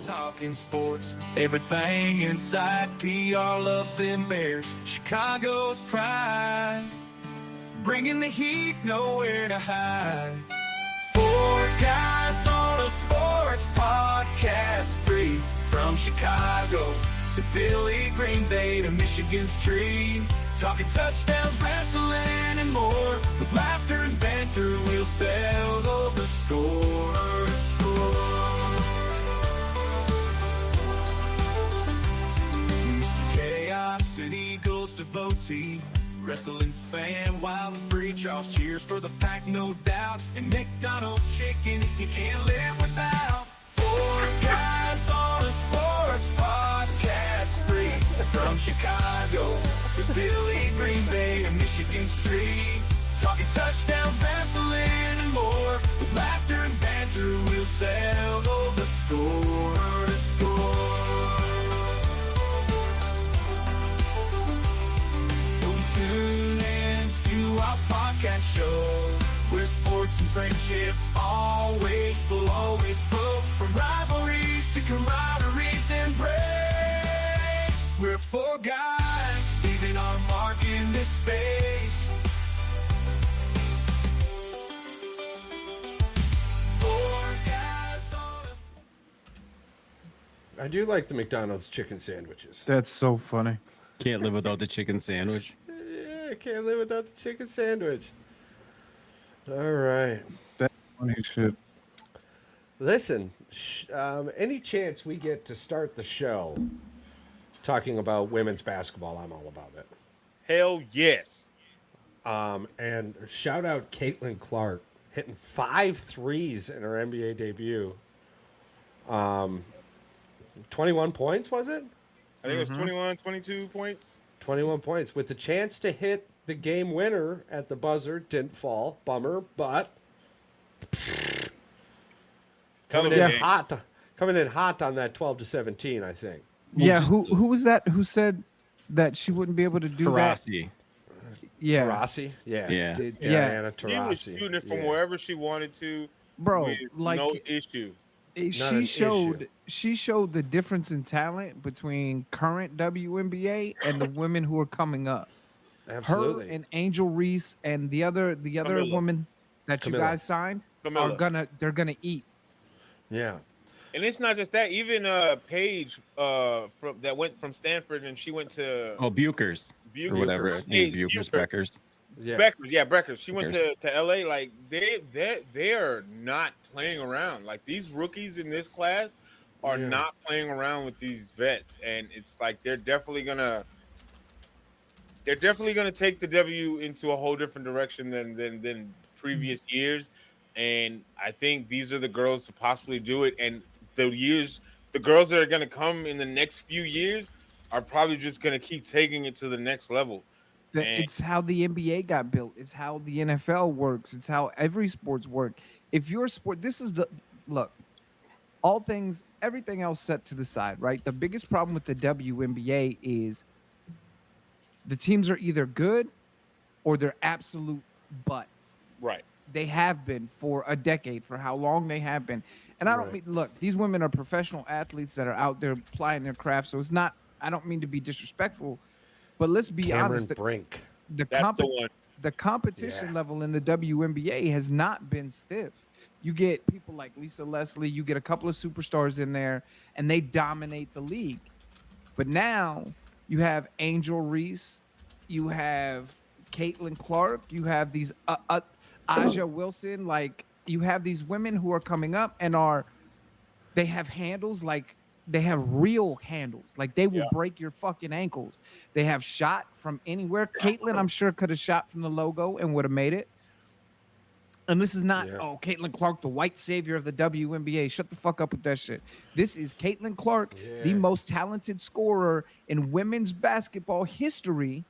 Talking sports, everything inside. PR loves them Bears, Chicago's pride. Bringing the heat, nowhere to hide. Four guys on a sports podcast, three from Chicago to Philly, Green Bay to Michigan's tree. Talking touchdowns, wrestling, and more. With laughter and banter, we'll settle the score. Chaos and Eagles devotee, wrestling fan, wild and free. Charles cheers for the pack, no doubt. And McDonald's chicken, you can't live without. Four guys on a sports podcast, three from Chicago to Philly, Green Bay, and Michigan's tree. Talking touchdowns, wrestling, and more. With laughter and banter, we'll settle the score. The score. So tune in to our podcast show, where sports and friendship always will always flow. From rivalries to camaraderies and praise, we're four guys leaving our mark in this space. I do like the McDonald's chicken sandwiches. That's so funny. Can't live without the chicken sandwich. Yeah, can't live without the chicken sandwich. All right. That's funny shit. Listen, any chance we get to start the show talking about women's basketball, I'm all about it. Hell yes. And shout out Caitlin Clark hitting 5 threes in her NBA debut. 21 points, was it? I think it was 21, 22 points. 21 points with the chance to hit the game winner at the buzzer. Didn't fall. Bummer, but coming in hot on that 12-17, I think. Yeah, who was that who said that she wouldn't be able to do Taurasi. that? Yeah. Taurasi? Yeah. Yeah. Taurasi. She was shooting it from wherever she wanted to. Bro, with like no issue. She showed the difference in talent between current WNBA and the women who are coming up. Absolutely. Her and Angel Reese and the other woman that you guys signed they're gonna eat. Yeah. And it's not just that. Even Paige that went from Stanford and she went to Bukers or whatever. Bukers, Beckers. Yeah. Beckers. She went to LA. Like they are not playing around. Like these rookies in this class are not playing around with these vets, and it's like they're definitely gonna take the W into a whole different direction than previous years. And I think these are the girls to possibly do it. And the girls that are gonna come in the next few years are probably just gonna keep taking it to the next level. It's how the NBA got built. It's how the NFL works. It's how every sports work. If your sport, everything else set to the side, right? The biggest problem with the WNBA is the teams are either good or they're absolute butt. Right. They have been for a decade, for how long they have been. And I don't mean, look, these women are professional athletes that are out there applying their craft. So it's not, I don't mean to be disrespectful, but let's be honest. Brink. The competition level in the WNBA has not been stiff. You get people like Lisa Leslie, you get a couple of superstars in there, and they dominate the league. But now you have Angel Reese, you have Caitlin Clark, you have these Aja Wilson, like you have these women who are coming up and they have handles like they have real handles. Like they will break your fucking ankles. They have shot from anywhere. Caitlin, I'm sure, could have shot from the logo and would have made it. And this is not, Caitlin Clark, the white savior of the WNBA. Shut the fuck up with that shit. This is Caitlin Clark, the most talented scorer in women's basketball history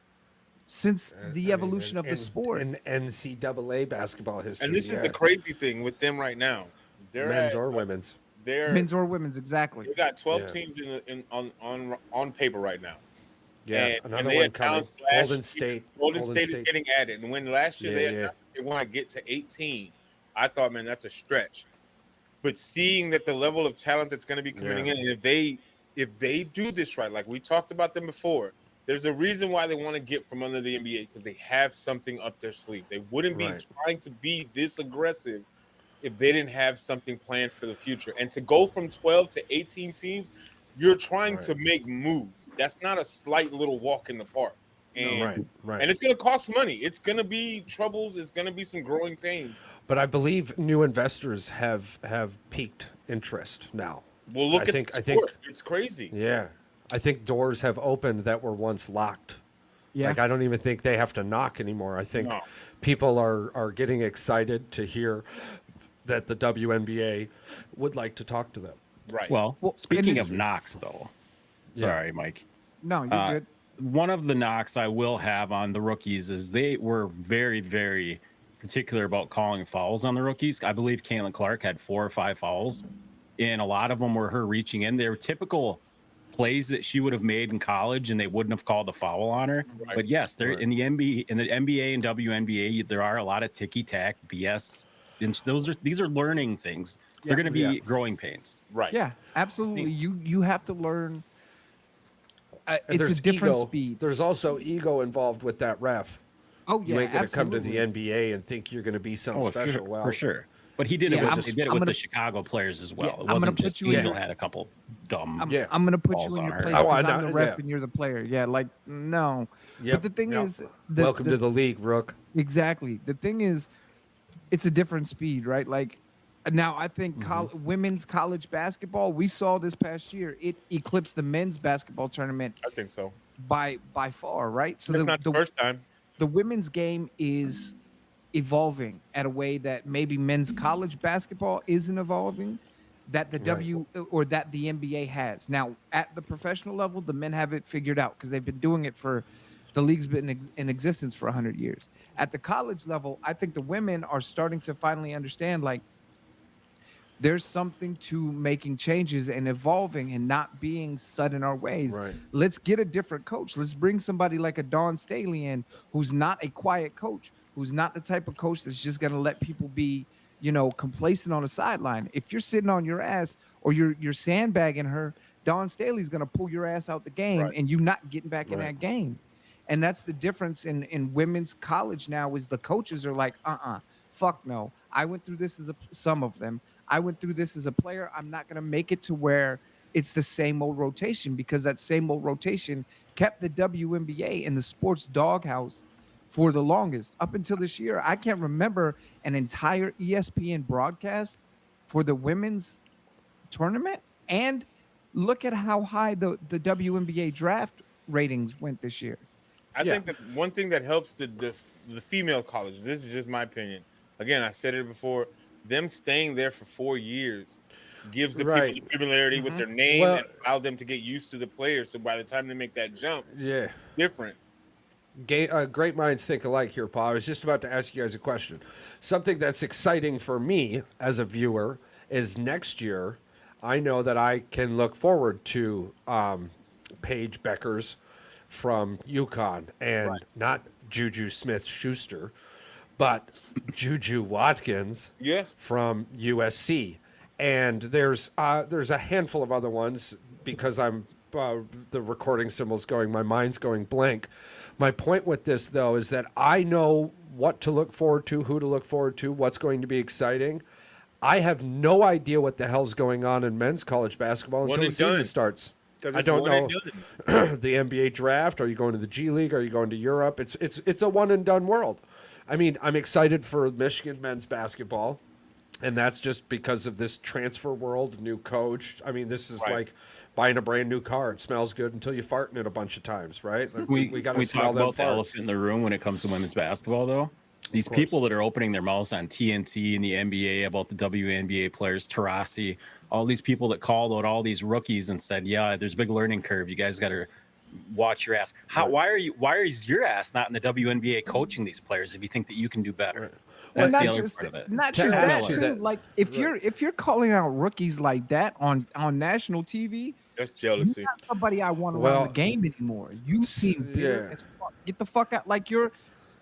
since the evolution of the sport. In NCAA basketball history. And this is the crazy thing with them right now. Men's or women's. Men's or women's, exactly. We got 12 teams on paper right now. Yeah, another one coming. Golden State. Golden State is getting added. And when last year they want to get to 18, I thought, man, that's a stretch. but seeing that the level of talent that's going to be coming in, and if they do this right, like we talked about them before, there's a reason why they want to get from under the NBA, because they have something up their sleeve. They wouldn't be trying to be this aggressive if they didn't have something planned for the future. And to go from 12 to 18 teams, you're trying to make moves. That's not a slight little walk in the park. And, and it's going to cost money. It's going to be troubles. It's going to be some growing pains. But I believe new investors have piqued interest now. Well, look at the sport. It's crazy. Yeah. I think doors have opened that were once locked. Yeah. Like, I don't even think they have to knock anymore. I think people are getting excited to hear that the WNBA would like to talk to them. Right. Well speaking of knocks, though. Sorry, Mike. No, you're good. One of the knocks I will have on the rookies is they were very, very particular about calling fouls on the rookies. I believe Caitlin Clark had 4 or 5 fouls, and a lot of them were her reaching in. They were typical plays that she would have made in college, and they wouldn't have called the foul on her. Right. But yes, they're in the NBA and WNBA. There are a lot of ticky tack BS, and these are learning things. They're going to be growing pains. Right. Yeah, absolutely. You have to learn. It's a different speed. There's also ego involved with that ref. Oh yeah, you ain't going to come to the NBA and think you're going to be something special. For sure. But he did it with the Chicago players as well. Yeah, it wasn't just Angel had a couple dumb. I'm going to put you in your place because I'm the ref and you're the player. Yeah, like no. But the thing is, welcome to the league, Rook. Exactly. The thing is, it's a different speed, right? Like. Now, I think women's college basketball, we saw this past year, it eclipsed the men's basketball tournament. I think so. By far, right? So that's not the first time. The women's game is evolving at a way that maybe men's college basketball isn't evolving, that the that the NBA has. Now, at the professional level, the men have it figured out because they've been doing it the league's been in existence for 100 years. At the college level, I think the women are starting to finally understand, like, there's something to making changes and evolving and not being set in our ways. Right. Let's get a different coach. Let's bring somebody like a Dawn Staley in, who's not a quiet coach, who's not the type of coach that's just going to let people be, complacent on the sideline. If you're sitting on your ass or you're sandbagging her, Dawn Staley's going to pull your ass out the game and you're not getting back in that game. And that's the difference in women's college now is the coaches are like, fuck no. I went through this some of them. I went through this as a player. I'm not going to make it to where it's the same old rotation because that same old rotation kept the WNBA in the sports doghouse for the longest. Up until this year, I can't remember an entire ESPN broadcast for the women's tournament. And look at how high the WNBA draft ratings went this year. I think that one thing that helps the female college, this is just my opinion. Again, I said it before, them staying there for 4 years gives the people the familiarity with their name and allow them to get used to the players. So by the time they make that jump, different. Great minds think alike here, Paul. I was just about to ask you guys a question. Something that's exciting for me as a viewer is next year, I know that I can look forward to Paige Beckers from UConn and not Juju Smith-Schuster, but Juju Watkins from USC. And there's a handful of other ones because I'm the recording symbol's going, my mind's going blank. My point with this, though, is that I know what to look forward to, who to look forward to, what's going to be exciting. I have no idea what the hell's going on in men's college basketball until the season starts. I don't know the NBA draft. Are you going to the G League? Are you going to Europe? It's a one and done world. I mean, I'm excited for Michigan men's basketball, and that's just because of this transfer world, new coach. I mean, this is like buying a brand new car. It smells good until you fart in it a bunch of times, right? Like, we got to smell talk them about the elephant in the room when it comes to women's basketball, though. These people that are opening their mouths on TNT and the NBA about the WNBA players, Taurasi, all these people that called out all these rookies and said, "Yeah, there's a big learning curve. You guys got to watch your ass." Why is your ass not in the WNBA coaching these players if you think that you can do better? That's the other part of it. Not just that too. Like if you're calling out rookies like that on national TV, that's jealousy. You're not somebody I want to run the game anymore. You seem bitter as fuck. Get the fuck out. Like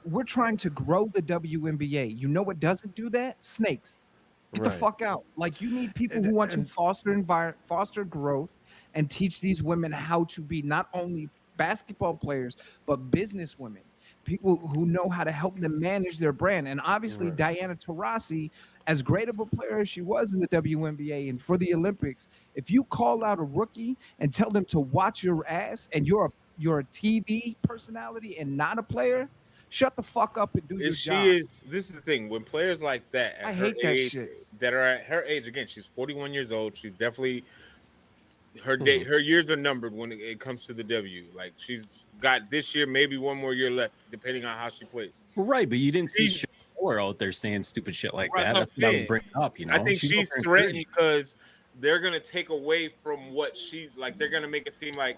we're trying to grow the WNBA. You know what doesn't do that? Snakes. Get the Right. fuck out. Like, you need people who want to And foster growth and teach these women how to be not only basketball players, but business women. People who know how to help them manage their brand. And obviously, Right. Diana Taurasi, as great of a player as she was in the WNBA and for the Olympics, if you call out a rookie and tell them to watch your ass and you're a TV personality and not a player, shut the fuck up and do your job. This is the thing, when players like that at I her hate that age, shit. that are at her age, again, she's 41 years old. She's definitely her Mm-hmm. her years are numbered when it comes to the W. Like, she's got this year, maybe one more year left, depending on how she plays. Right, but you didn't see She's- Shore out there saying stupid shit like Right, that. that's That's what I was saying. bringing up. You know, I think She's out she's there threatened encouraging. because they're gonna take away from what she like. They're gonna make it seem like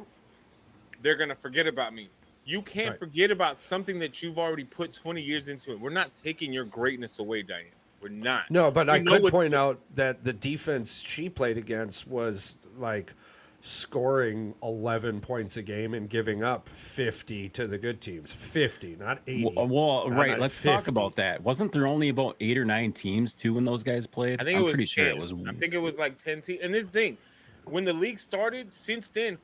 they're gonna forget about me. You can't Right. forget about something that you've already put 20 years into it. We're not taking your greatness away, Diane. We're not. No, but We I know could what- point out that the defense she played against was like scoring 11 points a game and giving up 50 to the good teams. 50, not 80. Well, Not right. Let's talk 50. about that. Wasn't there only about 8 or 9 teams too when those guys played? I think I'm it was pretty sure 10. it was. I think it was like 10 teams. And this thing, when the league started, since then,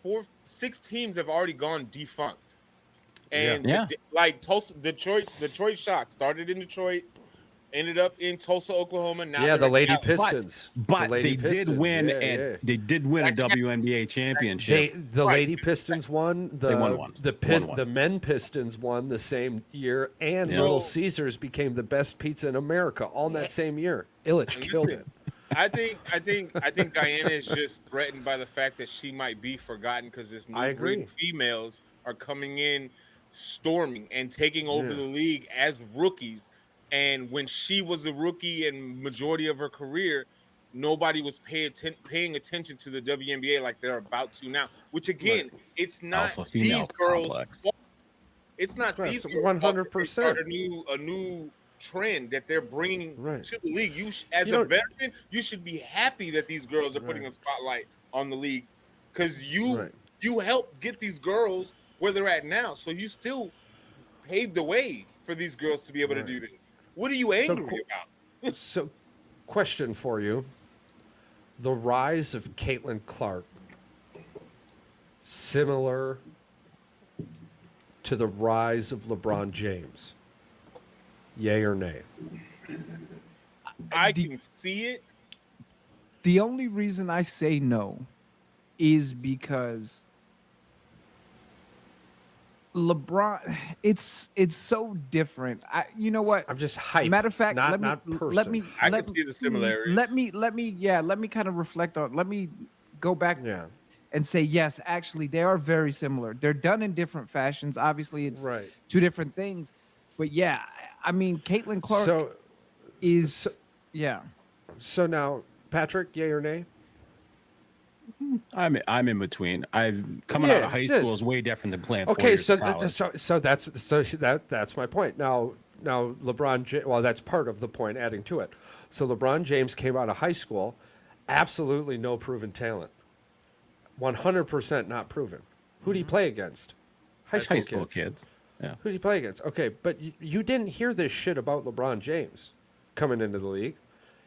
6 teams have already gone defunct. And Yeah. like Tulsa, Detroit Shock started in Detroit, ended up in Tulsa, Oklahoma. Now Yeah, the they're in Lady Dallas. Pistons. But The Lady they did Pistons. win, Yeah, and yeah. they did win a WNBA championship. The Right. Lady Pistons won. The They won one. The men Pistons won the same year, and Yeah. Little Caesars became the best pizza in America all in that same year. Illich killed it. I think Diana is just threatened by the fact that she might be forgotten because this I new agree. breed of females are coming in, storming and taking over Yeah. the league as rookies. And when she was a rookie and majority of her career, nobody was paying attention to the WNBA like they're about to now. Which again, it's not Alpha female these girls' complex. fault. It's not Right, these it's girls' fault that they 100%. start a new trend that they're bringing Right. to the league. As You a don't- veteran, you should be happy that these girls are putting Right. a spotlight on the league because you Right. helped get these girls where they're at now. So you still paved the way for these girls to be able to do this. What are you angry about? So, question for you: the rise of Caitlin Clark, similar to the rise of LeBron James? Yay or nay? I can see it. The only reason I say no is because LeBron, it's so different. You know what? I'm just hyped. Matter of fact, not let me person. let me I let can me- see the similarities. Let me kind of reflect on. Let me go back Yeah. and say yes. Actually, they are very similar. They're done in different fashions. Obviously, it's Right. two different things. But yeah, I mean, Caitlin Clark So, is yeah. so now, Patrick, yay or nay? I'm in between. Coming out Yeah, of high yeah. school is way different than playing. 4 Okay, years so of college. that's my point. Now LeBron, well, that's part of the point. Adding to it, so LeBron James came out of high school, absolutely no proven talent, 100% not proven. Who do you play against? high school kids. Yeah. Who do you play against? Okay, but you didn't hear this shit about LeBron James coming into the league.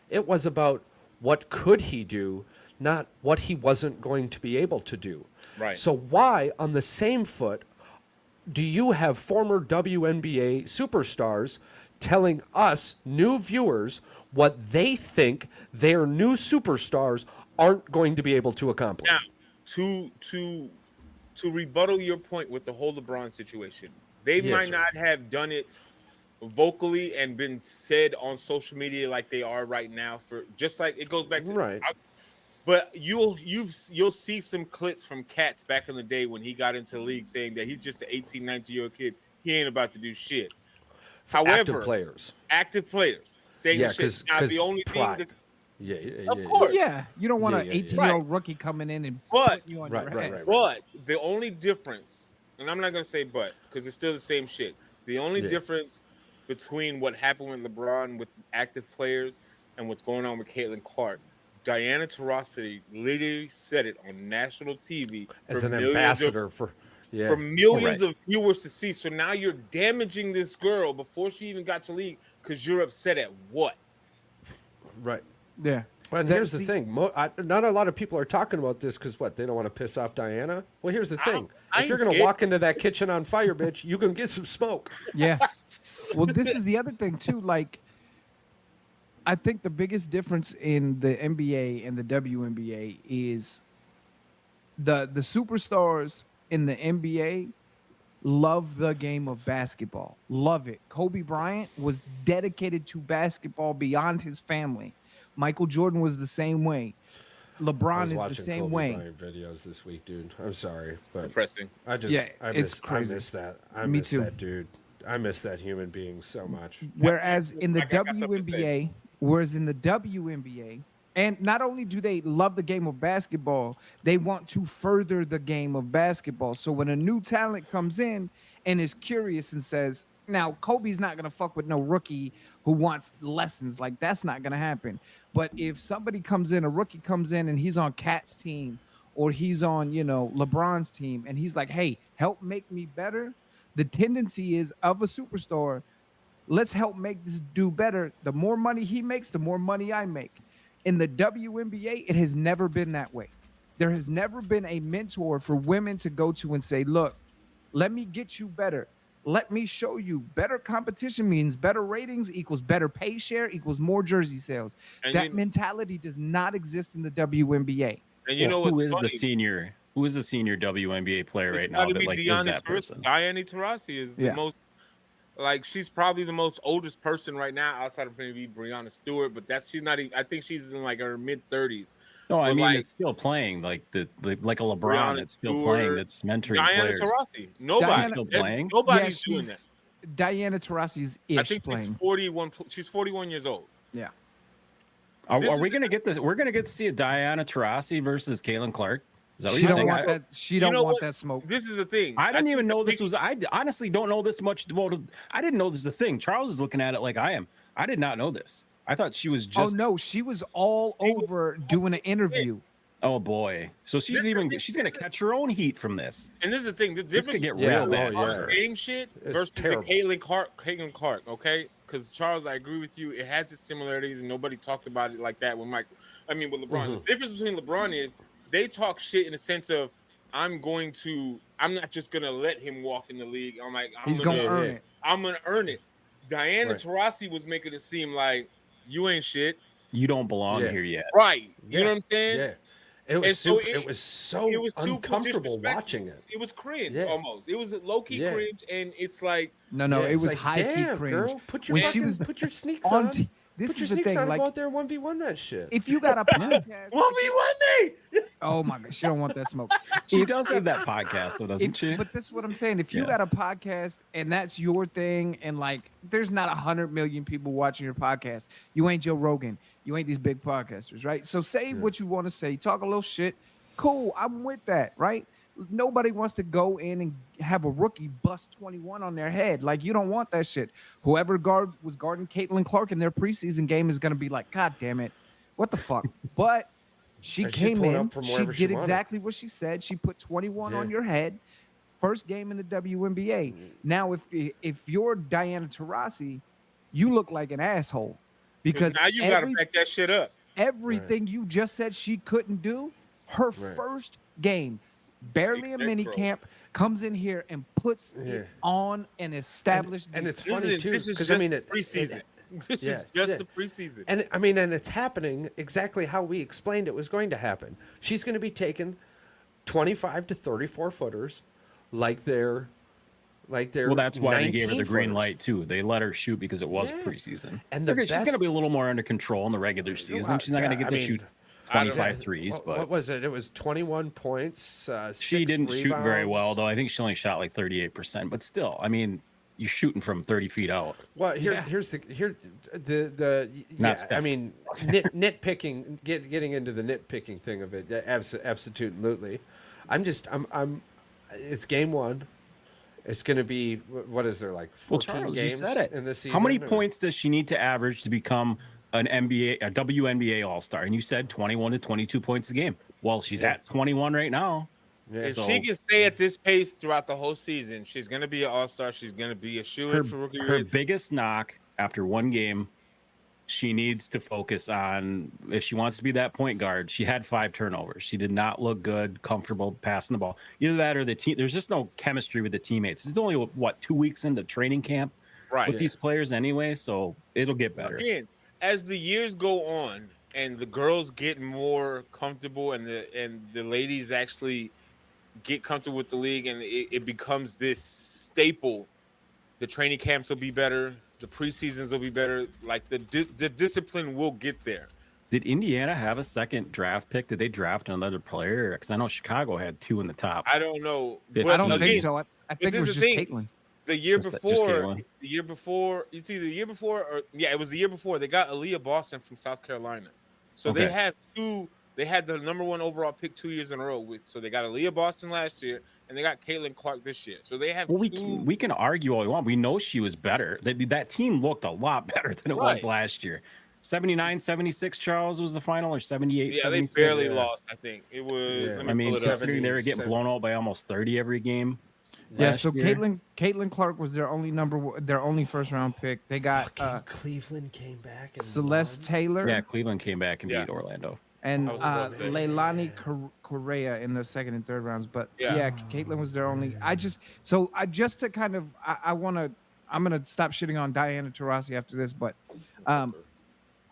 It was about what could he do, not what he wasn't going to be able to do. Right. So why, on the same foot, do you have former WNBA superstars telling us, new viewers, what they think their new superstars aren't going to be able to accomplish? Now, to rebuttal your point with the whole LeBron situation, they Yes, might sir. not have done it vocally and been said on social media like they are right now. For just like it goes back to Right. but you'll see some clips from Cats back in the day when he got into the league saying that he's just an 18, 19-year-old kid. He ain't about to do shit. However, Active players. saying Yeah, shit. Now, the only thing pride. that's Yeah, Of course. Yeah, you don't want Yeah, an yeah, yeah. 18-year-old rookie coming in and But- putting you on Right, your right, ass. right. But the only difference, and I'm not gonna say but because it's still the same shit. The only Yeah. difference between what happened with LeBron with active players and what's going on with Caitlin Clark, Diana Taurasi literally said it on national TV As for an millions ambassador for millions of viewers to see. So now you're damaging this girl before she even got to league because you're upset at what? Right. Yeah. Well, and That- here's the see- thing. Not a lot of people are talking about this because what? They don't want to piss off Diana? Well, here's the thing. I If you're ain't going to scared. walk into that kitchen on fire, bitch, you can get some smoke. Yeah. Well, this is the other thing too. Like, I think the biggest difference in the NBA and the WNBA is the superstars in the NBA love the game of basketball. Love it. Kobe Bryant was dedicated to basketball beyond his family. Michael Jordan was the same way. I LeBron was is watching the same Kobe way. Bryant videos this week, dude. I'm sorry, but Depressing. I just Yeah, I it's miss, crazy. I miss that. I Me miss too. that dude. I miss that human being so much. Whereas in the Like, I got something to say. WNBA, and not only do they love the game of basketball, they want to further the game of basketball. So when a new talent comes in and is curious and says, now Kobe's not gonna fuck with no rookie who wants lessons. Like, that's not gonna happen. But if somebody comes in, a rookie comes in and he's on Cat's team or he's on, LeBron's team, and he's like, hey, help make me better. The tendency is of a superstar, let's help make this do better. The more money he makes, the more money I make. In the WNBA, it has never been that way. There has never been a mentor for women to go to and say, look, let me get you better. Let me show you better competition means better ratings equals better pay share equals more jersey sales. And That mentality does not exist in the WNBA. And you know what's who is funny? the senior? Who is the senior WNBA player It's right now? gotta That be like is Dion that Taurasi. person? Diana Taurasi is the Yeah. most, like, she's probably the most oldest person right now outside of maybe Breonna Stewart, but she's not even, I think she's in like her mid-30s. No, I But, mean like, it's still playing like like a LeBron Breonna that's still Stewart, playing, that's mentoring Diana players. Taurasi. Nobody. Diana- Still playing? Nobody's doing that. Diana Taurasi's I ish think she's playing. 41. She's 41 years old. Yeah. Are This we is- gonna get this? We're gonna get to see a Diana Taurasi versus Caitlin Clark. Is that what She you're don't saying? want that. She You don't know want what? that smoke. This is the thing. I didn't think even know the this was. I honestly don't know this much about. I didn't know this is a thing. Charles is looking at it like I am. I did not know this. I thought she was just. Oh no, she was all over doing an interview. Oh boy. So she's gonna catch her own heat from this. And this is the thing. The This difference could get Yeah, real bad. oh, for yeah. her. game shit It's versus terrible. the Caitlin Clark, okay? Because Charles, I agree with you. It has its similarities, and nobody talked about it like that with with LeBron. Mm-hmm. The difference between LeBron is they talk shit in the sense of I'm not just gonna let him walk in the league. He's gonna earn it. I'm gonna earn it. Diana Right. Taurasi was making it seem like you ain't shit, You don't belong Yeah. here yet. right? Yeah. You know what I'm saying? Yeah. It was And so super, it was so It was super uncomfortable disrespectful. watching it. It was cringe Yeah. almost. It was low key Yeah. cringe, and it's like No, Yeah, it it's was like, high key damn, cringe. girl, put your When she fucking, was put your sneaks on on. t- this Put your is the sneaks thing. on and Like, go out there 1v1 that shit. if you got a podcast, 1v1 me. oh my god, she don't want that smoke. She If- does have that podcast, though, doesn't if- she? But this is what I'm saying. If you Yeah. got a podcast and that's your thing, and like there's not 100 million people watching your podcast, you ain't Joe Rogan, you ain't these big podcasters, right? So say what you want to say, talk a little shit. Cool, I'm with that, right? Nobody wants to go in and have a rookie bust 21 on their head. Like, you don't want that shit. Whoever was guarding Caitlin Clark in their preseason game is going to be like, God damn it, what the fuck? But she And she came pulled in, up from she wherever she did wanted. exactly what she said. She put 21 on Yeah. your head. First game in the WNBA. Now, if you're Diana Taurasi, you look like an asshole because Now you gotta back that shit up. everything you just said she couldn't do, her Right. first game, barely a Big mini bro. camp, comes in here and puts Yeah. it on an established. And it's This funny is, too, this is because just I mean, preseason. This yeah, is just yeah. the preseason. And I mean, and it's happening exactly how we explained it was going to happen. She's going to be taking 25 to 34 footers, like they're Well, that's why they gave her the 19 green footers. light too. They let her shoot because it was Yeah. preseason. And the She's going best- to be a little more under control in the regular season. She's not going to get I to mean, shoot I don't 25 know. threes, What but was it? It was 21 points. she 6 didn't shoot very well, rebounds. though. I think she only shot like 38%. But still, I mean, you're shooting from 30 feet out. Well, Yeah. here's the Not yeah. Steph. I mean, nitpicking, getting into the nitpicking thing of it, yeah, absolutely. I'm. It's game one. It's going to be what is there like 14 Well, Charles, you games said it. in this season? How many or- points does she need to average to become a WNBA All-Star? And you said 21 to 22 points a game. Well, she's Yeah. at 21 right now. Yeah. If So- she can stay at this pace throughout the whole season, she's gonna be an all-star. She's gonna be a shoe-in for rookie. Her race. biggest knock after one game, she needs to focus on, if she wants to be that point guard. She had 5 turnovers. She did not look good, comfortable passing the ball. Either that or the team. There's just no chemistry with the teammates. It's only, what, 2 weeks into training camp with these players anyway, so it'll get better. Again, as the years go on and the girls get more comfortable and the ladies actually get comfortable with the league and it becomes this staple, the training camps will be better. The preseasons will be better. Like the discipline will get there. Did Indiana have a second draft pick? Did they draft another player? Because I know Chicago had 2 in the top. I don't know. I don't think so. I think it was just Caitlin. The year Just before, Caitlin. it's either the year before or it was the year before. They got Aaliyah Boston from South Carolina. So they had They had the number 1 overall pick 2 years in a row with. So they got Aaliyah Boston last year, and they got Caitlin Clark this year. So they have. Well, we can argue all we want. We know she was better. That team looked a lot better than it was last year. 79-76, Charles, was the final, or 78? Yeah, 76? they barely lost. I think it was. I mean, considering they were getting blown out by almost 30 every game. Yeah, so Caitlin Clark was their only first round pick. They got Cleveland came back and Celeste Taylor. Yeah, Cleveland came back and beat Orlando. And Leilani Correa in the second and third rounds. But Caitlin was their only. I'm gonna stop shitting on Diana Taurasi after this, but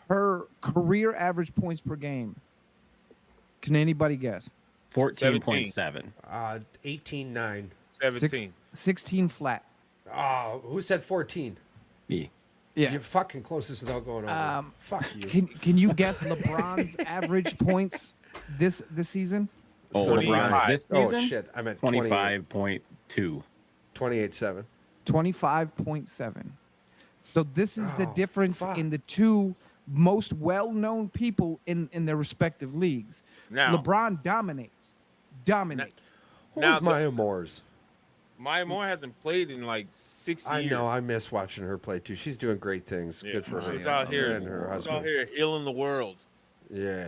her career average points per game. Can anybody guess? 14.7. 18-9. 17. 16 flat. Oh, who said 14? Me. Yeah. You're fucking closest without going over. Fuck you. Can you guess LeBron's average points this season? Oh, LeBron's this season? Oh, shit. I meant 25.2. 28.7. 25.7. So this is the difference in the two most well-known people in their respective leagues. Now, LeBron dominates. Who's Maya Moore's? Maya Moore hasn't played in like 6 years. I know. I miss watching her play too. She's doing great things. Good for her. She's out here. And her husband. Out here healing the world. Yeah.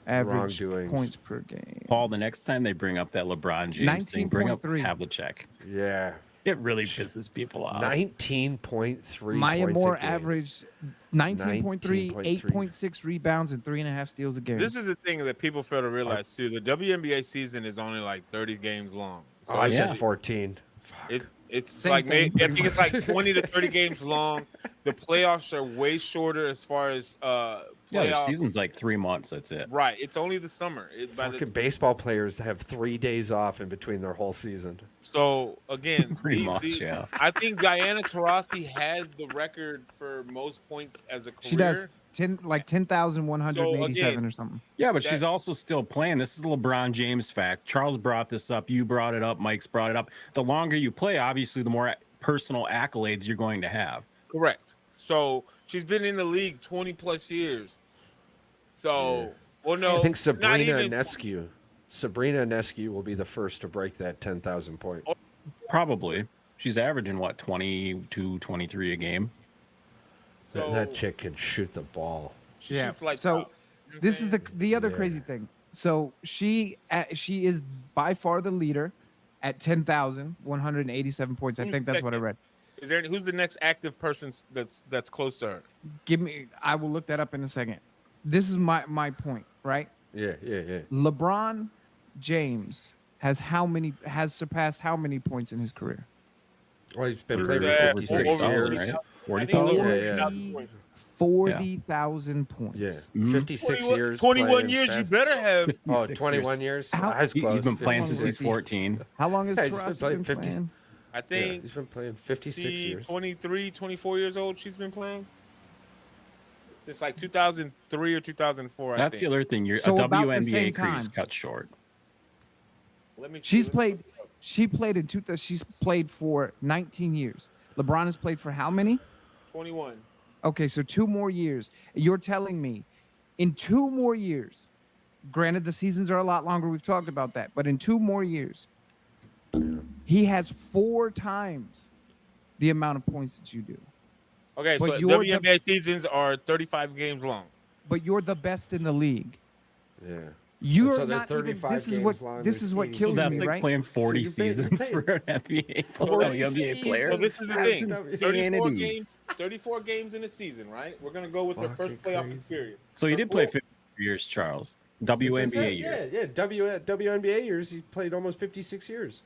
Average Wrongdoings. points per game. Paul, the next time they bring up that LeBron James thing, bring up 19.3. Havlicek. Yeah. It really pisses people off. 19.3 Maya points Moore a game. averaged 19.3, 8.6 rebounds, and 3.5 steals a game. This is the thing that people fail to realize too. The WNBA season is only like 30 games long. So I said 14. Fuck. It's Same like thing. I think it's like 20 to 30 games long. The playoffs are way shorter as far as Yeah, the playoffs. season's like 3 months. That's it. Right. It's only the summer. Fucking baseball players have 3 days off in between their whole season. So again, Pretty much, yeah. I think Diana Taurasi has the record for most points as a career. She does 10,187 So, again, or something. Yeah, but she's also still playing. This is the LeBron James fact. Charles brought this up. You brought it up. Mike's brought it up. The longer you play, obviously, the more personal accolades you're going to have. Correct. So she's been in the league 20 plus years. So, well, no, I think not even- Sabrina Nescu will be the first to break that 10,000 point. Probably. She's averaging, what, 22, 23 a game? So, That chick can shoot the ball. she shoots like so top. You know this what is I'm saying? the other crazy thing. So she is by far the leader at 10,187 points. I Who's think that's what I second? read. Is there who's the next active person that's close to her? I will look that up in a second. This is my point, right? Yeah. LeBron James has surpassed how many points in his career? Well, he's been He's playing at for 56 over years. right? I think it was 40,000? over Yeah. 40,000 points. 40,000 points. Yeah. Mhm. 56 years. 21 playing years, you fast. better have. Oh, 56 21 years? How- That's close. You've been playing 56. since he's 14. How long has Yeah, he's been Taurasi playing been 50. playing? I think he's been playing 56 years. 23, 24 years old. She's been playing since like 2003 or 2004. I That's think. the other thing. So A about the WNBA same career is time. cut short. Let me see. She's played for 19 years. LeBron has played for how many? 21. Okay, so 2 more years. You're telling me in 2 more years, granted the seasons are a lot longer, we've talked about that, but in 2 more years, he has 4 times the amount of points that you do. Okay, But so you're WNBA seasons are 35 games long. But you're the best in the league. Yeah. You're So they're not even. 35 This is games what long, this there's is what 80. So kills that's me, like right? playing 40 So you're seasons paying- for an NBA 40 WNBA player. So this is the That's thing. insanity. 34 games. 34 games in a season, right? We're gonna go with the first Fucking playoff crazy. period. So he did play 50 years, Charles. WNBA year. Yeah. WNBA years. He played almost 56 years.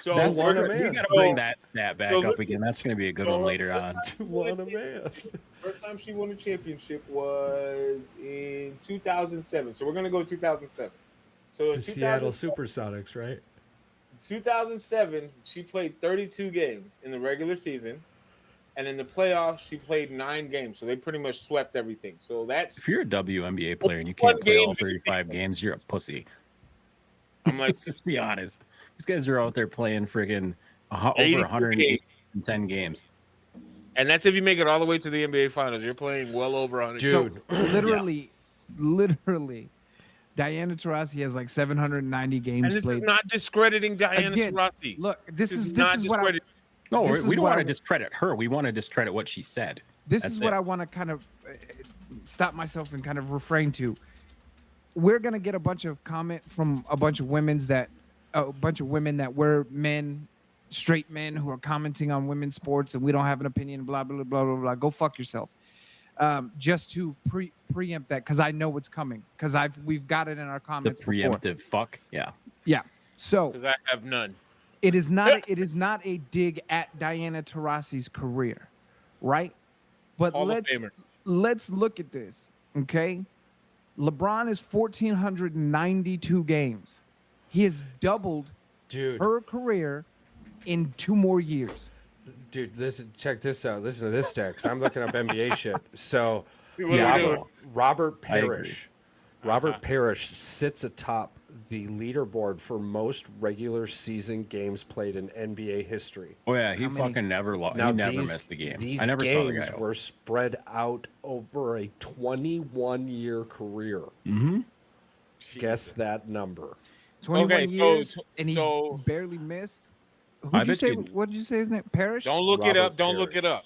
So That's what a we man. gotta bring that back so up listen- again. That's gonna be a good one later on. What a man. First time she won a championship was in 2007. So we're gonna go 2007. So in The Seattle 2007, Supersonics, right? 2007, she played 32 games in the regular season, and in the playoffs, she played 9 games. So they pretty much swept everything. So that's If you're a WNBA player and you One can't play all game. 35 games, you're a pussy. I'm like Let's just be honest. These guys are out there playing friggin' over 82 110 games. and that's if you make it all the way to the NBA Finals. You're playing well over 100. Dude. Literally, Diana Taurasi has like 790 games And this played. is not discrediting Diana Again, Taurasi. Look, this is not what I discrediting. No, This we is don't what want I- to discredit her. We want to discredit what she said. this That's is what it. I want to kind of stop myself and kind of refrain to. We're gonna get a bunch of comment from a bunch of women that we're men, straight men who are commenting on women's sports and we don't have an opinion. Blah blah blah blah blah. Go fuck yourself. Just to preempt that because I know what's coming because we've got it in our The comments before. preemptive fuck. Yeah. Yeah. So Because I have none. it is not a dig at Diana Taurasi's career, right? But Hall of Famer. let's look at this, okay? LeBron is 1,492 games. He has doubled Dude. her career in 2 more years. Dude, check this out. Listen to this text. I'm looking up NBA shit. So, What are we doing? Robert I agree. Parrish. Robert Parrish sits atop the leaderboard for most regular season games played in NBA history. Oh yeah, he How many? fucking never lost. Now, He never these, missed the game. These I never saw the games guy. were spread out over a 21-year career. Mm-hmm. Guess that number. 21 Okay, years, and he so- barely missed. I Who'd you bet say? you- What did you say his name? Parrish? Don't look it Robert up. Don't look it up.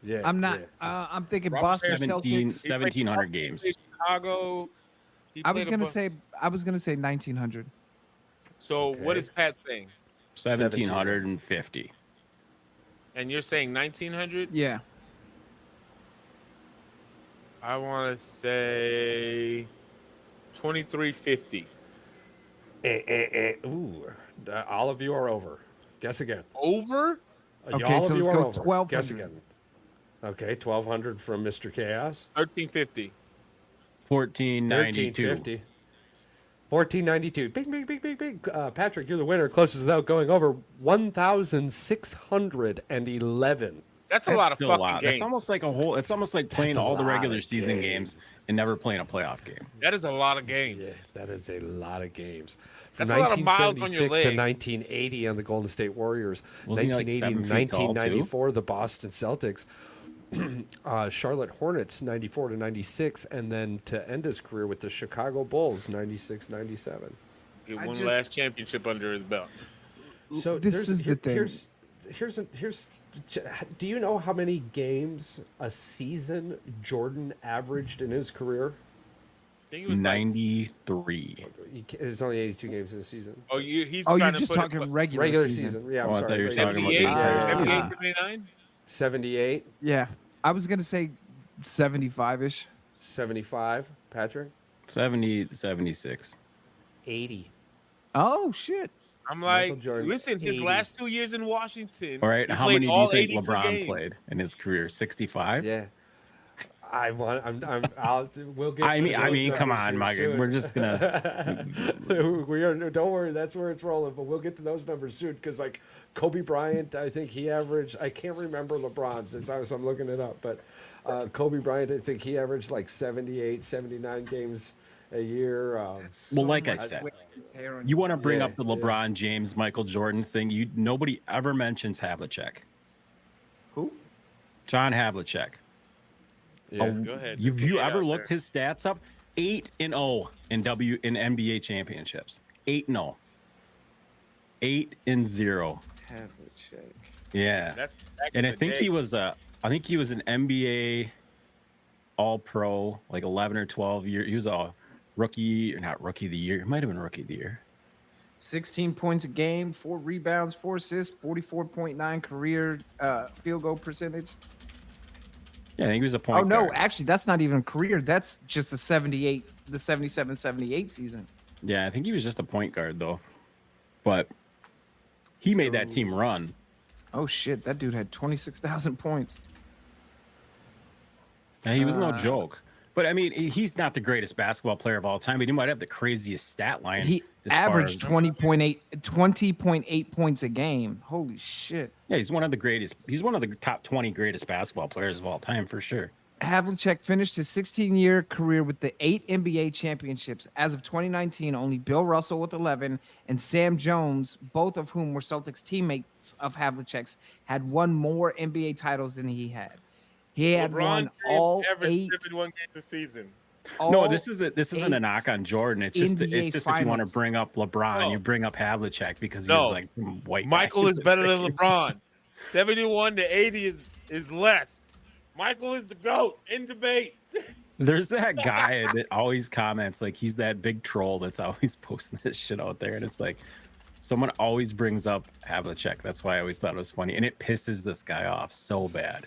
Yeah, I'm not. yeah. I'm thinking Robert Boston Parrish, celtics. 1,700 games. Chicago. He I was played a gonna bu- say. I was gonna say 1,900. So Okay. what is Pat saying? 1,750. And you're saying 1900? Yeah. I want to say 2350. Ooh, all of you are over. Guess again. Over? Okay, all so of you let's are go over. 1,200. Guess again. Okay, 1,200 from Mr. Chaos. 1350. 1,492. 1350. 1492. Big. Patrick, you're the winner. Closest without going over 1,611. That's a lot of Still a fucking lot. games. That's almost like a whole. It's almost like playing a all the lot regular of season games. games and never playing a playoff game. That is a lot of games. Yeah, that is a lot of games. From That's a lot of miles on your 1976 to leg. 1980 on the Golden State Warriors. Wasn't he like 1980 7 feet tall, too? 1994, the Boston Celtics. Charlotte Hornets 94 to 96, and then to end his career with the Chicago Bulls 96 97. Get I one just- last championship under his belt. So This there's- is the here- thing. Here's do you know how many games a season Jordan averaged in his career? I think it was 93. There's only 82 games in a season. Like, oh, he's Oh, trying you're to just put it- talking regular, Regular season. season. Yeah, I'm Oh, I sorry. thought you were It's talking about the 78, entire season. 78, 79? 78, Yeah, I was gonna say 75-ish. 75, Patrick, 70, 76. 80. Oh shit! I'm Michael like, Jordan, listen, his 80. last 2 years in Washington. All right. he How played many do all you think 82 LeBron games. played in his career? 65? Yeah. We'll get. I to mean, those come numbers on, here Mike. soon. We're just gonna. We are. Don't worry, that's where it's rolling. But we'll get to those numbers soon because, like, Kobe Bryant, I think he averaged. I can't remember LeBron since I'm looking it up, but Kobe Bryant, I think he averaged like 78, 79 games a year. Well, like I said, you want to bring Yeah, up the LeBron James, Michael Jordan thing. Nobody ever mentions Havlicek. Who? John Havlicek. Yeah. Go ahead. Have Just you lay it ever out looked there. his stats up? 8-0 in NBA championships. 8-0. 8-0. Havlicek. Yeah. That's back And in I the think day. he was an NBA All-Pro, like 11 or 12 year. He was a rookie, or not rookie of the year. It might have been rookie of the year. 16 points a game, 4 rebounds, 4 assists, 44.9 career field goal percentage. Yeah, I think he was a point Oh no, guard. actually, that's not even career. That's just the 77-78 season. Yeah, I think he was just a point guard though. But he made that team run. Oh shit, that dude had 26,000 points. Yeah, he was no joke. But I mean, he's not the greatest basketball player of all time, but he might have the craziest stat line. He as far averaged as- 20.8 points a game. Holy shit. Yeah, he's one of the greatest. He's one of the top 20 greatest basketball players of all time for sure. Havlicek finished his 16-year career with the 8 NBA championships. As of 2019, only Bill Russell with 11 and Sam Jones, both of whom were Celtics teammates of Havlicek's, had won more NBA titles than he had. He had won all averaged 8. 71 games a season. No, this isn't a 8 knock on Jordan. It's just NBA if you want to finals. bring up LeBron, No. you bring up Havlicek because No. he's like some white guy. Michael is better than LeBron. 71 to 80 is less. Michael is the GOAT in debate. There's that guy that always comments like he's that big troll that's always posting this shit out there, and it's like someone always brings up Havlicek. That's why I always thought it was funny, and it pisses this guy off so bad.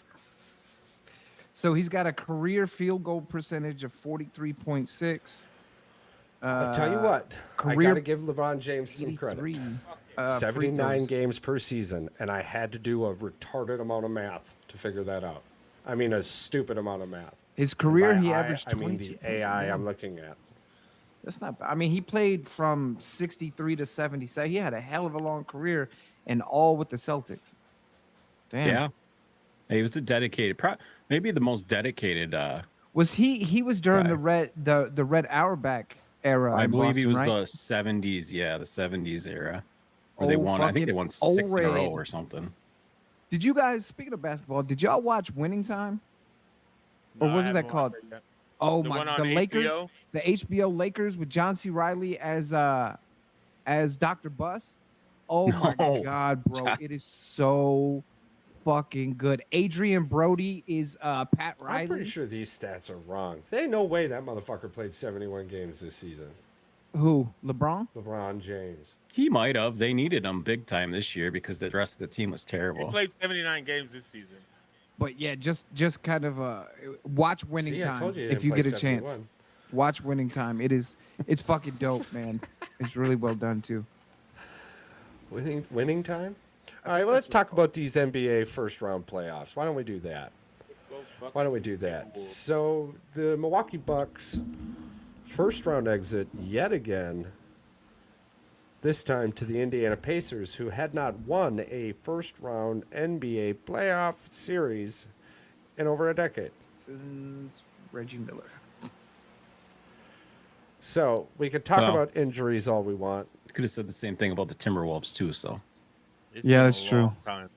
So he's got a career field goal percentage of 43.6. I'll tell you what, I career got to give LeBron James some credit. 83, free 79 throws. games per season, and I had to do a retarded amount of math to figure that out. I mean, a stupid amount of math. His career, By he I averaged 22 mean the points a AI game. I'm looking at. That's not bad. I mean, he played from 63 to 77. He had a hell of a long career, and all with the Celtics. Damn. Yeah, he was a dedicated, maybe the most dedicated. Was he was during Right. the Red Auerbach era? I in believe he Boston, was right? the 70s. Yeah, the 70s era. Where they Oh, won. I think they fucking won 6 in a row Red. or something. Did you guys, speaking of basketball, did y'all watch Winning Time? Or No, what I was that haven't called? watched that yet. Oh The one my! on The Lakers, HBO? the HBO Lakers with John C. Riley as Dr. Buss. Oh my No. God, bro! It is so fucking good. Adrian Brody is Pat Riley. I'm pretty sure these stats are wrong. There ain't no way that motherfucker played 71 games this season. Who? LeBron? LeBron James. He might have. They needed him big time this year because the rest of the team was He terrible. played 79 games this season. But yeah, just kind of watch Winning See, I Time told you he if didn't you play get a chance. 71. Watch Winning Time. It's fucking dope, man. It's really well done too. Winning time? All right, well, let's talk about these NBA first round playoffs. Why don't we do that? Why don't we do that? So, the Milwaukee Bucks first round exit yet again, this time to the Indiana Pacers, who had not won a first round NBA playoff series in over a decade. Since Reggie Miller. So, we could talk Well- about injuries all we want. Could have said the same thing about the Timberwolves too. So It's Yeah, been that's a true. long time.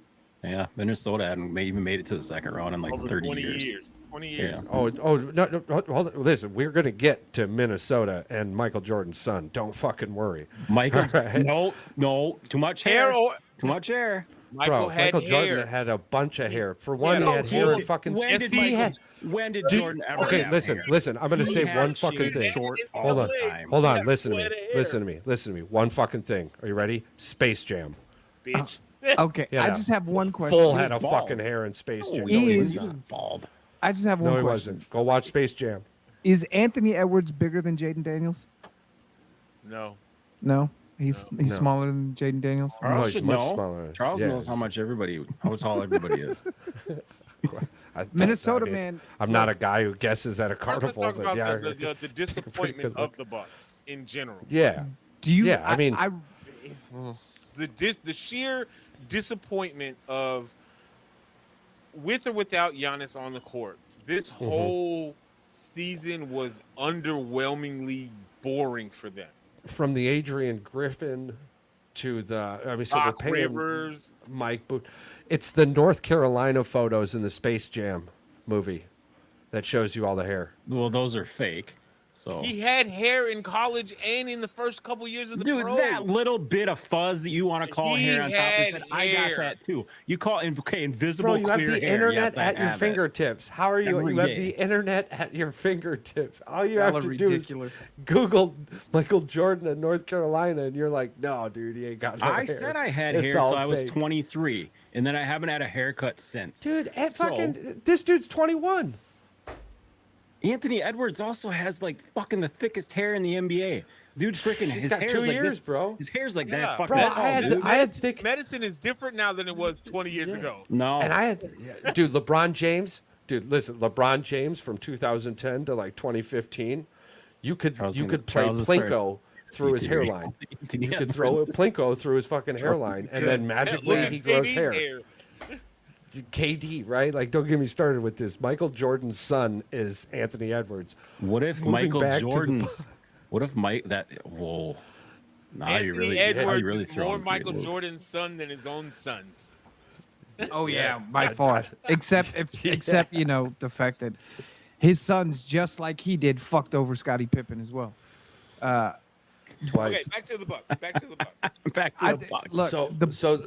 yeah, Minnesota hadn't even made it to the second round in like Over 30 20 years. years. 20 years. Oh, no, hold on. Listen, we're going to get to Minnesota and Michael Jordan's son. Don't fucking worry. Michael, All right. no, too much hair. Hair or- Too much hair. Michael had Michael hair. Jordan had a bunch of hair. For one, he no, had hair he- and fucking. When did, he Michael, had- when did Dude, Jordan ever okay, have listen, hair? listen. I'm going to He say had one fucking shaved thing. short Hold all on, the time. hold on. Yeah, Listen to me. sweat of hair. Listen to me. Listen to me. One fucking thing. Are you ready? Space Jam. Bitch. Okay, Yeah, I no. just have one question. Full He head was of bald. fucking hair in Space Jam. No, No, he He was is- he was not. bald. I just have one No, he question. wasn't. Go watch Space Jam. Is Anthony Edwards bigger than Jaden Daniels? No. No, he's No. smaller than Jaden Daniels. No, Charles he's should much know. smaller. Charles Yeah, knows how he's- tall everybody is. Minnesota, I mean, man. I'm not a guy who guesses at a First, let's carnival, talk but about yeah. the disappointment of the Bucks in general. Yeah. Do you? Yeah, I mean- The sheer disappointment of with or without Giannis on the court. This Mm-hmm. whole season was underwhelmingly boring for them. From the Adrian Griffin to the, I mean, so they're Doc paying Rivers. Mike Boot. It's the North Carolina photos in the Space Jam movie that shows you all the hair. Well, those are fake. So He had hair in college and in the first couple years of the dude, pros. that little bit of fuzz that you want to call He hair on top of his had head, I got hair. that too. You call invisible Bro, you have clear the hair. internet Yes, I at your have it. fingertips. How are you? Every You have day. the internet at your fingertips. All you Y'all have are to do ridiculous. is Google Michael Jordan in North Carolina, and you're like, no, dude, he ain't got no hair. I said I had It's hair all so I was fake. 23, and then I haven't had a haircut since. Dude, So- fucking this dude's 21. Anthony Edwards also has like fucking the thickest hair in the NBA. Dude, freaking He's his got hair's 2 like years, this, bro. His hair's like Yeah. that. Fuck Bro, that. I had dude. I had thick, Medicine is different now than it was 20 years ago. No. and I had, dude, LeBron James. Dude, listen, LeBron James from 2010 to like 2015, you could play Charles is third. plinko through his Theory. hairline. Anthony You could Edwards. throw a plinko through his fucking hairline, and then magically Look he at grows KD's hair. KD, right? Like, don't get me started with this. Michael Jordan's son is Anthony Edwards. What if Moving Michael back to the Jordan's? What if Mike that? Whoa. Now Anthony you really, Edwards you really is more throwing Michael people. Jordan's son than his own sons. Oh yeah, by far. Except you know the fact that his sons, just like he did, fucked over Scottie Pippen as well. Okay, Twice. back to the Bucks. Back to the Bucks. Back to the Bucks. Look, So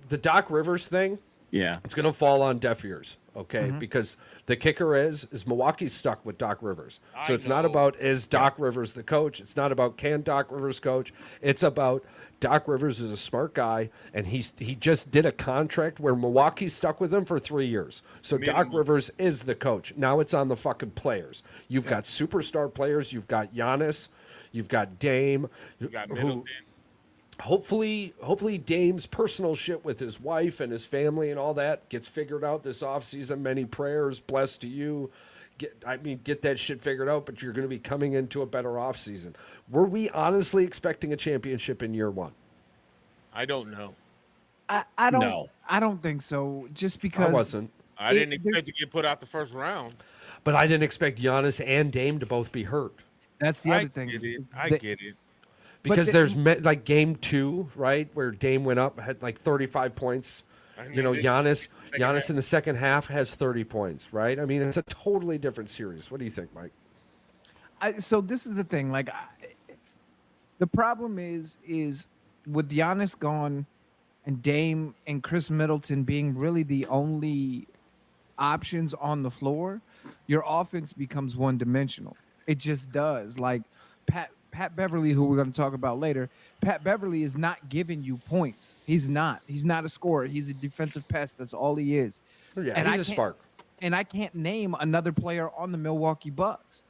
the Doc Rivers thing, Yeah. it's gonna fall on deaf ears, okay? Mm-hmm. Because the kicker is Milwaukee's stuck with Doc Rivers. So I it's not know. about is Doc Rivers the coach. It's not about can Doc Rivers coach. It's about Doc Rivers is a smart guy, and he just did a contract where Milwaukee stuck with him for 3 years. So Doc Minimum. Rivers is the coach. Now it's on the fucking players. You've got superstar players. You've got Giannis. You've got Dame. You got who- Middleton. hopefully Dame's personal shit with his wife and his family and all that gets figured out this offseason. Many prayers, blessed to you. Get that shit figured out, but you're going to be coming into a better offseason. Were we honestly expecting a championship in year one? I don't know. I don't. No. I don't think so. Just I because wasn't. I didn't expect to get put out the first round. But I didn't expect Giannis and Dame to both be hurt. that's the I other thing. get it. I The- get it. Because the- there's like game 2, right, where Dame went up, had like 35 points. I You know, mean, Giannis second half. in the second half has 30 points, right? I mean, it's a totally different series. What do you think, Mike? So this is the thing. Like, the problem is with Giannis gone, and Dame and Chris Middleton being really the only options on the floor, your offense becomes one dimensional. It just does. Like Pat Beverly, who we're going to talk about later, Pat Beverly is not giving you points. He's not. He's not a scorer. He's a defensive pest. That's all he is. Yeah, And I he's a can't- spark. And I can't name another player on the Milwaukee Bucks.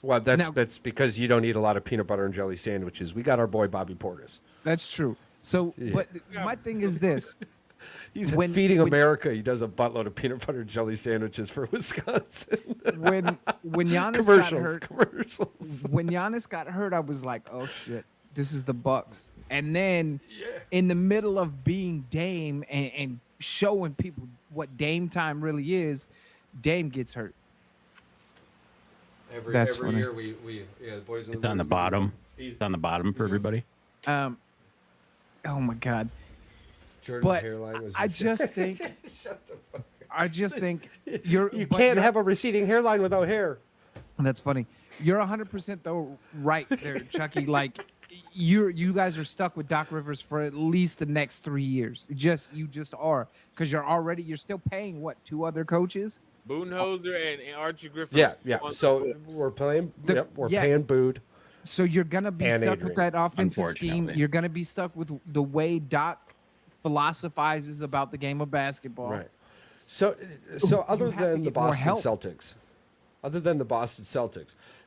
Well, Now- that's because you don't eat a lot of peanut butter and jelly sandwiches. We got our boy Bobby Portis. That's true. So, but my thing is this: He's When- feeding when- America. He does a buttload of peanut butter and jelly sandwiches for Wisconsin. when Giannis got hurt, commercials. when Giannis got hurt, I was like, oh shit, this is the Bucks. And then in the middle of being Dame and showing people what Dame time really is, Dame gets hurt. That's every funny. year the boys. It's on the bottom. It's on the bottom for everybody. Oh my God. Jordan's But hairline was. I just think, you You can't have a receding hairline without hair. That's funny. You're 100% though right there, Chucky. Like you guys are stuck with Doc Rivers for at least the next 3 years. You just are, because you're still paying what, 2 other coaches? Budenholzer and Archie Griffin. Yeah. So we're playing. We're yeah. paying Bood. So you're gonna be And stuck Adrian, with that offensive scheme. unfortunately. You're gonna be stuck with the way Doc philosophizes about the game of basketball. Right. So other have to than the get more Boston help. Celtics,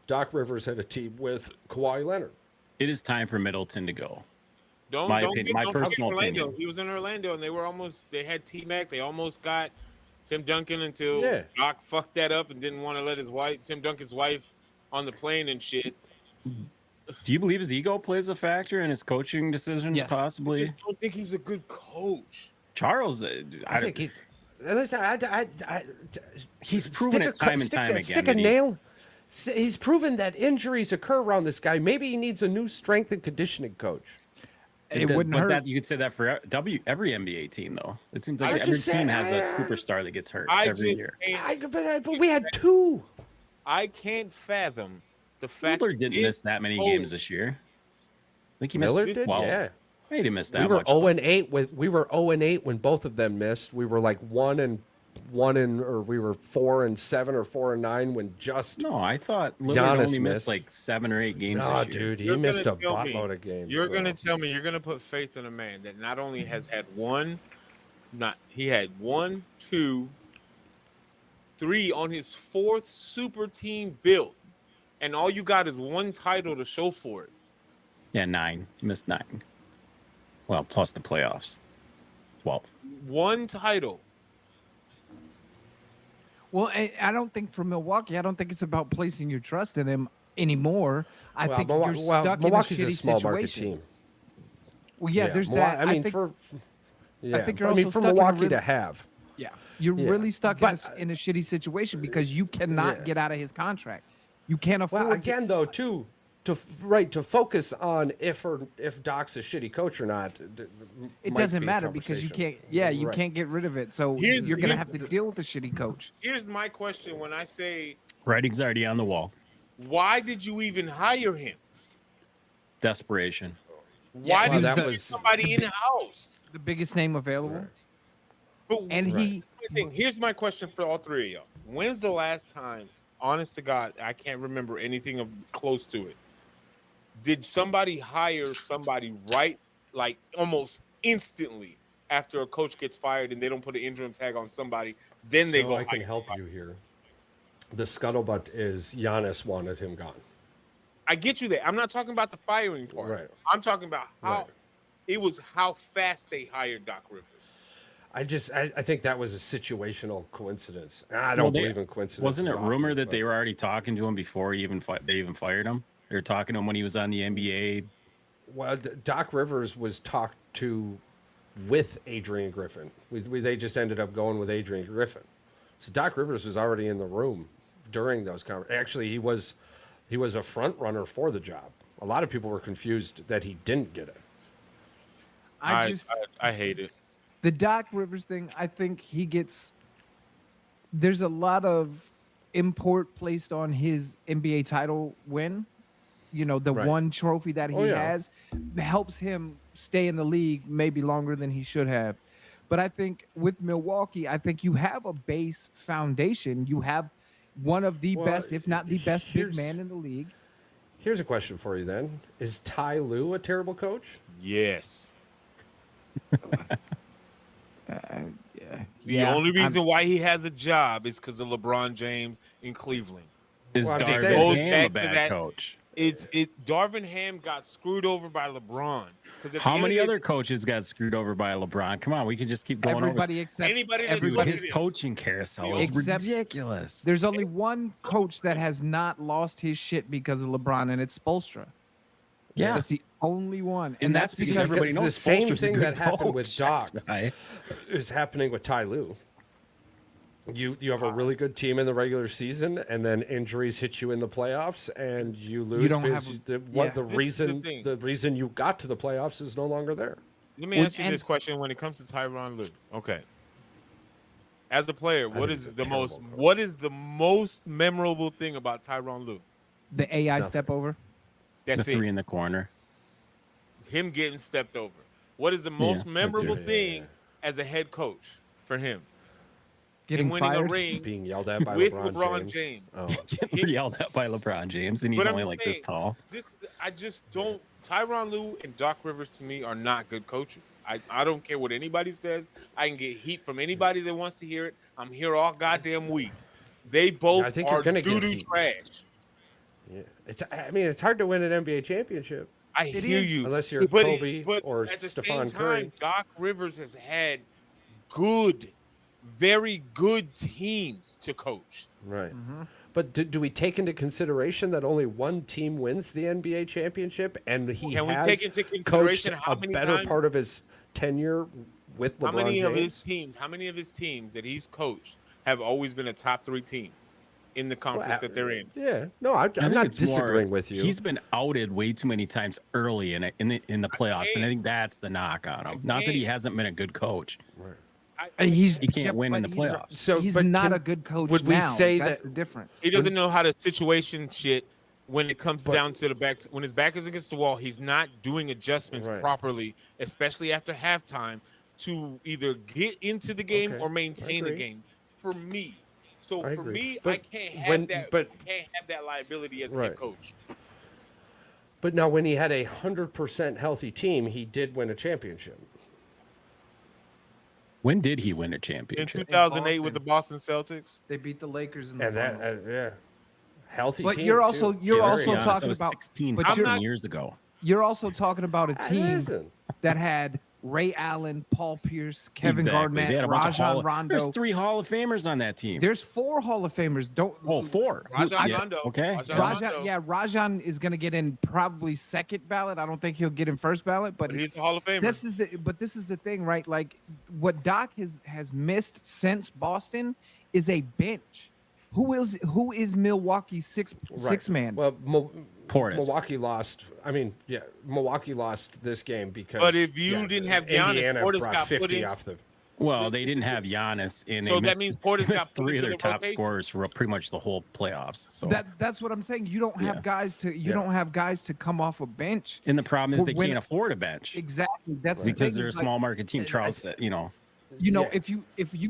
Doc Rivers had a team with Kawhi Leonard. It is time for Middleton to go. Don't My don't opinion- get, my don't forget personal Orlando. opinion. He was in Orlando, and they had T-Mac. They almost got Tim Duncan until Yeah. Doc fucked that up and didn't want to let Tim Duncan's wife on the plane and shit. Do you believe his ego plays a factor in his coaching decisions? Yes. I Possibly. just don't think he's a good coach. Charles, I think he's. Listen, he's proven it time and time again. Stick a that he's- nail. He's proven that injuries occur around this guy. Maybe he needs a new strength and conditioning coach. It But wouldn't hurt. That, you could say that for every NBA team, though. It seems like I every just say- team has a superstar that gets hurt I every just year. can't, But we had 2. I can't fathom the fact Miller didn't this miss that many coach- games this year. I think he missed Miller did, 12. yeah. He didn't miss that We were much. 0-8 with we were 0-8 when both of them missed. We were like 1-1 or we were 4-7 or 4-9 when just No, I thought Lillard Giannis only missed missed. like 7 or 8 games nah, this year. dude, he You're missed a gonna tell me- buttload of games. You're bro. gonna tell me you're gonna put faith in a man that not only has had he had 1, 2, 3 on his 4th super team built, and all you got is one title to show for it. Yeah, 9. He missed 9. Well, plus the playoffs. 12. One title. Well, I don't think for Milwaukee, I don't think it's about placing your trust in him anymore. I think you're stuck Milwaukee's in a shitty a small situation. market team. Well, yeah, there's Milwaukee- that. I mean, think, yeah, think you're I mean, also for stuck in a Milwaukee really- to have. yeah, you're Yeah. really stuck But- in a shitty situation because you cannot Yeah. get out of his contract. You can't afford Well, again, though, too, to focus on if Doc's a shitty coach or not. It might doesn't be a matter because you conversation. can't. Yeah, you Right. can't get rid of it. So Here's- you're gonna here's have to the- deal with the shitty coach. Here's my question when I say, Writing's already on the wall. why did you even hire him? Desperation. Why well, did that you get was- somebody in house? The biggest name available, But and he. here's my question for all three of y'all. When's the last time, honest to God, I can't remember anything of close to it. Did somebody hire somebody right, like almost instantly after a coach gets fired and they don't put an interim tag on somebody, then they So go I can hire help somebody? you here. The scuttlebutt is Giannis wanted him gone. I get you there. I'm not talking about the firing part. Right. I'm talking about how Right. it was how fast they hired Doc Rivers. I think that was a situational coincidence. I don't believe in coincidences. Wasn't it often, rumored that but- they were already talking to him before they even fired him? They were talking to him when he was on the NBA. Well, Doc Rivers was talked to with Adrian Griffin. They just ended up going with Adrian Griffin. So Doc Rivers was already in the room during those conversations. Actually, he was a front runner for the job. A lot of people were confused that he didn't get it. I hate it. The Doc Rivers thing, I think he gets. There's a lot of import placed on his NBA title win. You know, the Right. one trophy that he Oh, yeah. has helps him stay in the league maybe longer than he should have. But I think with Milwaukee, I think you have a base foundation. You have one of the Well, best, if not the best, big here's- man in the league. Here's a question for you then. Is Ty Lue a terrible coach? Yes. Yeah. The only reason why he has a job is because of LeBron James in Cleveland. Is Well, I'm just Darvin saying- Ham a Goes back to bad that- coach? Darvin Ham got screwed over by LeBron. Because How many other coaches got screwed over by LeBron? Come on, we can just keep going Everybody except Anybody that's over. Dude, everybody. his coaching carousel is Except- ridiculous. There's only one coach that has not lost his shit because of LeBron, and it's Spoelstra. Yeah. That's the only one. And that's because everybody the knows same Spoelstra's a thing good that happened with coach. Doc That's why. is happening with Ty Lue. You have a really good team in the regular season, and then injuries hit you in the playoffs, and you lose. don't because have- the yeah. the This is the reason thing. the reason you got to the playoffs is no longer there. Let me Well, ask you and- this question when it comes to Tyronn Lue. Okay. As a player, what think is he's a the most terrible coach. what is the most memorable thing about Tyronn Lue? The AI Nothing. step over. The That's three it. in the corner. Him getting stepped over. What is the most that memorable too. thing as a head coach for him? Getting Him winning fired. a ring Being yelled at by with LeBron James. Oh, Getting yelled at by LeBron James, and he's But I'm only just like this saying, tall. I just don't. Tyronn Lue and Doc Rivers to me are not good coaches. I don't care what anybody says. I can get heat from anybody that wants to hear it. I'm here all goddamn week. They both I think you're are gonna get doo-doo heat. trash. yeah. It's hard to win an NBA championship I hear is, you. unless you're But Kobe but or at the Stephon same Curry. time, Doc Rivers has had good, very good teams to coach. Right. Mm-hmm. But do we take into consideration that only one team wins the NBA championship, and he Can we has take into coached consideration how a many better times- part of his tenure with LeBron How many James? of his teams? How many of his teams that he's coached have always been a top 3 team in the conference that they're in? Yeah. No, I'm I think not it's more- disagreeing with you. He's been outed way too many times early in the playoffs, and I think that's the knock on him. Not that he hasn't been a good coach. He can't win in the playoffs. He's but not can- a good coach would we now. say That's that- the difference. He doesn't know how to situation shit when it comes down to the back, when his back is against the wall, he's not doing adjustments properly, especially after halftime, to either get into the game or maintain the game. For me, I can't have that liability as a head coach. But now, when he had 100% healthy team, he did win a championship. When did he win a championship? In 2008 with the Boston Celtics. They beat the Lakers in the finals. Healthy but team. you're also talking about 16 years ago. You're also talking about a team that had Ray Allen, Paul Pierce, Kevin Garnett, Rajon Rondo. There's 3 Hall of Famers on that team. There's 4 Hall of Famers. 4. Rajon Rondo. Okay. Rajon is going to get in probably second ballot. I don't think he'll get in first ballot, but he's a Hall of Famer. This is the thing, right? Like what Doc has missed since Boston is a bench. Who is Milwaukee's six man? Well, Portis. Milwaukee lost. Milwaukee lost this game because. But if you didn't have Giannis, Indiana Portis brought got 50 put in. off the. Well, they didn't have Giannis, and so that means Portis got 3 of their top rotation. scorers for pretty much the whole playoffs. So that's what I'm saying. You don't have guys to don't have guys to come off a bench. And the problem is they can't afford a bench. Exactly. That's because the they're a small market team. Charles said, if you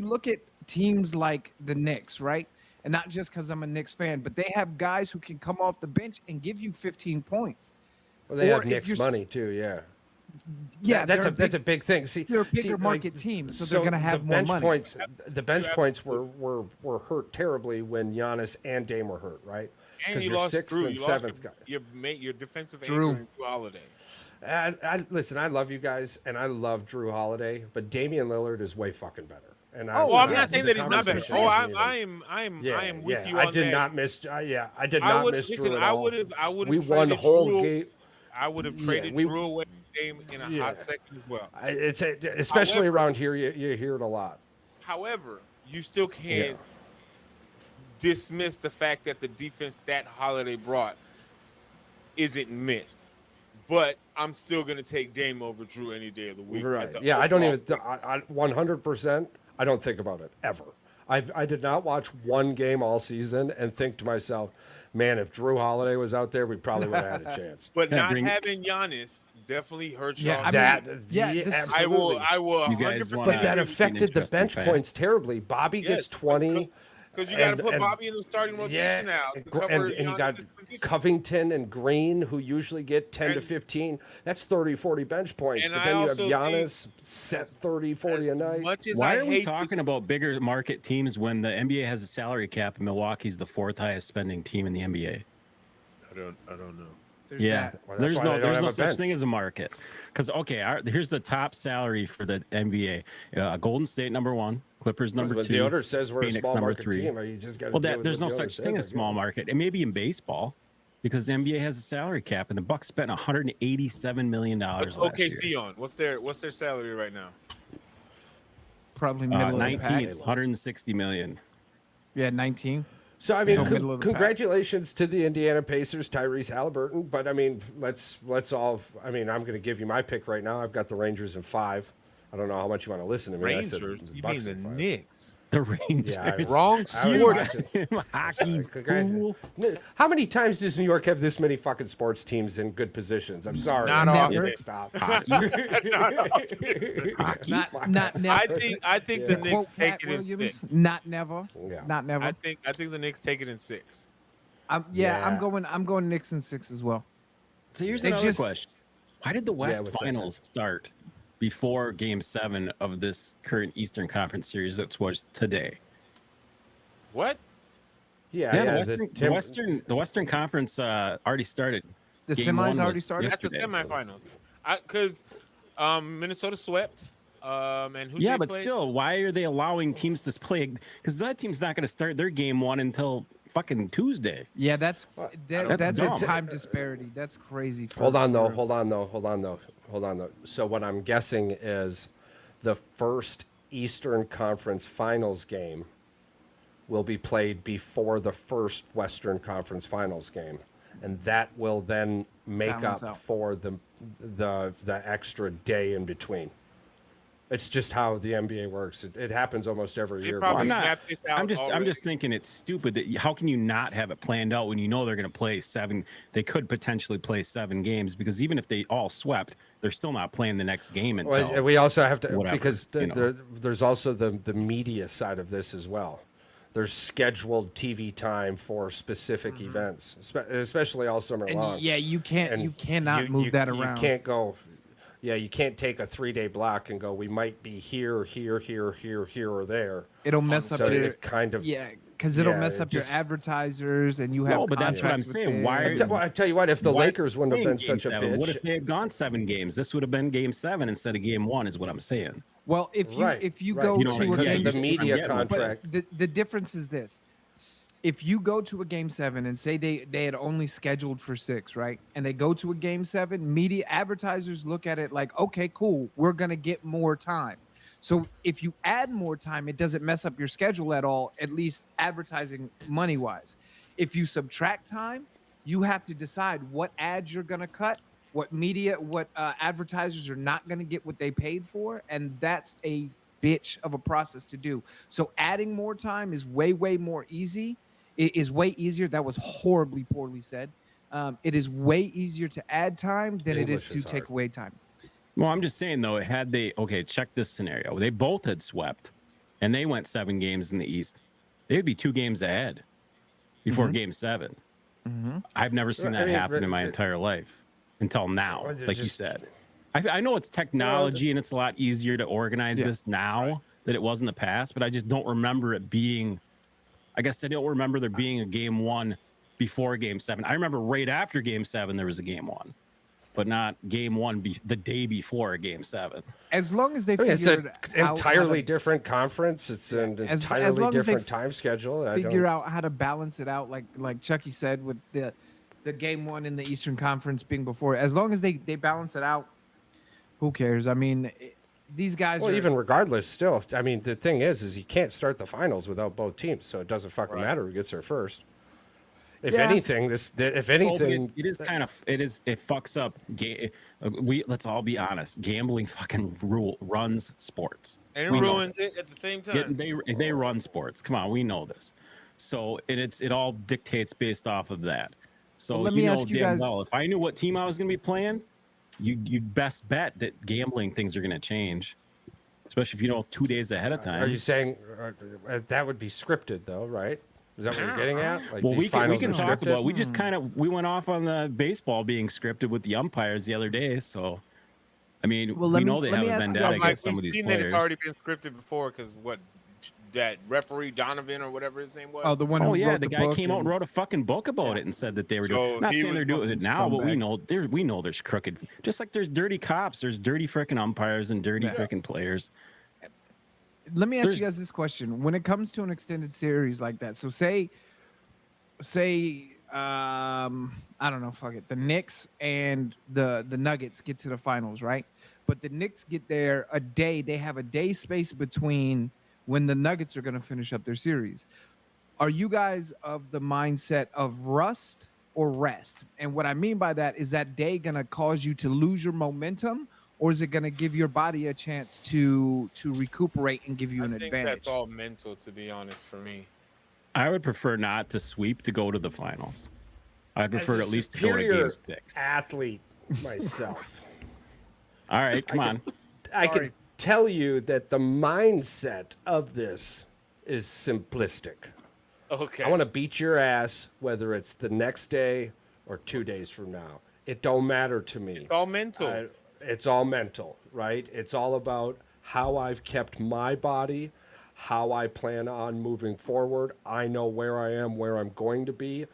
look at teams like the Knicks, right? And not just because I'm a Knicks fan, but they have guys who can come off the bench and give you 15 points. Well, they have Knicks money too, yeah, that's a big thing. See, they're a bigger market team, so they're going to have more money. The bench points were hurt terribly when Giannis and Dame were hurt, right? Because you're sixth and seventh guy. Your defensive anchor, Drew Holiday. Listen, I love you guys, and I love Drew Holiday, but Damian Lillard is way fucking better. And I'm not saying that he's not better. I am with you on that. I did not miss Drew at all. I would. We won whole game. I would have traded Drew away in a hot second as well. It's especially around here. You hear it a lot. However, you still can't dismiss the fact that the defense that Holiday brought isn't missed. But I'm still going to take Dame over Drew any day of the week. Right. I don't even. 100%. I don't think about it ever. I did not watch one game all season and think to myself, man, if Drew Holiday was out there, we probably would have had a chance. But not having Giannis definitely hurt y'all. Absolutely. I will 100%. But that affected the bench points terribly. Bobby gets 20. Because you got to put Bobby in the starting rotation now. And you got Covington and Green, who usually get 10 to 15. That's 30, 40 bench points. But then you have Giannis set 30, 40 a night. Why are we talking about bigger market teams when the NBA has a salary cap and Milwaukee's the 4th highest spending team in the NBA? I don't know. There's no such thing as a market. Because here's the top salary for the NBA: Golden State #1, Clippers #2. The owner says we're Phoenix, a small market 3. team. You just got to there's no such thing as small market. It may be in baseball because the NBA has a salary cap, and the Bucks spent $187 million last year. Dion, what's their salary right now? Probably middle 19th, $160 million. Yeah, 19. So I mean, congratulations to the Indiana Pacers, Tyrese Halliburton. But I mean, let's all. I mean, I'm going to give you my pick right now. I've got the Rangers in 5. I don't know how much you want to listen to me. Rangers? You mean the Knicks? The Rangers. Yeah, wrong sport. Hockey. Cool. How many times does New York have this many fucking sports teams in good positions? I'm sorry. Not often. Stop. Hockey. Not never. I think the Knicks take it in 6. Not never. Yeah. Not never. I think the Knicks take it in 6. I'm going Knicks in 6 as well. So here's another question. Why did the West Finals start before Game 7 of this current Eastern Conference series that was today? What? The Western Conference already started. The semis already started? That's the semifinals. Because Minnesota swept. And who but play? Still, why are they allowing teams to play? Because that team's not going to start their Game 1 until fucking Tuesday. Yeah, that's a time disparity. That's crazy. Hold on though. So what I'm guessing is the first Eastern Conference Finals game will be played before the first Western Conference Finals game, and that will then make up for the extra day in between. It's just how the NBA works. It happens almost every They year. probably I'm but- not- mapped this out I'm just already. thinking it's stupid that how can you not have it planned out when you know they're going to play 7? They could potentially play 7 games because even if they all swept, they're still not playing the next game until. Well, we also have to whatever, because you know. there's also the media side of this as well. There's scheduled TV time for specific events, especially all summer long. And yeah, you And cannot move that around. You can't go. Yeah, you can't take a 3-day block and go. We might be here, or there. It'll mess up So your it kind of because it'll yeah, mess it up your just- advertisers, and you have. No, but that's what I'm contracts with saying. them. Why- I tell you what, if the Why Lakers wouldn't have playing been game such a 7? What bitch, if they had gone 7 games? This would have been game 7 instead of game 1, is what I'm saying. Well, if you right, if you right, go You know, to a because game, of the I'm media getting it. contract. but the difference is this: if you go to a game 7 and say they had only scheduled for 6, right, and they go to a game 7, media advertisers look at it like, okay, cool, we're gonna get more time. So if you add more time, it doesn't mess up your schedule at all, at least advertising money wise. If you subtract time, you have to decide what ads you're gonna cut, what advertisers are not gonna get what they paid for, and that's a bitch of a process to do. So adding more time is way more easy. It is way easier. That was horribly poorly said. It is way easier to add time than it is English to is take hard. away time. Well, I'm just saying though, check this scenario. They both had swept and they went 7 games in the East. They'd be 2 games ahead before game 7. I've never seen that happen in my entire life until now, Well, they're like you just- said. I know it's technology and it's a lot easier to organize this now than it was in the past, but I just don't remember it being. I guess I don't remember there being a game 1 before game 7. I remember right after game 7 there was a game 1, but not game 1 the day before game 7. As long as they it's figure an out how entirely to different conference. It's an As entirely long as they different time schedule. I figure don't- out how to balance it out, like Chucky said, with the game 1 in the Eastern Conference being before. As long as they balance it out, who cares? I mean, these guys. Well, are, even regardless, still, I mean, the thing is you can't start the finals without both teams, so it doesn't fucking matter who gets there first. If Yeah. anything, It fucks up. Let's all be honest. Gambling fucking runs sports. And it We know ruins it at the same time. They run sports. Come on, we know this. So it all dictates based off of that. So Well, let me ask you damn guys- well, if I knew what team I was going to be playing, you'd best bet that gambling things are going to change, especially if you know 2 days ahead of time. are you saying that would be scripted though, right? Is that what you're getting at? Like Well, these we can finals are talk scripted? about. We just we went off on the baseball being scripted with the umpires the other day. So, I mean, Well, we let me- know they let have me a ask you vendetta guys, against some of we've these seen players. that it's already been scripted before because that referee Donovan or whatever his name was. Oh, the one. Oh who yeah, wrote the guy book came out and and- wrote a fucking book about it and said that they were doing. Yo, Not he saying they're was doing it fucking now, but scumbag. we know there's crooked. Just like there's dirty cops, there's dirty freaking umpires and dirty freaking players. Let me ask There's- you guys this question: when it comes to an extended series like that, so say, I don't know, fuck it, the Knicks and the Nuggets get to the finals, right? But the Knicks get there a day. They have a day space between when the Nuggets are going to finish up their series. Are you guys of the mindset of rust or rest? And what I mean by that is that day going to cause you to lose your momentum, or is it going to give your body a chance to recuperate and give you an I think advantage? that's all mental, to be honest, for me. I would prefer not to sweep to go to the finals. I'd As prefer a at least to go to superior game 6. athlete myself. All right, come on. I can Sorry. tell you that the mindset of this is simplistic. Okay. I want to beat your ass whether it's the next day or 2 days from now. It don't matter to me. It's all mental. It's all mental, right? It's all about how I've kept my body, how I plan on moving forward. I know where I am, where I'm going to be.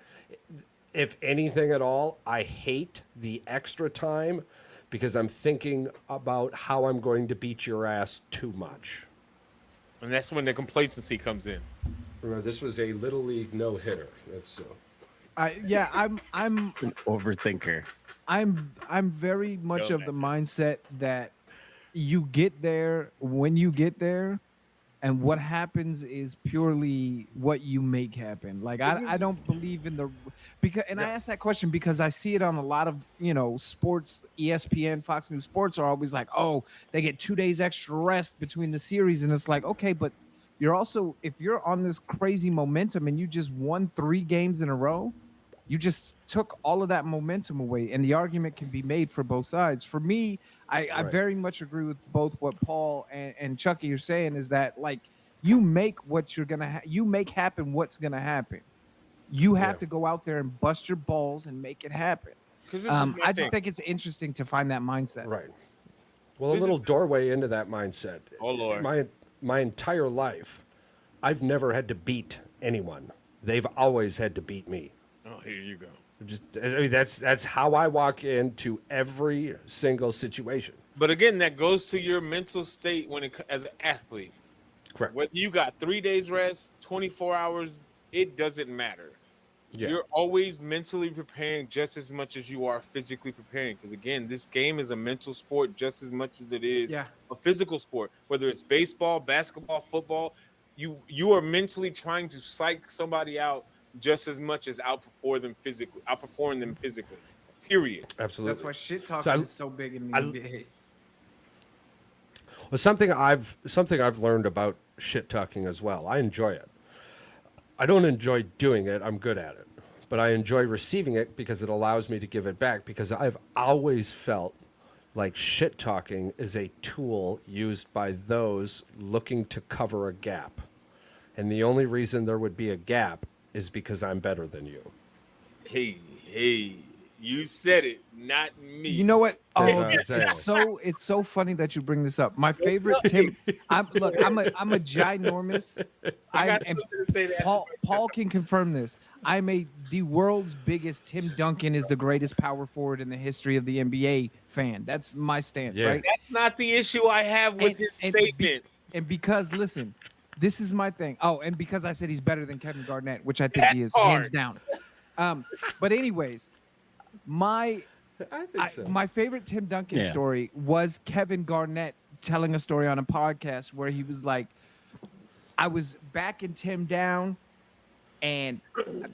If anything at all, I hate the extra time because I'm thinking about how I'm going to beat your ass too much. And that's when the complacency comes in. Remember, this was a Little League no-hitter. That's I'm It's an overthinker. I'm very much Yo, of the mindset that you get there when you get there, and what happens is purely what you make happen. Like This I is- don't believe in the because and I ask that question because I see it on a lot of sports. ESPN, Fox News Sports are always like, oh, they get 2 days extra rest between the series, and it's like, okay, but you're also, if you're on this crazy momentum and you just won 3 games in a row, you just took all of that momentum away, and the argument can be made for both sides. For me, I Right. very much agree with both what Paul and Chucky are saying, is that like you make what you're gonna you make happen what's gonna happen. You have Yeah. to go out there and bust your balls and make it happen. 'Cause this is my I just thing. think it's interesting to find that mindset. Right. Well, a This little is- doorway into that mindset. Oh, Lord. My entire life, I've never had to beat anyone. They've always had to beat me. Oh, here you go. I mean, that's how I walk into every single situation. But again, that goes to your mental state as an athlete. Correct. Whether you got 3 days rest, 24 hours, it doesn't matter. Yeah. You're always mentally preparing just as much as you are physically preparing. Because again, this game is a mental sport just as much as it is Yeah. a physical sport. Whether it's baseball, basketball, football, you are mentally trying to psych somebody out just as much as outperform them physically. Period. Absolutely. That's why shit talking So is so big in the I- NBA. Well, something I've learned about shit talking as well. I enjoy it. I don't enjoy doing it. I'm good at it, but I enjoy receiving it because it allows me to give it back. Because I've always felt like shit talking is a tool used by those looking to cover a gap, and the only reason there would be a gap is because I'm better than you. Hey, you said it, not me. You know what? That's Oh, what I'm saying. it's so funny that you bring this up. My favorite Tim. I'm a ginormous. I got and something to say to Paul can confirm this. The world's biggest Tim Duncan is the greatest power forward in the history of the NBA fan. That's my stance, Yeah. right? That's not the issue I have with his statement. And because listen, this is my thing. Oh, and because I said he's better than Kevin Garnett, which I think That's he is, hard. hands down. But anyways, my favorite Tim Duncan Yeah. story was Kevin Garnett telling a story on a podcast where he was like, I was backing Tim down and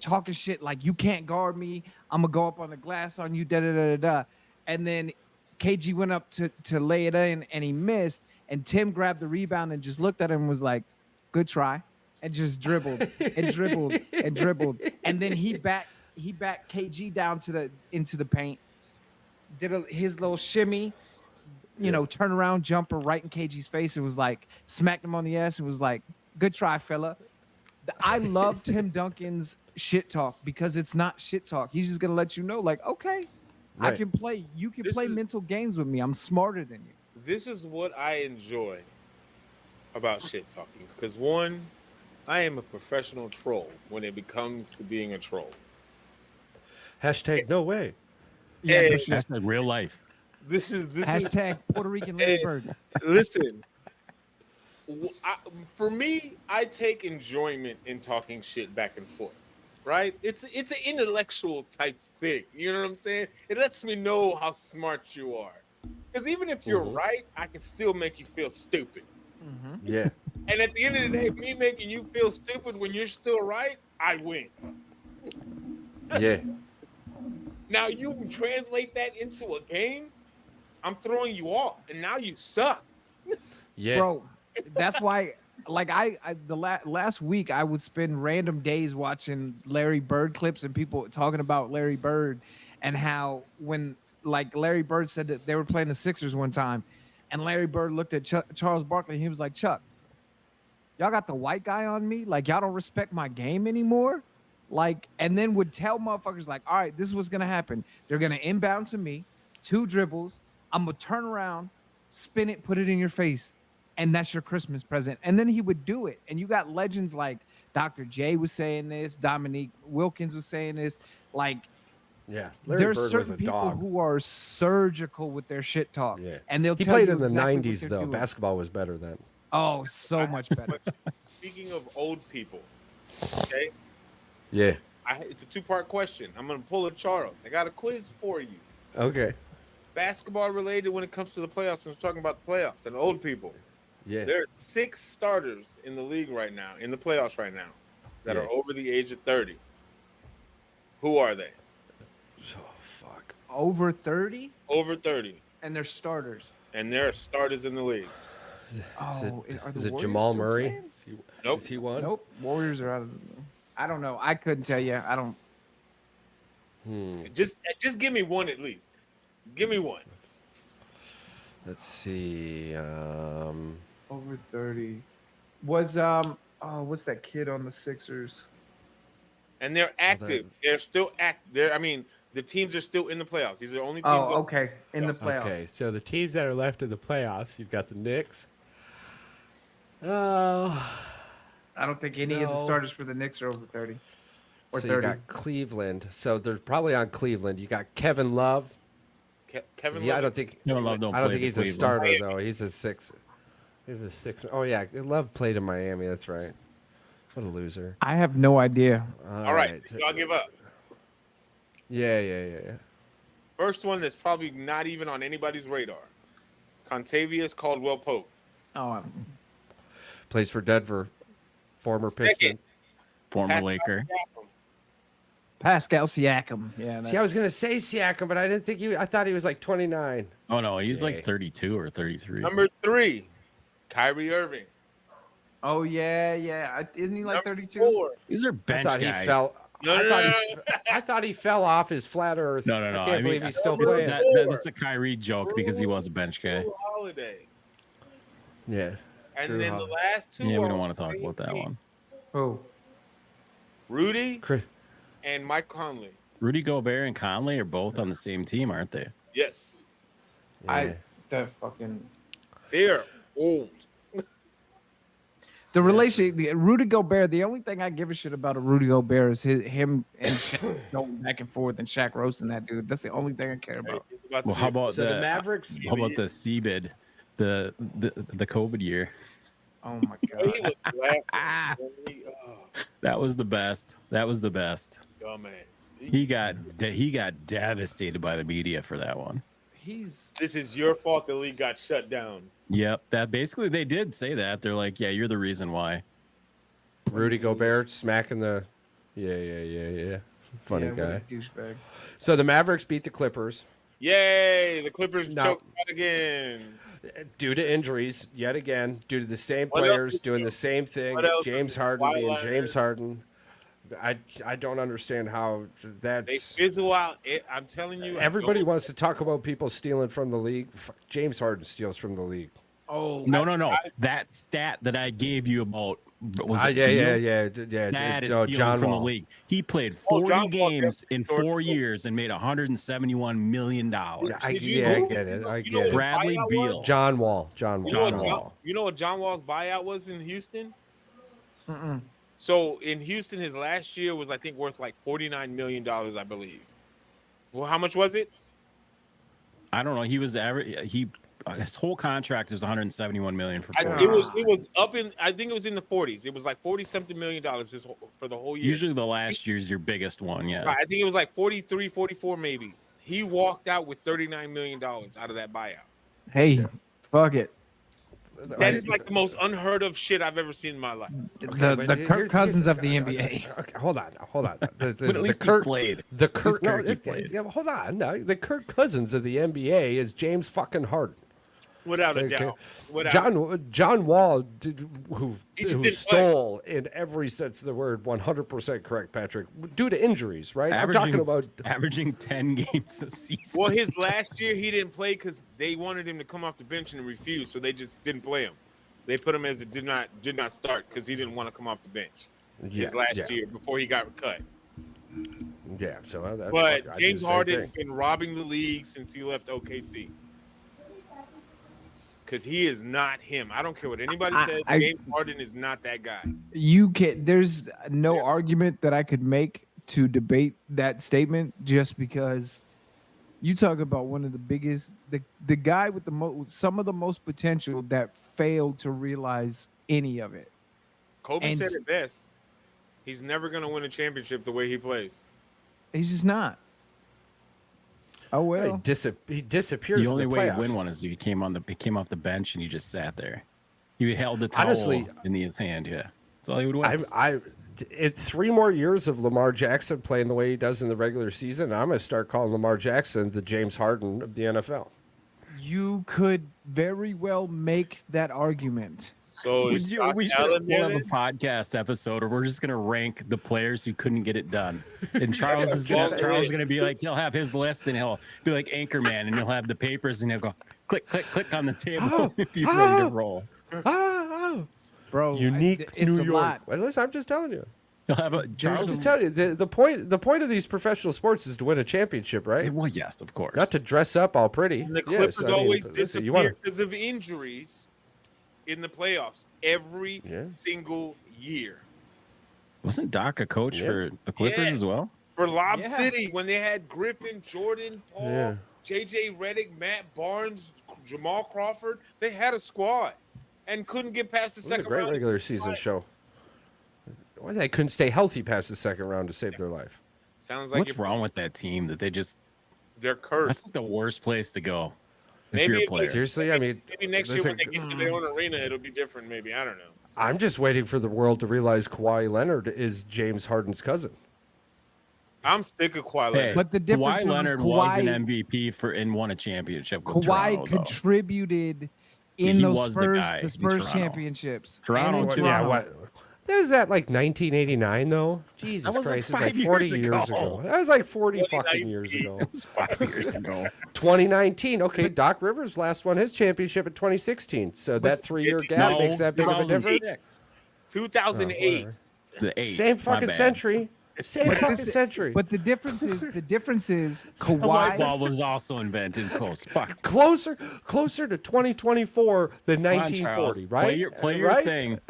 talking shit like, you can't guard me. I'm going to go up on the glass on you, da-da-da-da-da. And then KG went up to lay it in and he missed. And Tim grabbed the rebound and just looked at him and was like, good try. And just dribbled and dribbled and dribbled. And then he backed KG down into the paint, did his little shimmy, turn around jumper right in KG's face. It was like, smacked him on the ass. It was like, good try, fella. I love Tim Duncan's shit talk because it's not shit talk. He's just gonna let you know, like, okay, I Right. can play. You can This play is- mental games with me. I'm smarter than you. This is what I enjoy about shit talking. Because one, I am a professional troll when it becomes to being a troll. Hashtag no way. Yeah, for sure. That's like real life. This is Hashtag Puerto Rican Lynchburg. listen. For me, I take enjoyment in talking shit back and forth. Right? It's an intellectual type thing. You know what I'm saying? It lets me know how smart you are. Because even if you're right, I can still make you feel stupid. Yeah. And at the end of the day, me making you feel stupid when you're still right, I win. Yeah. Mm-hmm. Now you can translate that into a game. I'm throwing you off, and now you suck. Yeah. Bro, that's why, like, last week I would spend random days watching Larry Bird clips and people talking about Larry Bird and how when, like, Larry Bird said that they were playing the Sixers one time and Larry Bird looked at Charles Barkley and he was like, Chuck, y'all got the white guy on me? Like, y'all don't respect my game anymore? Like, and then would tell motherfuckers, like, all right, this is what's going to happen. They're going to inbound to me, 2 dribbles. I'm going to turn around, spin it, put it in your face. And that's your Christmas present. And then he would do it. And you got legends like Dr. J was saying this, Dominique Wilkins was saying this. Like, Yeah. Larry there's Bird was certain a people dog. who are surgical with their shit talk. Yeah. And they'll He tell played you in the exactly what 90s, they're though. doing. Basketball was better then. Oh, so much better. Speaking of old people, okay, Yeah. it's a 2-part question. I'm gonna pull a Charles. I got a quiz for you. Okay. Basketball related when it comes to the playoffs. Since we're talking about the playoffs and old people. Yeah. There are 6 starters in the league right now, in the playoffs right now, that Yeah. are over the age of 30. Who are they? Oh fuck. Over 30, Over 30. and they're starters. And there are starters in the league. Oh, are the Is it Warriors Jamal still Murray? playing? Nope. Is he one? Nope. Warriors are out of the. I don't know. I couldn't tell you. I don't. Just give me one at least. Give me one. Let's see. Over 30. Was what's that kid on the Sixers? And they're active. They're still active. I mean, the teams are still in the playoffs. These are the only teams. Oh, okay. In the playoffs. Okay, so the teams that are left in the playoffs, you've got the Knicks. Oh, I don't think any of the No. starters for the Knicks are over 30 or so 30. you got Cleveland. So they're probably on Cleveland. You got Kevin Love. Kevin Yeah, I Love. don't think. Kevin Love don't I don't play think for he's a Cleveland. starter though. He's a six. He's a six. Oh yeah, Love played in Miami. That's right. What a loser. I have no idea. All right. Y'all give up. Yeah. First one that's probably not even on anybody's radar. Contavious Caldwell Pope. Oh, Plays for Denver. Former Second. Piston. Former Pascal Laker. Siakam. Pascal Siakam. Yeah. See, I was gonna say Siakam, but I didn't think I thought he was like 29. Oh no, he's Okay. like 32 or 33. Number 3, Kyrie Irving. Oh yeah. Isn't he like Number 32? 4, These are I bench thought guys. he fell. No, I thought he fell off his flat Earth. No. I can't believe he's still it's playing. That's a Kyrie joke because he was a bench guy. Drew Holiday. Yeah. And Drew then Holiday. the last 2 Yeah, we are don't on want to the talk same about that team. one. Oh. Rudy Chris- and Mike Conley. Rudy Gobert and Conley are both on the same team, aren't they? Yes. Yeah. The fucking They're old. the relation, Rudy Gobert. The only thing I give a shit about a Rudy Gobert is him and Shaq going back and forth and Shaq roasting that dude. That's the only thing I care about. Well, how about So the Mavericks. how about the CBID, the COVID year? Oh my He god. was laughing. That was the best. That was the best. Dumbass. He got devastated by the media for that one. This is your fault the league got shut down. Yep, that basically they did say that. They're like, yeah, you're the reason why. Rudy Gobert smacking the. Yeah. Funny Yeah, what a guy. douchebag. So the Mavericks beat the Clippers Yay! The Clippers No. choked out again. due to injuries yet again, due to the same What else players is doing new? the same things. What else James is Harden new? being Why James Harden. I don't understand how They that's. fizzle out. I'm telling you. Everybody wants to talk about people stealing from the league. James Harden steals from the league. Oh No. That stat that I gave you about was it Yeah. That is No, stealing John from Wall. the league. He played Oh, 40 John Wall games in definitely 4 years and made $171 million. Yeah, I Did you get know- it. I you get know it. what Bradley buyout Beal. was? John Wall. You know, John what Wall. you know what John Wall's buyout was in Houston? Mm-mm. So in Houston, his last year was I think worth like $49 million, I believe. Well, how much was it? I don't know. He was average. His whole contract is 171 million for 4 It years. was up in. I think it was in the 40s. It was like 40 something million dollars for the whole year. Usually the last year's your biggest one. Yeah. I think it was like 43, 44 maybe. He walked out with $39 million out of that buyout. Hey, fuck it. That is like the most unheard of shit I've ever seen in my life. Okay, but the here's- Kirk Cousins of the okay, NBA. Okay, hold on. But at least Kirk he played. The Kirk. least No, Kirk he played. yeah, hold on. No, the Kirk Cousins of the NBA is James fucking Harden. Without a Okay. doubt. Without John Wall, who He just didn't play. stole in every sense of the word, 100% correct, Patrick, due to injuries, right? I'm talking about. averaging 10 games a season. Well, his last year he didn't play because they wanted him to come off the bench and refused, so they just didn't play him. They put him as a did not start because he didn't want to come off the bench his last year before he got cut. Yeah, so that's But I do James the same Harden's thing. been robbing the league since he left OKC. Because he is not him. I don't care what anybody says. James Harden is not that guy. You can. There's no argument that I could make to debate that statement, just because you talk about one of the biggest, the guy with the some of the most potential that failed to realize any of it. Kobe And- said it best. He's never going to win a championship the way he plays. He's just not. Oh well. He disappears. The only in the way playoffs. he'd win one is if he came off the bench and he just sat there. He held the towel Honestly, in his hand. Yeah, that's all he would wear. It's 3 more years of Lamar Jackson playing the way he does in the regular season. I'm going to start calling Lamar Jackson the James Harden of the NFL. You could very well make that argument. So we is should Josh we'll Allen there have a then? podcast episode where we're just gonna rank the players who couldn't get it done. And Charles is Just gonna be like, he'll have his list and he'll be like Anchorman, and he'll have the papers and he'll go click, click, click on the table if he's ready to roll. Bro, Unique it's New a York. lot. Well, listen, I'm just telling you. He'll have a I'm Charles. just telling you. The point of these professional sports is to win a championship, right? Well, yes, of course. Not to dress up all pretty. And the Yes, Clippers I mean, always listen, you disappear wanna- because of injuries in the playoffs every Yeah. single year. Wasn't Doc a coach Yeah. for the Clippers Yeah. as well? For Lob Yeah. City, when they had Griffin, Jordan, Paul, Yeah. JJ Redick, Matt Barnes, Jamal Crawford, they had a squad and couldn't get past the It was a second great round. regular season show. Well, they couldn't stay healthy past the second round to save their life. Sounds like What's wrong with that team that they just? they're cursed. That's the worst place to go. If Maybe you're a if they- player. Seriously, I mean, Maybe next year listen, when they get to their own arena, it'll be different. Maybe I don't know. I'm just waiting for the world to realize Kawhi Leonard is James Harden's cousin. I'm sick of Kawhi Hey, Leonard. But the difference Kawhi is Leonard was an Kawhi- MVP and won a championship. With Kawhi Toronto, though. contributed Yeah, in he those was the Spurs, guy the in Spurs Toronto. championships. Toronto, and in too. Yeah, Toronto. what? Is that like 1989 though? Jesus was like Christ, it's 5 like 40 years years ago. ago. That was like 40 fucking years 2019. ago. It was 5 years ago. 2019. Okay, Doc Rivers last won his championship in 2016. So that 3-year gap makes that big of a difference. 2006. 2008. The 8. Same my fucking bad. century. Same But fucking this- century. But the difference is The light Kawhi. bulb was also invented close. Fuck. closer to 2024 than Come on, 1940, Charles. right? Play your right? thing.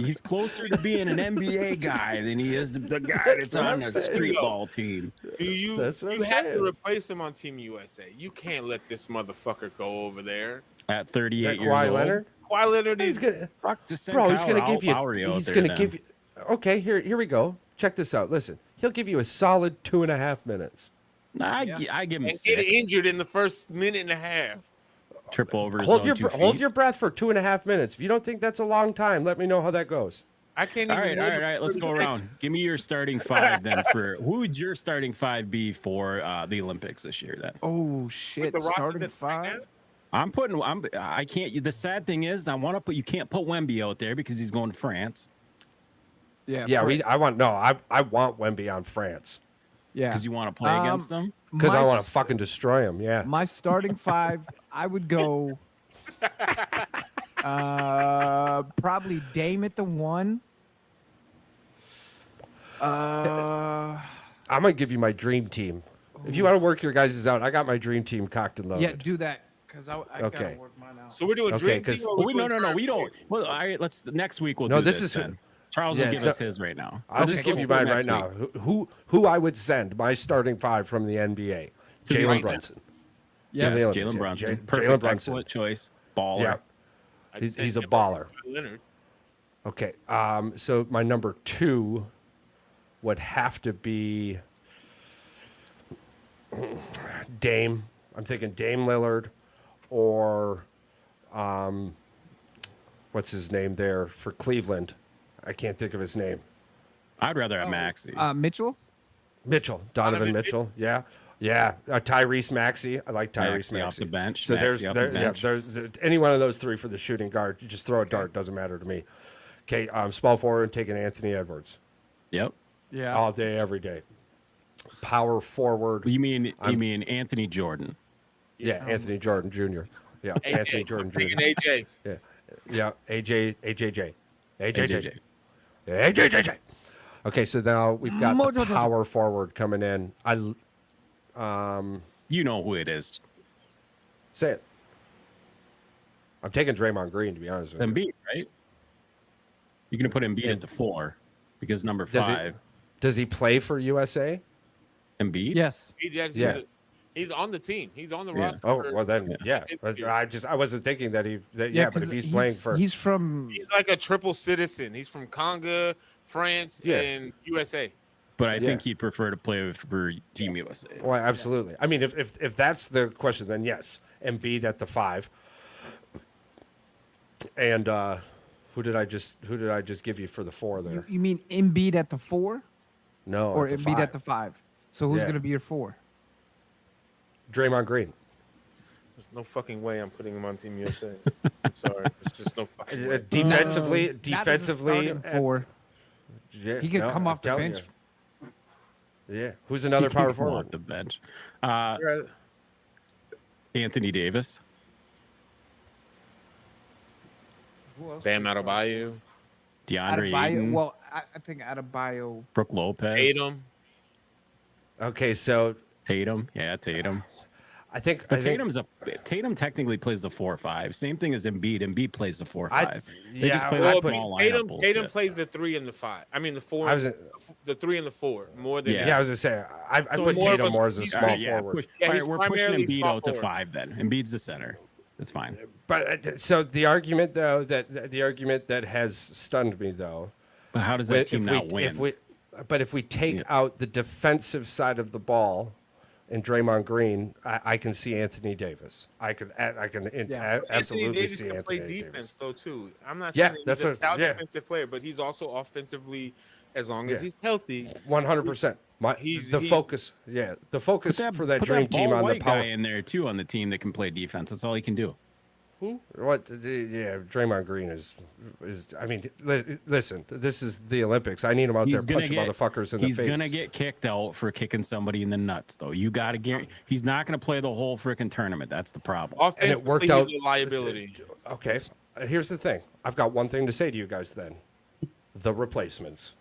He's closer to being an NBA guy than he is the guy that's what on I'm the saying. street ball team. Do you That's what you I'm have saying. to replace him on Team USA? You can't let this motherfucker go over there. At Is 38 that years Kawhi old. Leonard? Kawhi Leonard He's is gonna, Fuck, just send bro. He's Kyle gonna give you. Lowry out He's there gonna then. give you. Okay, here we go. Check this out. Listen, he'll give you a solid 2.5 minutes. I give him and get 6. injured in the first minute and a half. Triple over his Hold own your 2 hold feet. your breath for 2.5 minutes. If you don't think that's a long time, let me know how that goes. I can't All even. right. Let's go around. Give me your starting 5 then. For who would your starting 5 be for the Olympics this year? Then Oh shit! the roster Starting that's right 5. I can't. The sad thing is, I want to put. You can't put Wemby out there because he's going to France. Yeah, I want Wemby on France Yeah. Because you want to play against them. because I My want to s- fucking destroy him. Yeah. My starting 5, I would go probably Dame at the 1. I'm gonna give you my dream team. If you want to work your guys out, I got my dream team cocked and loaded. Yeah, do that because I Okay. gotta work mine out. So we're doing Okay, dream 'cause- team. Or we're No. doing We don't. Well, all right. Let's next week we'll No, do this this. is- Then. Charles Yeah, will give us his right now. I'll Okay, just give let's you do it mine right next now. week. Who I would send my starting 5 from the NBA? To the Jalen Olympics. Brunson. Yeah, the Olympics, Jalen yeah. Brunson. Jalen Perfect, Brunson. excellent choice. Baller. Yeah, I'd he's say a him baller. over Leonard. Okay. So my number 2 would have to be Dame. I'm thinking Dame Lillard or what's his name there for Cleveland? I can't think of his name. I'd rather have Maxey. Mitchell. Mitchell, Donovan Donovan Mitchell. Yeah. Tyrese Maxey. I like Tyrese Maxey Maxey. off the bench. So Maxey off the bench. there's any one of those 3 for the shooting guard. You just throw a dart. Doesn't matter to me. Okay. Small forward, taking Anthony Edwards Yep. Yeah. all day, every day. Power forward. You mean Anthony Jordan? Yeah, Anthony Jordan Jr. Yeah, Anthony Jordan Taking Jr. AJ. Yeah, AJJ. AJJ. AJJ. Okay, so now we've got the Mojo. power forward coming in. You know who it is. Say it. I'm taking Draymond Green, to be honest with you. Embiid, right? You're gonna put Embiid at the 4 because number Does he- 5, Does he play for USA? Embiid. Yes. Yeah. He's on the team. He's on the Yeah. roster. Oh, well then, yeah. I wasn't thinking that but if 'cause he's playing for he's from He's like a triple citizen. He's from Congo, France, Yeah. and USA. But I Yeah. think he'd prefer to play for Team USA. Well, absolutely. I mean, if that's the question, then yes, Embiid at the 5. And who did I just give you for the 4 there? You mean Embiid at the 4 No, or at the Embiid 5. at the 5? So who's Yeah. going to be your 4? Draymond Green. There's no fucking way I'm putting him on Team USA. I'm sorry. There's just no fucking way. Defensively, Not as a starting 4. yeah, He could come I'm off the telling bench. you. Yeah, who's another He can power come off forward? the bench. Right. Anthony Davis. Who else? Bam Adebayo, DeAndre Adebayo. Ayton. Well, I think Adebayo. Brooke Lopez. Tatum. Okay, so Tatum. Yeah, Tatum. I think But Tatum technically plays the 4-5. Same thing as Embiid. Embiid plays the 4-5. They yeah, just play well, that but small lineup Tatum bullshit. plays the 3 and the 5. I mean the 4. I was The 3 and the 4 more than yeah, I was gonna say I So put more of Tatum a- more as a he's- small Yeah, forward. Yeah, All he's right, we're pushing primarily Embiid small out to forward. 5 then. Embiid's the center. That's fine. But so the argument though that has stunned me though, But how does that team not win? if we take out the defensive side of the ball and Draymond Green, I can see Anthony Davis. I can Yeah. Anthony absolutely Davis see can Anthony play Davis. defense though too. I'm not Yeah, saying that that's he's a what- stout yeah. defensive player, but he's also offensively, as long as Yeah. he's healthy. 100%. Focus. Yeah, the focus for that put dream team bald on the white guy power. in there too on the team that can play defense. That's all he can do. Who? Yeah, Draymond Green is. I mean, listen, this is the Olympics. I need him out there punching motherfuckers in the face. He's gonna get kicked out for kicking somebody in the nuts, though. You got to guarantee he's not gonna play the whole freaking tournament. That's the problem. Offensively, And it worked he's out. a liability. Okay, here's the thing. I've got one thing to say to you guys. Then, the replacements.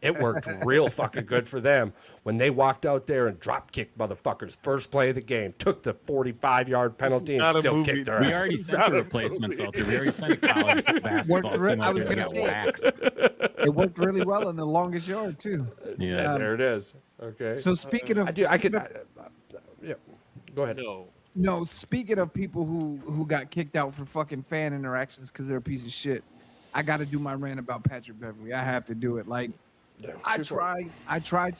It worked real fucking good for them when they walked out there and drop kicked motherfuckers first play of the game, took the 45-yard penalty and not a still movie. kicked their We ass. already sent the replacements out there. We already sent a college basketball team I out was there to gonna get say- waxed. It worked really well in the longest yard too. Yeah. There it is. Okay. So speaking of, Yeah. Go ahead. no, speaking of people who got kicked out for fucking fan interactions because they're a piece of shit, I got to do my rant about Patrick Beverly. I have to do it. Like, I try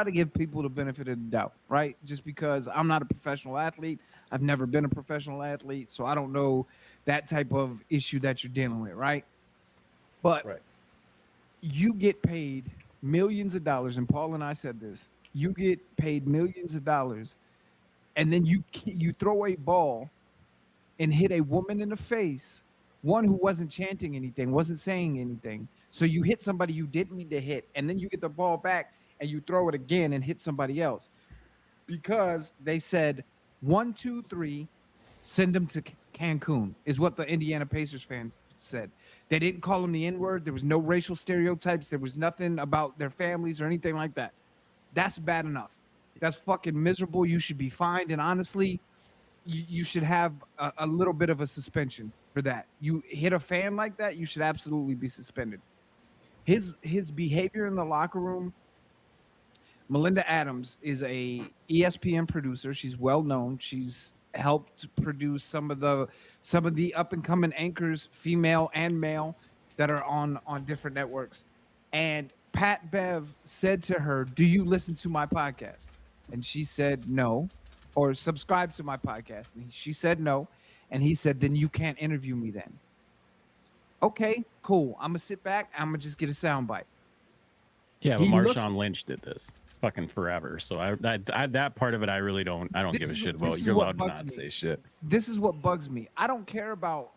to give people the benefit of the doubt, right? Just because I'm not a professional athlete, I've never been a professional athlete, so I don't know that type of issue that you're dealing with, right? But Right. you get paid millions of dollars, and Paul and I said this. You get paid millions of dollars, and then you throw a ball and hit a woman in the face, one who wasn't chanting anything, wasn't saying anything. So you hit somebody you didn't mean to hit, and then you get the ball back and you throw it again and hit somebody else because they said 1, 2, 3, send them to Cancun is what the Indiana Pacers fans said. They didn't call them the N-word. There was no racial stereotypes. There was nothing about their families or anything like that. That's bad enough. That's fucking miserable. You should be fined. And honestly, you should have a little bit of a suspension for that. You hit a fan like that, you should absolutely be suspended. His behavior in the locker room. Melinda Adams is a ESPN producer. She's well known. She's helped produce some of the up and coming anchors, female and male, that are on different networks. And Pat Bev said to her, "Do you listen to my podcast?" And she said no, or subscribe to my podcast. And she said no, and he said, "Then you can't interview me then." Okay, cool. I'm gonna sit back. I'm gonna just get a soundbite. Yeah, but He looks- Marshawn Lynch did this fucking forever. So I that part of it, I really don't. I don't This give a is- shit this about. is You're what allowed to bugs not me. say shit. This is what bugs me. I don't care about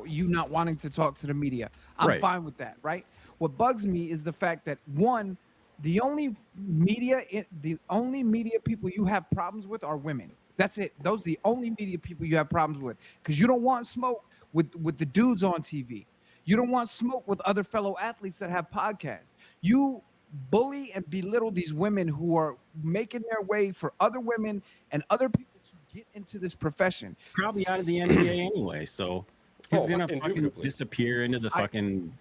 you not wanting to talk to the media. I'm Right. fine with that, right? What bugs me is the fact that one, the only media people you have problems with are women. That's it. Those are the only media people you have problems with, because you don't want smoke with the dudes on TV. You don't want smoke with other fellow athletes that have podcasts. You bully and belittle these women who are making their way for other women and other people to get into this profession. Probably out of the NBA anyway. So he's Oh, gonna fucking indubitably. disappear into the fucking,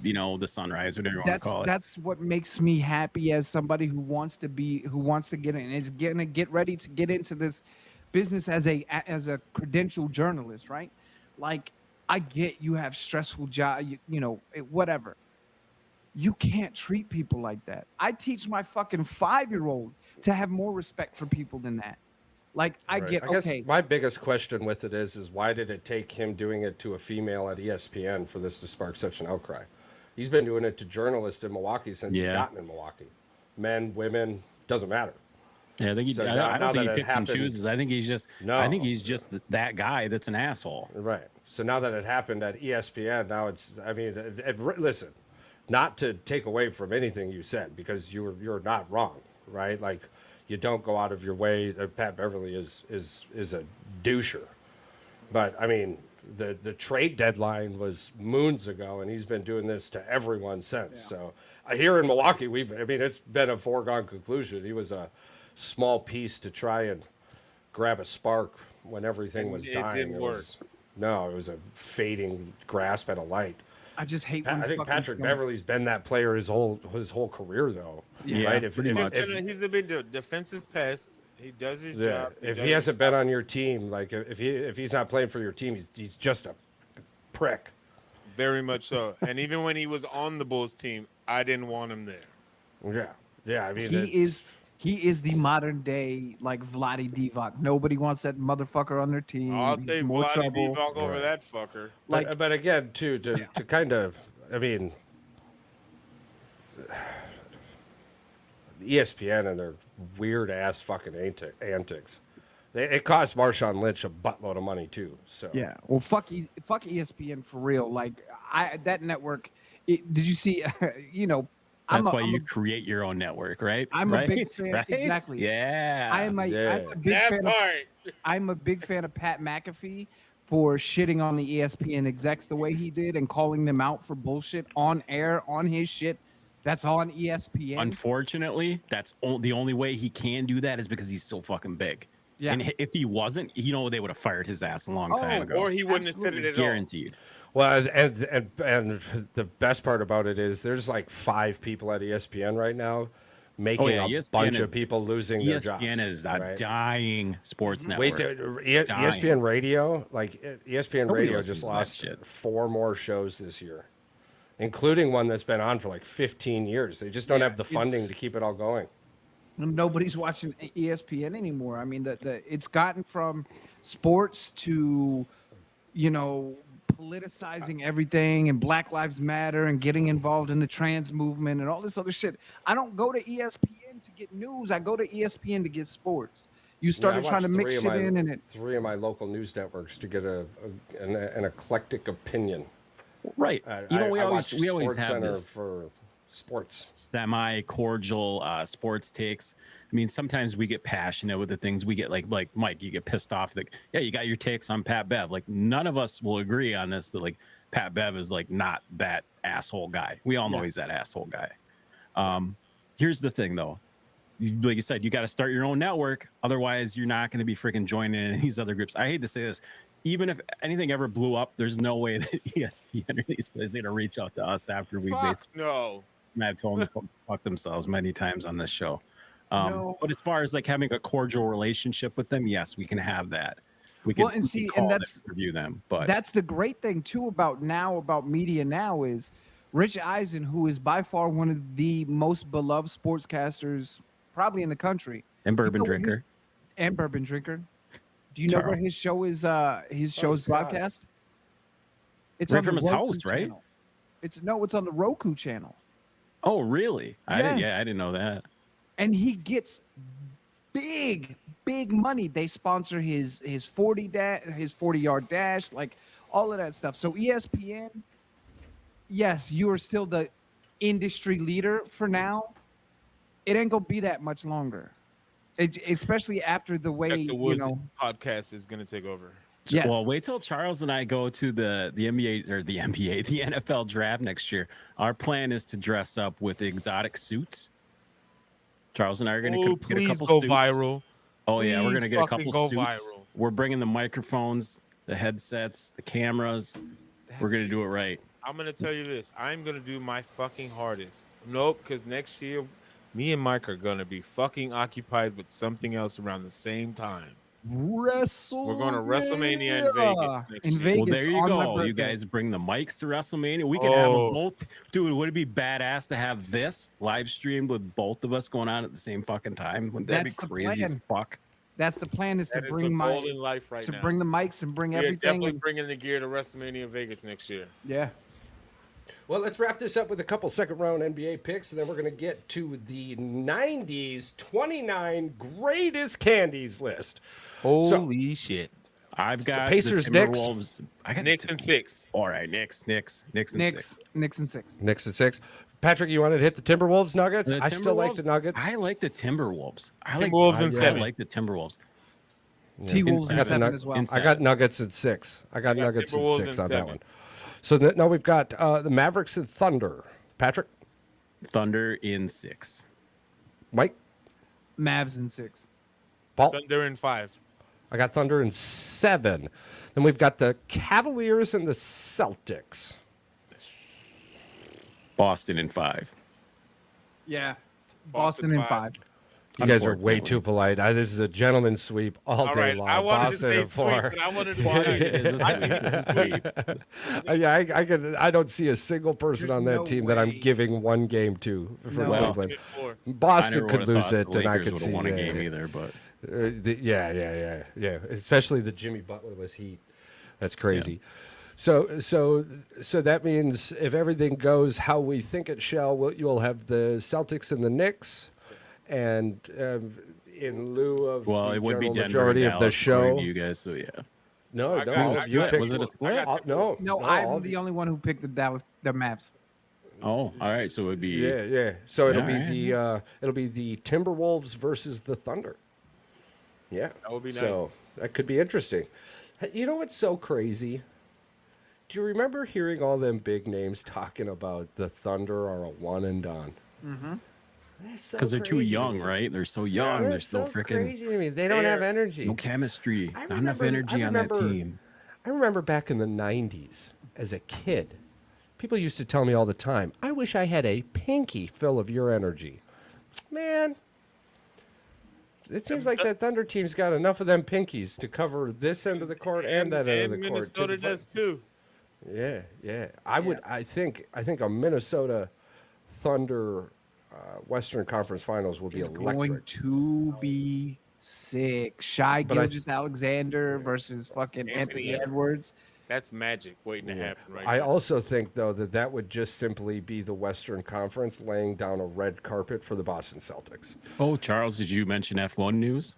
the sunrise, whatever you want to call it. That's what makes me happy as somebody who wants to get in, is gonna get ready to get into this business as a credentialed journalist, right? Like, I get you have stressful job, whatever. You can't treat people like that. I teach my fucking 5-year-old to have more respect for people than that. Like I Right. get I guess okay. my biggest question with it is why did it take him doing it to a female at ESPN for this to spark such an outcry? He's been doing it to journalists in Milwaukee since he's Yeah. gotten in Milwaukee. Men, women, doesn't matter. Yeah, I think he. So I, now- I now don't think that he it picks and happened- chooses. I think he's just. No. I think he's just that guy that's an asshole. Right. So now that it happened at ESPN, now it's. I mean, listen, not to take away from anything you said because you're not wrong, right? Like, you don't go out of your way. Pat Beverly is a doucher, but I mean, the trade deadline was moons ago, and he's been doing this to everyone since. So here in Milwaukee, it's been a foregone conclusion. He was a small piece to try and grab a spark when everything And was it dying. didn't work. It was a fading grasp at a light. I just hate. When I think fucking Patrick scum- Beverly's been that player his whole career, though. Yeah, right? pretty much. He's a big defensive pest. He does his Yeah, job. if does he his hasn't been on your team, like if he's not playing for your team, he's just a prick. very much so. And even when he was on the Bulls team, I didn't want him there. Yeah. I mean, He is the modern day like Vlade Divac. Nobody wants that motherfucker on their team. I'll He's take more Vlade trouble. Divac over Right. that fucker. Like but again, too, to kind of, I mean, ESPN and their weird ass fucking antics. It cost Marshawn Lynch a buttload of money too. So yeah, well, fuck ESPN for real. Like that network. Did you see? That's why I'm you a- create your own network, right? I'm right? a big fan. Right? Exactly. Yeah. I'm a big That fan. part. I'm a big fan of Pat McAfee for shitting on the ESPN execs the way he did and calling them out for bullshit on air on his shit. That's on ESPN. Unfortunately, that's the only way he can do that is because he's so fucking big. Yeah. And if he wasn't, they would have fired his ass a long time ago. Or he wouldn't have said it at all. Guaranteed. Well, and the best part about it is there's like 5 people at ESPN right now making a ESPN bunch is- of people losing their jobs. ESPN is a right? dying sports Wait, network. ESPN Radio, like ESPN Nobody Radio listens just to that lost shit. 4 more shows this year, including one that's been on for like 15 years. They just don't Yeah, have the funding it's- to keep it all going. Nobody's watching ESPN anymore. I mean, it's gotten from sports to, politicizing everything and Black Lives Matter and getting involved in the trans movement and all this other shit. I don't go to ESPN to get news. I go to ESPN to get sports. You started Yeah, I trying to watched mix shit in, and it 3 of my local news networks to get an eclectic opinion. Right. We we always Sports have Center this for sports. semi-cordial sports takes. I mean, sometimes we get passionate with the things we get, like Mike, you get pissed off. Like, yeah, you got your takes on Pat Bev. Like, none of us will agree on this. That like Pat Bev is like not that asshole guy. We all know he's that asshole guy. Here's the thing, though. Like you said, you got to start your own network. Otherwise, you're not going to be freaking joining in these other groups. I hate to say this. Even if anything ever blew up, there's no way that ESPN or these places are going to reach out to us after we Fuck no. I've told them to fuck themselves many times on this show. No. But as far as like having a cordial relationship with them, yes, we can have that. We can, Well, and see, call and them, that's- review them. But that's the great thing too about media now is Rich Eisen, who is by far one of the most beloved sportscasters probably in the country. and bourbon You know what drinker. And bourbon drinker. Do you know where Charles. his show is? His show's Scott. broadcast. It's Right on the from his Roku house, right? channel. It's on the Roku channel, Oh, really? I didn't. Yes. Yeah, I didn't know that. and he gets big money. They sponsor his 40-yard dash, like all of that stuff. So ESPN, yes, you are still the industry leader for now. It ain't gonna be that much longer. Especially after the way Check the Woods podcast is going to take over. Yes. Well, wait till Charles and I go to the NBA or the NBA, the NFL draft next year. Our plan is to dress up with exotic suits. Charles and I are going to get a please couple go suits. viral. Oh yeah, we're Please gonna get a fucking couple go suits. viral. We're bringing the microphones, the headsets, the cameras. We're gonna do it right. I'm going to tell you this. I'm going to do my fucking hardest. Nope, because next year, me and Mike are going to be fucking occupied with something else around the same time. Wrestle. We're going to WrestleMania in Vegas next In year. Vegas. Well, there you on my go. You birthday. guys bring the mics to WrestleMania. We can have them Oh. both. Dude, would it be badass to have this live streamed with both of us going on at the same fucking time? Wouldn't that That's be the crazy as plan. fuck? That's the plan is to That is bring the goal in life right to now. bring the mics and bring We are everything. definitely And, bringing the gear to WrestleMania Vegas next year. yeah. Well, let's wrap this up with a couple second round NBA picks, and then we're going to get to the 90s 29 greatest candies list. Holy shit. I've got Pacers, the Knicks. Timberwolves. I got Knicks the and 6. All right, Knicks and Knicks six. and 6. Knicks at 6. Patrick, you wanted to hit the Timberwolves Nuggets? The I still like the Timberwolves? Nuggets. I like the Timberwolves. Timberwolves and I 7. like the Timberwolves. T-Wolves I and got the 7 as well. in- I got Nuggets at 6. I got got Nuggets at Timberwolves 6 on and that 7. one. So now we've got the Mavericks and Thunder. Patrick, Thunder in 6. Mike, Mavs and 6. Paul. Thunder in 5. I got Thunder in 7. Then we've got the Cavaliers and the Celtics. Boston in 5. Yeah. Boston Boston in 5. 5. You guys are way Unfortunately. too polite. This is a gentleman's sweep all All day right, long. I wanted Boston to at stay 4. sweet, but I wanted to I don't see a single person There's on that no team that I'm way. giving one game to for No. Cleveland. Four. Boston could lose it, The and I Lakers could would see have won a yeah, game either, but yeah. Especially the Jimmy Butlerless Heat. That's crazy. So that means if everything goes how we think it shall, you'll have the Celtics and the Knicks, and in lieu of well, the it would be general Denver majority and of the Dallas according show. to you guys. So yeah, No, I no, got- you I got- picked. was it a split? I got No, No, all I'm the only one who picked the Mavs. Oh, all right. So it would be Yeah. So it'll be Alright. the Timberwolves versus the Thunder. Yeah, That would be so nice. that could be interesting. You know what's so crazy? Do you remember hearing all them big names talking about the Thunder are a one and done? Mm-hmm. because they're too young, right? They're so young. They're That's still so freaking crazy to me. They don't have energy. no chemistry, I not enough remember- energy I on that remember- team. I remember back in the 90s as a kid, people used to tell me all the time, I wish I had a pinky full of your energy. Man, it seems like that Thunder team's got enough of them pinkies to cover this end of the court and that end of the court. Minnesota does too. Yeah. I think a Minnesota Thunder Western Conference Finals will be Is electric. going to be sick. Shy But I- Gilgeous Alexander versus fucking Anthony Anthony Edwards. That's magic waiting to happen right I now. also think, though, that would just simply be the Western Conference laying down a red carpet for the Boston Celtics. Oh, Charles, did you mention F1 news?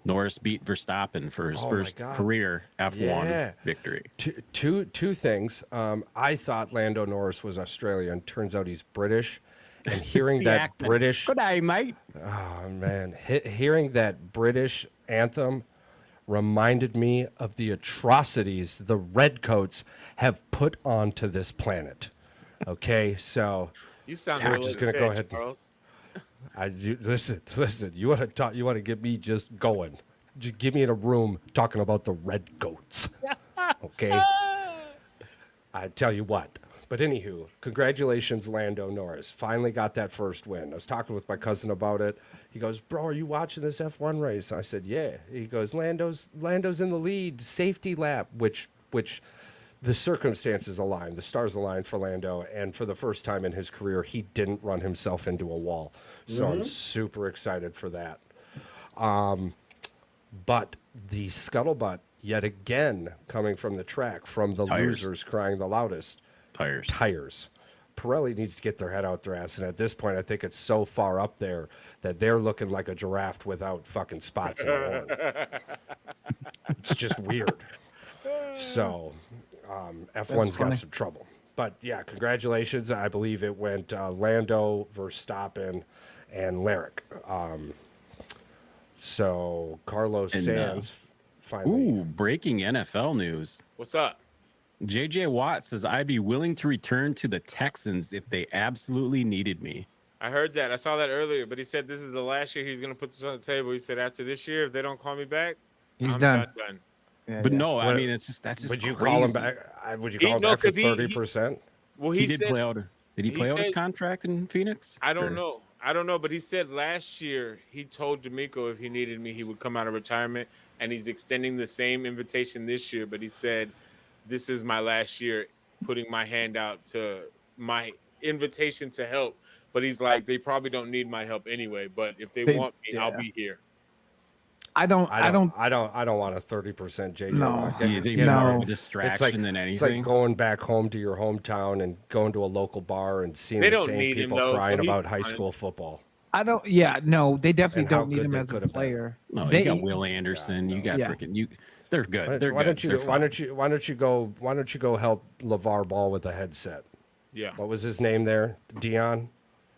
Norris beat Verstappen for his Oh my first God. career F1 Yeah. victory. Two things. I thought Lando Norris was Australian. Turns out he's British. And hearing The that accent. British, Good day, mate. oh man, hearing that British anthem reminded me of the atrocities the Redcoats have put onto this planet. Okay, so You sound We're really just gonna upset, go ahead and- Charles. listen. You want to talk? You want to get me just going? Just give me in a room talking about the Redcoats. Okay. I tell you what. But anywho, congratulations, Lando Norris. Finally got that first win. I was talking with my cousin about it. He goes, "Bro, are you watching this F1 race?" I said, "Yeah." He goes, "Lando's in the lead, safety lap," which the circumstances aligned, the stars aligned for Lando, and for the first time in his career, he didn't run himself into a wall. So I'm super excited for that. But the scuttlebutt, yet again, coming from the track, from the Tires. losers crying the loudest. Tires. Pirelli needs to get their head out their ass, and at this point, I think it's so far up there that they're looking like a giraffe without fucking spots in the horn. It's just weird. So, F1's got funny. some trouble. But yeah, congratulations. I believe it went Lando, Verstappen, and Larrick. So Carlos And, Sanz finally. Ooh, breaking NFL news. What's up? JJ Watt says, I'd be willing to return to the Texans if they absolutely needed me. I heard that. I saw that earlier, but he said this is the last year he's going to put this on the table. He said after this year, if they don't call me back, He's I'm done. done. Yeah, But yeah. no, I What- mean, that's just Would you crazy. call him back? Would you call him No, back for 'cause he- 30%? Well, He did said, play out. Did he he play out his said- contract in Phoenix? I don't Or- know, but he said last year he told D'Amico if he needed me, he would come out of retirement, and he's extending the same invitation this year. But he said, "This is my last year, putting my hand out to my invitation to help." But he's like, they probably don't need my help anyway. But if they want me, I'll yeah. be here. I don't want a 30% JJ No. Watt. You think Get No. more out. of a distraction than anything? It's like going back home to your hometown and going to a local bar and seeing They the don't same need him, people though, crying so he's about high fine. school football. No, they definitely And how don't need good him they as a could have been. player. No, They- you got Will Anderson. You got Yeah. freaking you. They're good. They're Why good. don't you They're why fine. don't you go help LeVar Ball with a headset? Yeah. What was his name there? Dion?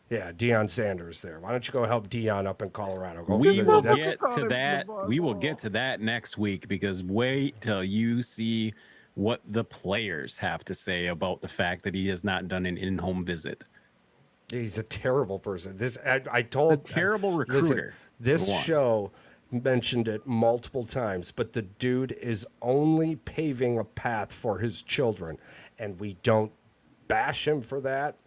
Yeah, Dion Sanders there. Why don't you go help Dion up in Colorado? Go We visit will that- get call to him that. LeVar We will Ball. get to that next week because wait till you see what the players have to say about the fact that he has not done an in-home visit. He's a terrible person. I told terrible listen, recruiter. this for one. show mentioned it multiple times, but the dude is only paving a path for his children, and we don't bash him for that.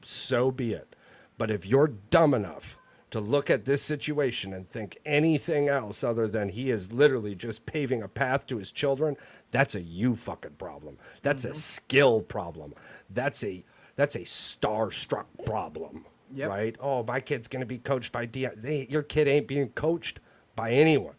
So be it. But if you're dumb enough to look at this situation and think anything else other than he is literally just paving a path to his children, that's a you fucking problem. That's a skill problem. That's a starstruck problem. Yep. Right? Oh, my kid's going to be coached by Dion. Your kid ain't being coached by anyone.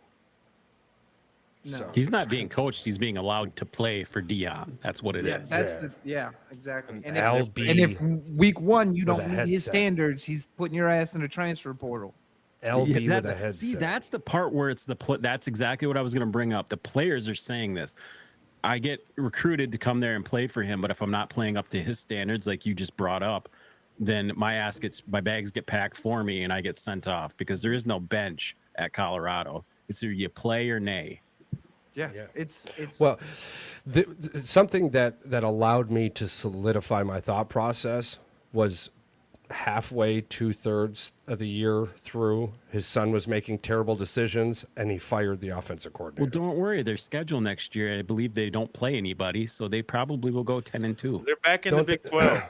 No. So, He's not being coached. He's being allowed to play for Dion. That's what it is. Exactly. And And if week one you with don't a meet his headset. standards, he's putting your ass in the transfer portal. LB Yeah, with a headset. See, that's the part where it's that's exactly what I was going to bring up. The players are saying this. I get recruited to come there and play for him, but if I'm not playing up to his standards, like you just brought up, then my bags get packed for me and I get sent off because there is no bench at Colorado. It's either you play or nay. Yeah. Yeah. It's Well, something that allowed me to solidify my thought process was halfway, 2/3 of the year through, his son was making terrible decisions, and he fired the offensive Well, coordinator. don't worry. Their schedule next year, I believe they don't play anybody, so they probably will go 10-2. They're back in the Don't Big they- 12.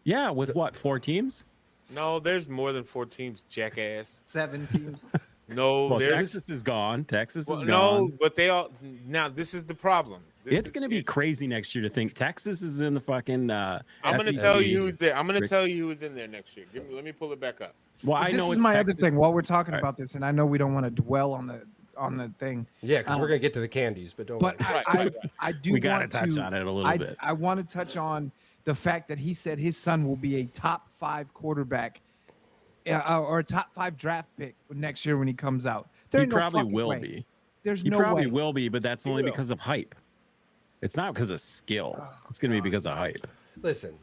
Yeah, with what, 4 teams? No, there's more than 4 teams, jackass. 7 teams. No, Well, there's Texas is gone. Texas is no, gone. but they all now. This is the problem. It's going to be crazy next year to think Texas is in the fucking. I'm going to SEC. tell you who's there. I'm going to tell you who's in there next year. Let me pull it back up. Well, I This know is it's my Texas. other thing. While we're talking All right. about this, and I know we don't want to dwell on the thing, Yeah, because we're going to get to the candies, but don't but worry. I do We got to want touch on it a little bit. I want to touch on the fact that he said his son will be a top 5 quarterback or a top 5 draft pick next year when he comes out. There He ain't no probably fucking will way. be. There's He no probably way. will be, but that's only will. because of hype. It's not because of skill. It's going to be because of hype.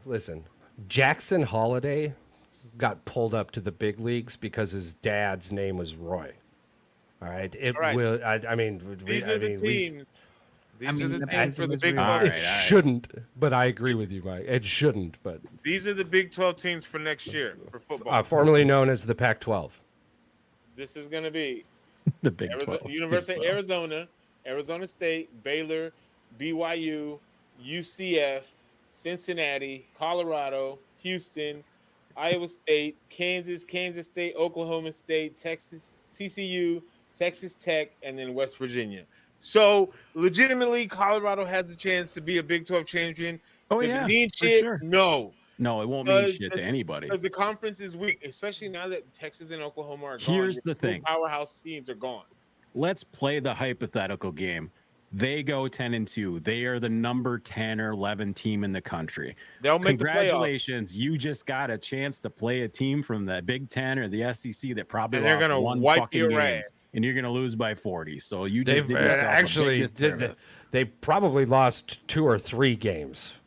Listen. Jackson Holiday got pulled up to the big leagues because his dad's name was Roy. All right. All right. Will. I mean, These are the teams. These are the teams for the Big 12. All it right. shouldn't, but I agree with you, Mike. It shouldn't, but These are the Big 12 teams for next year for football. formerly known as the Pac-12. This is going to be The Big 12. University of Big 12. Arizona, Arizona State, Baylor, BYU, UCF, Cincinnati, Colorado, Houston, Iowa State, Kansas State, Oklahoma State, Texas, TCU, Texas Tech, and then West Virginia. So, legitimately, Colorado has a chance to be a Big 12 champion. Oh, Does yeah, it mean for shit? sure. No. No, it won't mean Because shit the- to anybody. Because the conference is weak, especially now that Texas and Oklahoma are gone. Here's Your the two thing. powerhouse teams are gone. Let's play the hypothetical game. They go 10-2. They are the number 10 or 11 team in the country. They'll make the playoffs. Congratulations. You just got a chance to play a team from the Big 10 or the SEC that probably And they're lost gonna one wipe fucking your game, ass. and you're going to lose by 40. So you They've just did yourself actually a big disservice. they probably lost 2 or 3 games,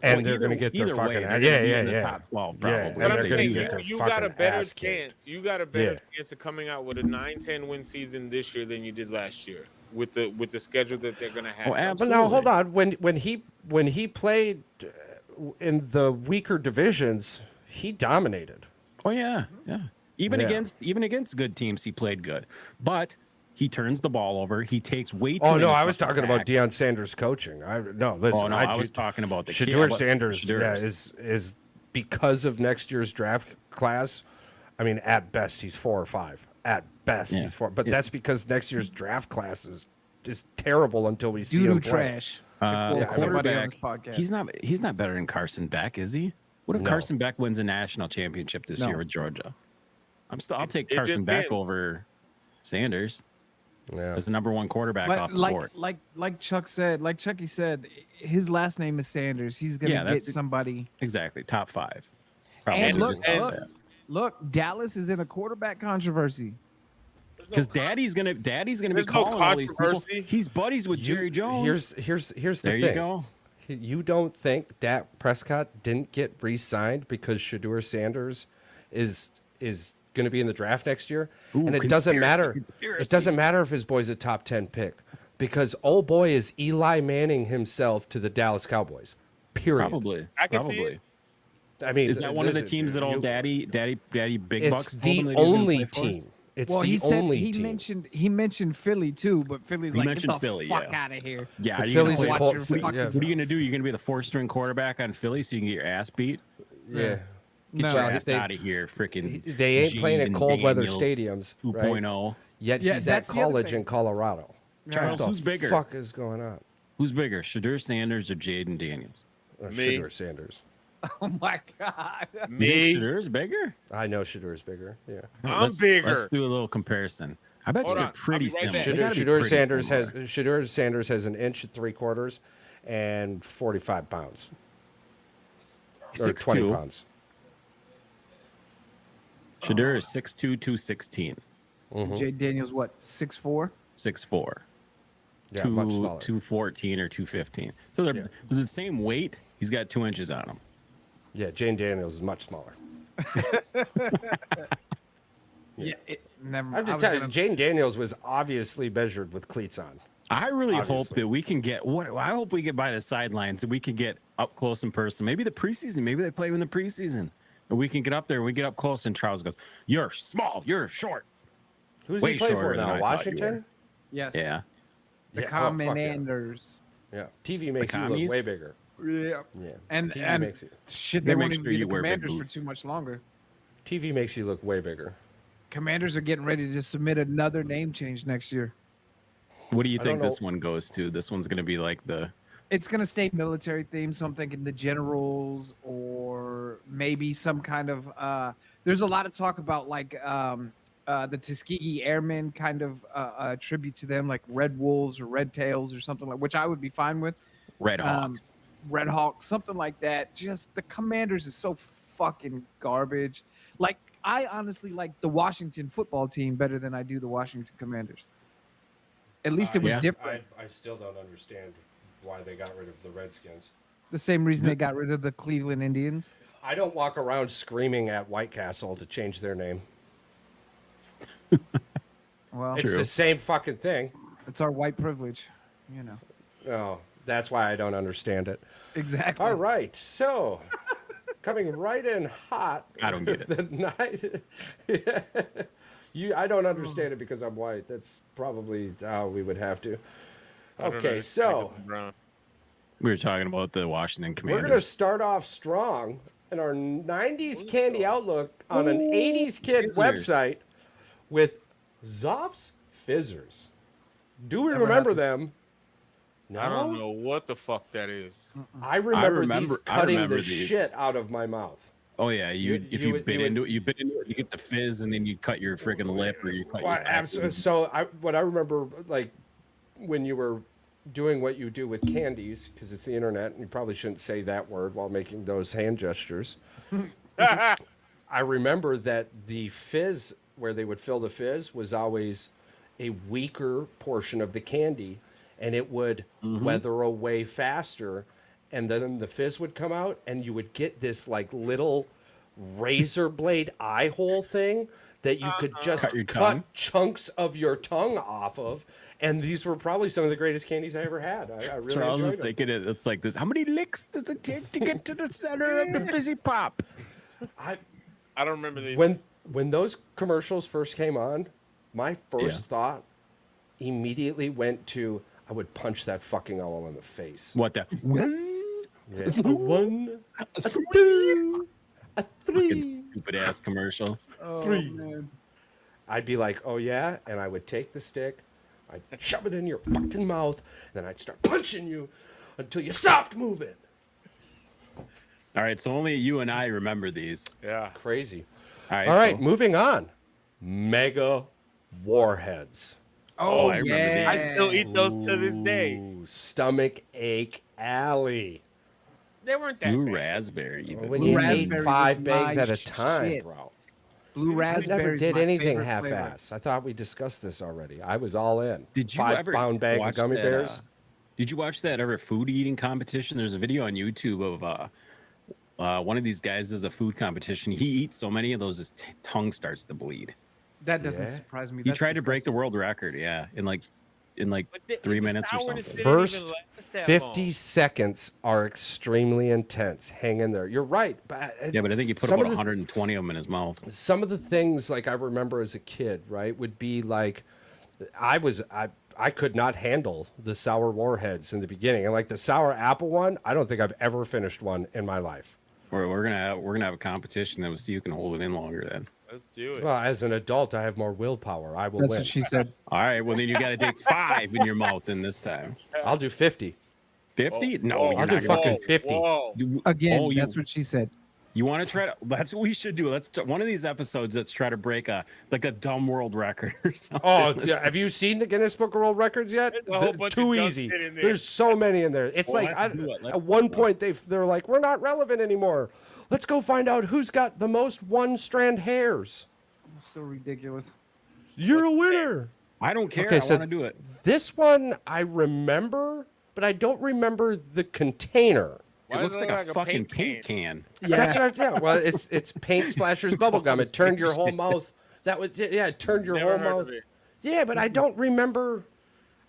and Well, they're going to get their either fucking way, they're gonna be in the yeah. top 12 Yeah, probably. and But I'm they're gonna saying get their you got a fucking better ass kicked. chance. You got a better Yeah. chance of coming out with a 9-10 win season this year than you did last year with the schedule that they're going to have. Oh, But absolutely. now hold on. When he played in the weaker divisions, he dominated. Oh yeah, yeah. Even Yeah. against good teams, he played good. But he turns the ball over. He takes way too. Oh many no, I was fucking talking about sacks. Deion Sanders coaching. Listen. Oh no, I was talking about the kid. Shedeur What- Sanders. Yeah, Shedeurs. is because of next year's draft class. I mean, at best he's 4 or 5. At best Yeah. he's 4, but Yeah. that's because next year's draft class is terrible until we see Doo-doo him play. trash. to quote yeah, somebody on this quarterback. podcast. He's not better than Carson Beck, is he? What if No. Carson Beck wins a national championship this No. year with Georgia? I'll take It Carson Beck depends. over Sanders. Yeah. as the number one quarterback But off the like board. like Chucky said, his last name is Sanders. He's gonna Yeah, get that's- somebody. Exactly, top 5. And look, just above look, that. look, Dallas is in a quarterback controversy. Because Daddy's gonna be There's no calling all these people. controversy. He's buddies with Jerry Jones. Here's the there thing. you go. You don't think Dak Prescott didn't get re-signed because Shedeur Sanders is going to be in the draft next year? Ooh, And it doesn't matter. conspiracy. It doesn't matter if his boy's a top 10 pick because old boy is Eli Manning himself to the Dallas Cowboys. Period. Probably. I can see Probably. it. I mean, Is that one of the listen, teams that all you- daddy big It's bucks? told the him that he was gonna only play for? team. It's Well, the he said only he team. mentioned Philly too, but Philly's He like, mentioned get the Philly, fuck yeah. out of here. Yeah, The are you Phillies gonna and watch Colt. your Philly- fucking- yeah. What are you gonna do? You're gonna be the 4-string quarterback on Philly, so you can get your ass beat. Yeah. Get No. your Well, ass they- out of here, freaking. They ain't playing at Jaden cold weather Daniels stadiums, right? 2.0. Yet Yeah, he's at that's the other college thing. in Colorado. Charles, What the who's bigger? fuck is going on? Who's bigger, Shedeur Sanders or Jaden Daniels? Me. Shedeur Sanders. Oh my god. You think Me, Shedeur's bigger? I know Shedeur bigger. Yeah. I'm bigger. Let's do a little comparison. I bet Hold you on, they're pretty I'll be right similar. back. They gotta be pretty Shedeur Sanders has an inch and 3/4 and 45 pounds. Or 20 6'2". pounds. Shedeur is 6'2", 216, Jay Daniels, what, 6'4"? 6'4", Yeah, much smaller. 214 or 215. So they're the same weight. He's got 2 inches on him. Yeah, Jane Daniels is much smaller. Yeah. Never. I'm just telling you, Jane Daniels was obviously measured with cleats on. I really hope Obviously. that we can get I hope we get by the sidelines and we can get up close in person. Maybe the preseason. Maybe they play in the preseason. And we can get up there. We get up close, and Charles goes, "You're small. You're short." Who's Way he play for shorter than I now? thought you Washington? Yes. Yeah. The Yeah, oh, fuck yeah. Commanders. Yeah. TV makes you look commies? way bigger. Yeah. Yeah. And TV and makes you shit, They they make won't even sure be you the wear big Commanders for boots. too much longer. TV makes you look way bigger. Commanders are getting ready to submit another name change next year. What do you I think don't this one goes to? This one's going to be like the It's gonna stay military theme, so I'm thinking the generals or maybe some kind of. There's a lot of talk about like the Tuskegee Airmen, kind of a tribute to them, like Red Wolves or Red Tails or something like, which I would be fine with. Red Hawks. Red Hawks, something like that. Just the Commanders is so fucking garbage. Like I honestly like the Washington football team better than I do the Washington Commanders. At least it was Yeah. different. I still don't understand why they got rid of the Redskins. The same reason they got rid of the Cleveland Indians. I don't walk around screaming at White Castle to change their name. Well, It's the same fucking thing. it's our white privilege, you know. Oh, that's why I don't understand it. Exactly. All right, so coming right in hot. I don't get it. The night. I don't understand it because I'm white. That's probably how we would have to. I don't Okay, know. so We were talking about the Washington we're Commanders. going to start off strong in our 90s candy outlook on an 80s kid Fizzers. website with Zoff's Fizzers. Do we Never remember happened. them? No. I don't know what the fuck that is. I remember I these cutting remember the these. shit out of my mouth. Oh yeah, would- if you you would- bit you would- into it, you bit into it, you get the fizz, and then you cut your freaking lip or you cut your. Well, absolutely. So what I remember, like when you were doing what you do with Candies, because it's the internet, and you probably shouldn't say that word while making those hand gestures. I remember that the fizz, where they would fill the fizz, was always a weaker portion of the candy, and it would weather away faster. And then the fizz would come out, and you would get this like little razor blade eye hole thing that you could just Cut your tongue? chunks of your tongue off of. And these were probably some of the greatest candies I ever had. I really Charles is enjoyed them. thinking it's like this. How many licks does it take to get to the center of the fizzy pop? I, I don't remember these. when those commercials first came on, my first Yeah. thought immediately went to I would punch that fucking owl in the face. What the? Yeah. A one, a two, a three. Stupid ass commercial. Three. I'd be like, oh yeah, and I would take the stick, I'd shove it in your fucking mouth, and then I'd start punching you until you stopped moving. All right, so only you and I remember these. yeah. Crazy. All right, All right, so- moving on. Mega Warheads. Oh, I remember yeah. I still eat those to this day. Ooh, Stomach Ache Alley. They weren't that Blue bad. raspberry. Even. When Blue you raspberry ate 5 was bags my at a time, shit. bro. Blue I raspberry. never did anything flavor. half-ass. I thought we discussed this already. I was all in. Did you 5 ever pound bag of watch gummy that, bears? Did you watch that ever food eating competition? There's a video on YouTube of one of these guys does a food competition. He eats so many of those, his tongue starts to bleed. That doesn't Yeah. surprise me. He That's tried to break the disgusting. world record, yeah, in like But 3 the minutes or sourness something. didn't even First last that 50 long. seconds are extremely intense. Hang in there. You're right. But Yeah, but I think he put some about of the- 120 of them in his mouth. some of the things like I remember as a kid, right, would be like I could not handle the sour warheads in the beginning. And like the sour apple one, I don't think I've ever finished one in my life. We're gonna have a competition that we'll see who can hold it in longer. Then. Let's do it. Well, as an adult, I have more willpower. I will That's win. what she said. All right. Well, then you got to take 5 in your mouth. Then this time, I'll do 50. 50? No, Whoa, you're I'll not do gonna- fucking 50. Whoa. Again, Oh, that's what she said. You want to try to? That's what we should do. One of these episodes. Let's try to break a dumb world record or something. Oh, yeah. Have you seen the Guinness Book of World Records yet? There's a whole bunch Too of junk easy. shit in there. There's so many in there. It's Well, like let's do it. at one point they're like, we're not relevant anymore. Let's go find out who's got the most one-strand hairs. It's so ridiculous. You're a winner. I don't care. Okay, I so want to do it. This one I remember, but I don't remember the container. Why It does looks it like look a fucking paint can. That's right. Yeah. Well, it's paint splashers bubblegum. It turned your whole mouth. That was it turned your Never whole heard mouth. of it. Yeah, but I don't remember.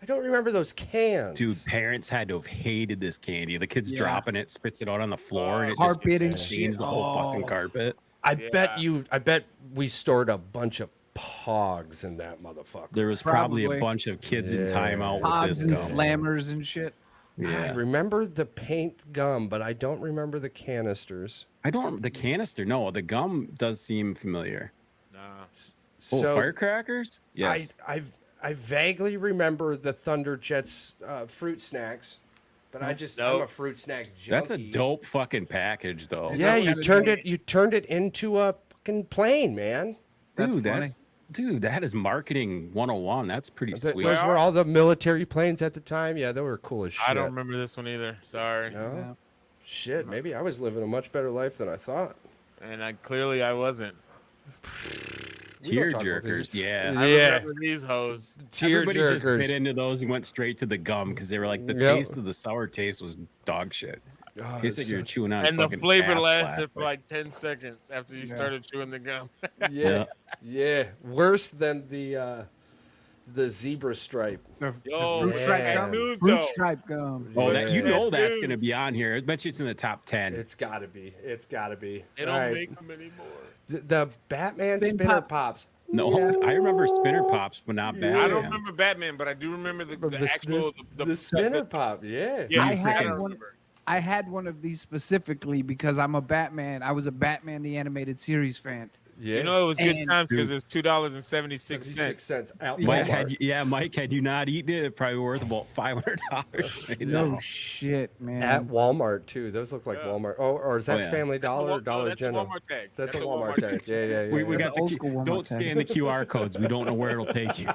I don't remember those cans. Dude, parents had to have hated this candy. The kid's Yeah. dropping it, spits it out on the floor, and it Carpet and just stains shit. the whole Oh. fucking carpet. I bet we stored a bunch of pogs in that motherfucker. There was probably Probably. a bunch of kids in timeout with Pods this and gum. slammers and shit. I Yeah, remember the paint gum, but I don't remember the canisters. I don't. The canister, no. The gum does seem familiar. Nah. Oh, So firecrackers? Yes. I vaguely remember the Thunder Jets fruit snacks, but I'm Nope. a fruit snack junkie. That's a dope fucking package, though. Yeah, That's you turned it into a fucking plane, man. That's dude, funny. that is marketing 101. That's pretty sweet. Those were all the military planes at the time. Yeah, they were cool as shit. I don't remember this one either. Sorry. No? Yeah. Shit, maybe I was living a much better life than I thought. And I wasn't. We don't Tear talk about jerkers, these. yeah. I Yeah. remember these hoes. Tear Everybody just jerkers. bit into those and went straight to the gum because they were like the Yep. taste of the sour taste was dog shit. Oh, Tastes like it's you're chewing on And the fucking flavor ass lasted plastic. for like 10 seconds after you started chewing the gum. yeah, yeah. Worse than the zebra stripe. The Yo, fruit stripe yeah. gum. News, Fruit though. stripe gum. Oh, Yeah. you know that's Dude. gonna be on here. I bet you it's in the top 10. It's gotta be. It's gotta be. They don't All right. make them anymore. The Batman Spin spinner pop. pops. No, I remember spinner pops, but not bad. I don't remember Batman, but I do remember the actual the spinner pop. Yeah. Yeah, I I had don't one. remember. I had one of these specifically because I'm a Batman. I was a Batman the animated series fan. Yeah. You know it was good And- times because it was $2.76. 66 cents out Mike, Walmart. Mike, had you not eaten it, it probably worth about $500 right No now. shit, man. At Walmart too. Those look like Yeah. Walmart. Oh, or is that yeah. Family Dollar or Dollar That's General? a Walmart tag. That's a Walmart tag. Yeah, yeah, yeah. We That's got an old the school Walmart don't tag. scan the QR codes. We don't know where it'll take you.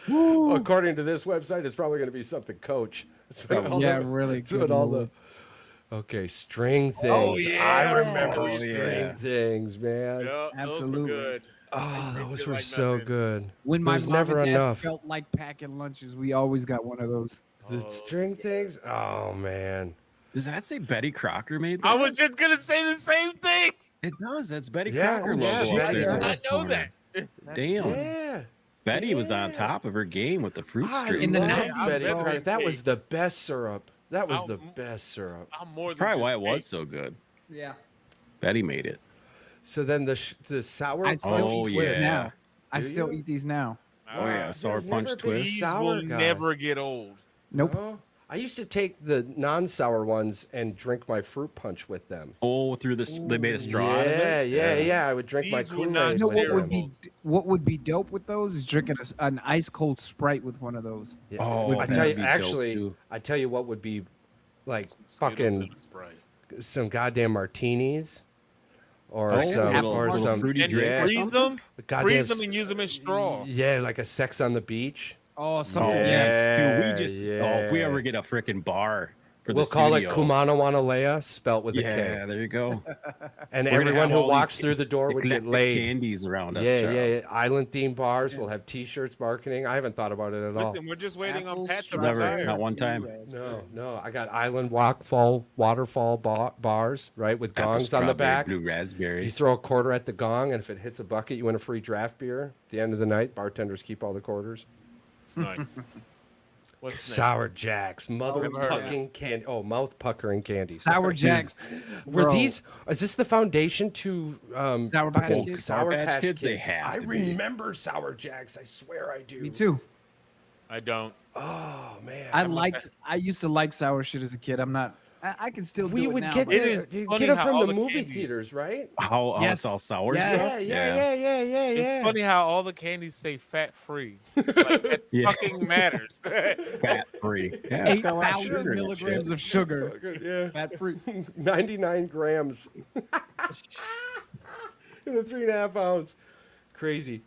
Well, according to this website, it's probably going to be something Coach. It's what all Yeah, the- really It's good what all move. the. Okay, string things. yeah. I remember Oh, string yeah. things, man. Yeah, those Absolutely. were good. Oh, those Tasted were like so nothing. good. When my There's mom never and dad enough. felt like packing lunches, we always got one of those. The string things. Oh man. Does that say Betty Crocker made that? I was just gonna say the same thing. It does. That's Betty Yeah, Crocker yeah, logo. up Betty there. Crocker. I know that. Damn. Yeah. Betty was on Yeah. top of her game with the fruit I string. In the loved 90s, Betty bro. Crocker. That was the best syrup. That was I'll- the best syrup. I'm more That's than probably just why it was cake. so good. Yeah. Betty made it. So then the sour I still punch Oh, eat these twist. yeah. now. I Do still you? eat these now. Oh yeah, sour there's punch never been twist. These sour will guy. never get old. Nope. No? I used to take the non-sour ones and drink my fruit punch with them. Oh, through this, they made a straw. out of Yeah, it? yeah, yeah. I would drink my These will not Kool-Aid You know with what terrible. would them. be dope with those is drinking an ice cold Sprite with one of those. Yeah. Oh, I that'd tell you, be dope, actually, too. I tell you what would be like Skittles fucking and a Sprite. some goddamn martinis or Oh, some apple or martini. some fruity And drink yeah, or freeze them, goddamn freeze them, and use them as straw. Yeah, like a sex on the beach. Oh, something. Oh Yes. yes, dude. We Yeah, just if we ever yeah. get a freaking bar for We'll the call it studio, Kumana Wanalea, spelt with a yeah, K. there you go. And We're gonna everyone have who all these walks through the door would get eclectic laid. Candies around us. Yeah, Charles. yeah, yeah. Island themed bars. We'll have T-shirts, marketing. I haven't thought about it at all. Listen, we're just waiting on Apples, Pat to Never, retire. not one time. No. I got island waterfall bars, right, with Apple, gongs on the strawberry, back. blue You raspberries. throw a quarter at the gong, and if it hits a bucket, you win a free draft beer. At the end of the night, bartenders keep all the quarters. Nice. What's next? Sour Jacks, mother Never heard of pucking candy. Oh, mouth puckering candies. Sour Jacks. Were Bro. these? Is this the foundation to Sour Patch fucking Kids? Sour Sour Patch Patch Kids, they Kids? have I to be. remember Sour Jacks. I swear I do. Me too. I don't. Oh man, I used to like sour shit as a kid. I can still we do it would now. get but- It is you funny get them how from all the the movie candy- theaters, right? How Yes. it's all sour Yes. stuff? Yeah. It's funny how all the candies say fat free. Like, that Yeah. fucking matters. Fat free. Yeah, it's got a lot of 8,000 sugar in it, milligrams shit. of sugar. Yeah, Fat free. 99 grams in a 3.5 ounce. Crazy.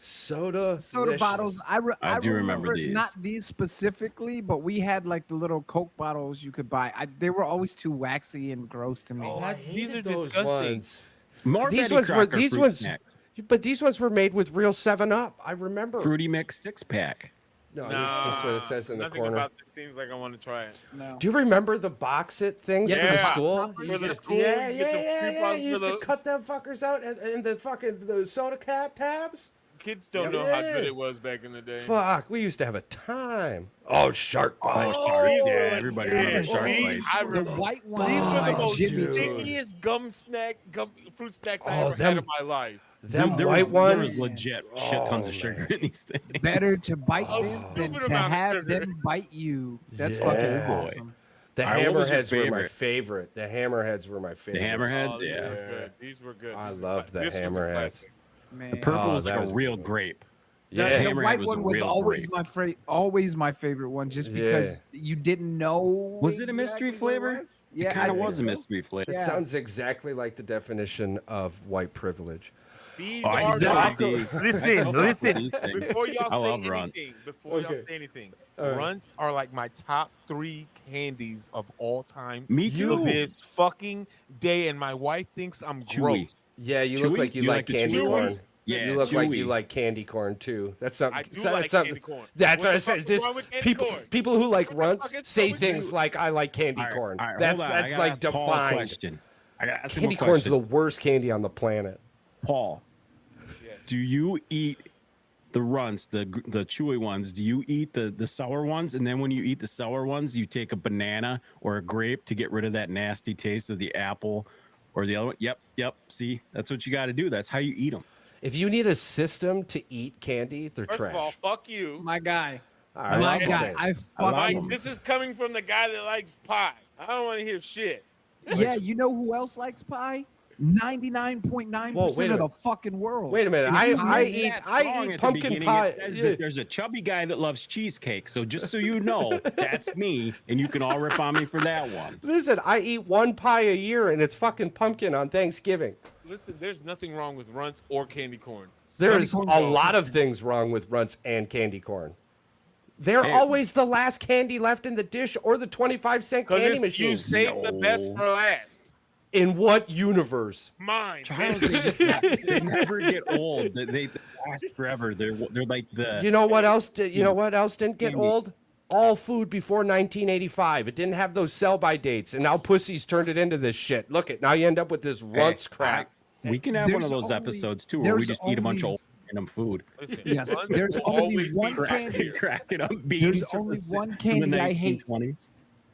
Soda Bottles. I do remember these. Not these specifically, but we had like the little Coke bottles you could buy. They were always too waxy and gross to me. Oh, I These hated are those disgusting. ones. More These Betty ones were Crocker these fruit ones, snacks. but these ones were made with real 7-Up. I remember. Fruity Mix 6-pack. No, that's just what it says in the nothing corner. about this seems like I want to try it. No. Do you remember the box it things for Yeah. the school? For You the used to- school, yeah, you get the yeah. coupons You for used to the- cut them fuckers out and the fucking the soda cap tabs. Kids don't know how Yeah. good it was back in the day. Fuck, we used to have a time. Oh, Shark Bites. Yeah, everybody remembers Shark see? Bites. I The remember. white ones. These were the like most Jimmy. dude. stickiest fruit snacks I Oh, ever them- had in my life. Them Dude, there white was, ones. There was legit shit tons of sugar in these things. Better to bite Oh, them than stupid to amount of have sugar. them bite you. That's Yeah. fucking Boy. awesome. The All right, what was your hammerheads were my favorite? favorite. The hammerheads were my The favorite. hammerheads, Oh, these yeah. were good. These were good. I This is loved the this was a hammerheads. classic. Man. The purple Oh, was like that a was a real good one. grape. Yeah. The Hammerhead white was a one was real always grape. always my favorite one, just Yeah. because you didn't know. Was it a mystery exactly what it flavor? was. It kind of I was a think so. mystery flavor. It Yeah. sounds exactly like the definition of white privilege. These Oh, I are love the, these. listen, I love listen. these things. Before y'all I say love Runts. anything, before y'all Okay. say anything, All right. Runts are like my top 3 candies of all time. Me To too. this fucking day, and my wife thinks I'm Chewy. gross. Yeah, you look Chewy? like you You like like the candy chewy corn. ones? Yeah, you look like you chewy. like candy corn too. That's something. I do like something. candy corn. That's What what I the said. fuck is This wrong with candy people corn? people who like What the runts fuck is say wrong with things you? like I like candy All right, corn. all right, That's hold on. that's I like gotta ask Paul a defined. question. I gotta ask him Candy a corn's the question. worst candy on the planet. Paul, Yes. do you eat the runts, the chewy ones? Do you eat the sour ones? And then when you eat the sour ones, you take a banana or a grape to get rid of that nasty taste of the apple or the other one? Yep. See, that's what you got to do. That's how you eat them. If you need a system to eat candy, they're First trash. of all, fuck you. My guy. All right, My I'm guy. saying. I love fucking. him. This is coming from the guy that likes pie. I don't want to hear shit. Yeah, you know who else likes pie? 99.9% Whoa, of wait a the minute. fucking world. Wait a minute. And I you eat That's I wrong eat at the pumpkin beginning. pie. It says Yeah. that there's a chubby guy that loves cheesecake. So just so you know, that's me, and you can all rip on me for that one. Listen, I eat one pie a year, and it's fucking pumpkin on Thanksgiving. Listen, there's nothing wrong with Runts or candy corn. There's corn's a awesome. lot of things wrong with runts and candy corn. They're Hey. always the last candy left in the dish or the 25-cent candy Because machine. you saved the best for last. In what universe? Mine. Charles, they never get old. They last forever. They're like the. You know what else? You know what else didn't get Candy. old? All food before 1985. It didn't have those sell-by dates, and now pussies turned it into this shit. Look it. Now you end up with this runts crap. We can have one of There's those only- episodes too, where we there's just eat a bunch of only- old random food. Listen, Yes, Runts there's will only always one be candy. here. Cracking up beans. There's from only the one from the candy I hate. 1920s.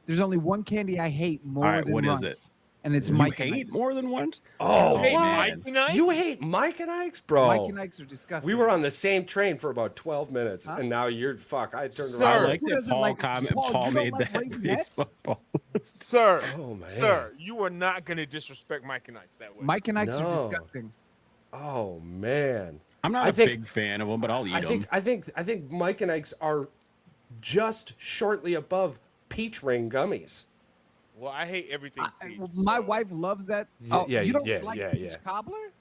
There's only one candy I hate more All right, than what is Runts, it? and it's You Mike hate and Ike's. more than once? Oh, Hey, what? Mike and Ike's? You hate Mike and Ike's, bro. Mike and Ike's are disgusting. We were on the same train for about 12 minutes, Huh? and now you're fuck. I turned Sir. I around. like Who that doesn't Paul like- comment. Paul, Paul you don't made like that Raisinets? Facebook post. Sir, Oh, man. sir, you are not going to disrespect Mike and Ike's that way. Mike and Ike's No. are disgusting. Oh man. I'm not I a think- big fan of them, but I'll eat I them. think Mike and Ike's are just shortly above peach ring gummies. Well, I hate everything peach. My so wife loves that. Yeah, Oh, yeah, you don't yeah, like yeah, peach yeah. cobbler?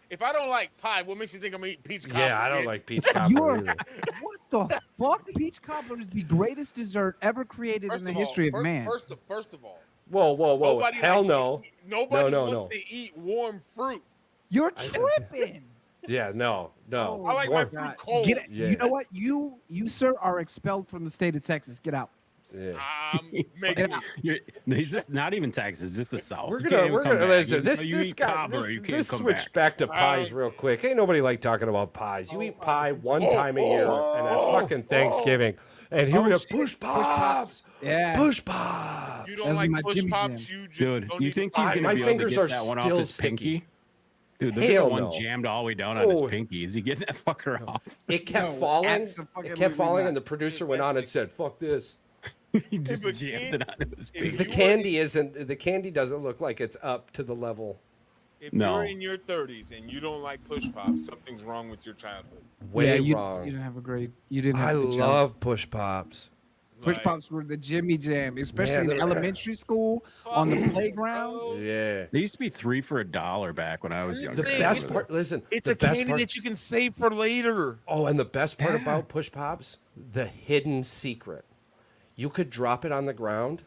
If I don't like pie, what makes you think I'm gonna eat peach cobbler? Yeah, I don't man? like peach cobbler either. What the fuck? Peach cobbler is the greatest dessert ever created in the history of man. First of all, Whoa, whoa, whoa! nobody Hell likes no! To eat, nobody No, wants no. to eat warm fruit. You're tripping. Yeah, no. Oh, I like my Warm- fruit cold. Get it. Yeah. You know what? You sir are expelled from the state of Texas. Get out. Yeah. Make Get me- out. He's just not even Texas, just the South. We're You can't even gonna come back. listen. You This know, you this eat guy cobbler, you can't this come switch back. to pies real quick. Ain't nobody like talking about pies. You eat pie one time a year, and that's fucking Thanksgiving. And here we have push pops. Yeah. Push pops. You Those don't are like my push Jimmy pops. Jam. You just Dude, don't you need think to he's buy gonna My be able to fingers get are that one off still his sticky. pinky? Dude, look at Hell the one no. jammed all the way down on Oh. his pinky. Is he getting that fucker off? It kept No, falling. It abso-fucking-lutely kept falling, not. and the producer went on and said, "Fuck this." He just but jammed can't- it onto his if Because pinky. the candy isn't. The candy doesn't look like it's up to the level. If No. you're in your 30s and you don't like push pops, something's wrong with your childhood. Way you wrong. didn't have a great. You didn't. I Have a good childhood. love push pops. Push Like, pops were the Jimmy Jam, especially Man, in they're- elementary school on the fucking playground. bro. Yeah. They used to be $3 for $1 back when I was younger. The Thing best is- part. Listen. It's the a best candy part, that you can save for later. Oh, and the best part Yeah. about push pops, the hidden secret. You could drop it on the ground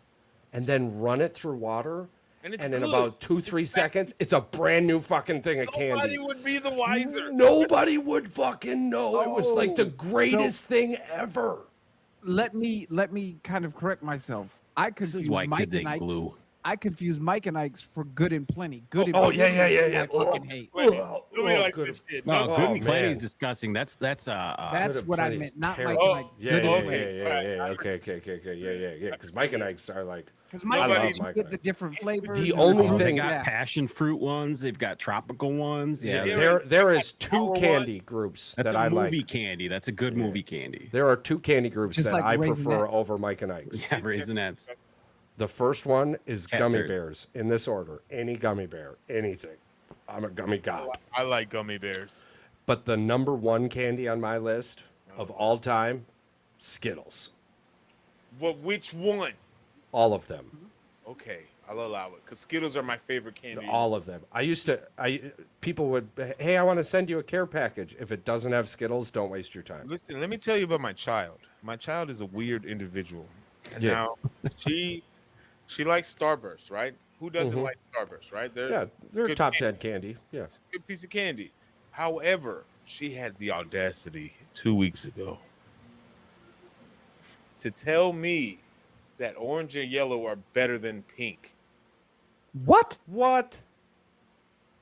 and then run it through water. And it's And in good. about 2-3 seconds, it's a brand new fucking thing of Nobody candy. would be the wiser. Nobody would fucking know. It was like the Oh, greatest thing ever. Let me kind of correct myself. I This confuse is why Mike kids and ain't Ike's. glue. I confuse Mike and Ike's for Good and Plenty. Good and Oh, Plenty. yeah, yeah, yeah. I fucking hate. Nobody Oh, likes good. this shit. No, No, Good Oh, and Plenty is man. disgusting. That's That's Good what I and Plenty's meant, not Mike terrible. and Ike. Yeah, Good yeah, and yeah, Plenty. yeah, yeah. Okay. Yeah. Because Mike and Ike's are like. Because I Mike love and Ike's, you Mike get and the Ike. different flavors. The and only they thing- got Yeah. passion fruit ones. They've got tropical ones. Yeah, Yeah. There is two Sour candy groups that's that a I movie like. candy. That's a good movie candy. There are two candy groups Just that like I prefer Raisinets. over Mike and Ike's. Yeah, Raisinets. The first one is Cat gummy turd. bears in this order. Any gummy bear, anything. I'm a gummy god. I like gummy bears. But the number one candy on my list of all time, Skittles. Well, which one? All of them. Okay, I'll allow it because Skittles are my favorite candy. All of them. People would, hey, I want to send you a care package. If it doesn't have Skittles, don't waste your time. Listen, let me tell you about my child. My child is a weird individual. Yeah. Now, she likes Starburst, right? Who doesn't like Starburst, right? Yeah, they're good top candy. 10 candy. Yeah. Good piece of candy. However, she had the audacity 2 weeks ago to tell me that orange and yellow are better than pink. What? What?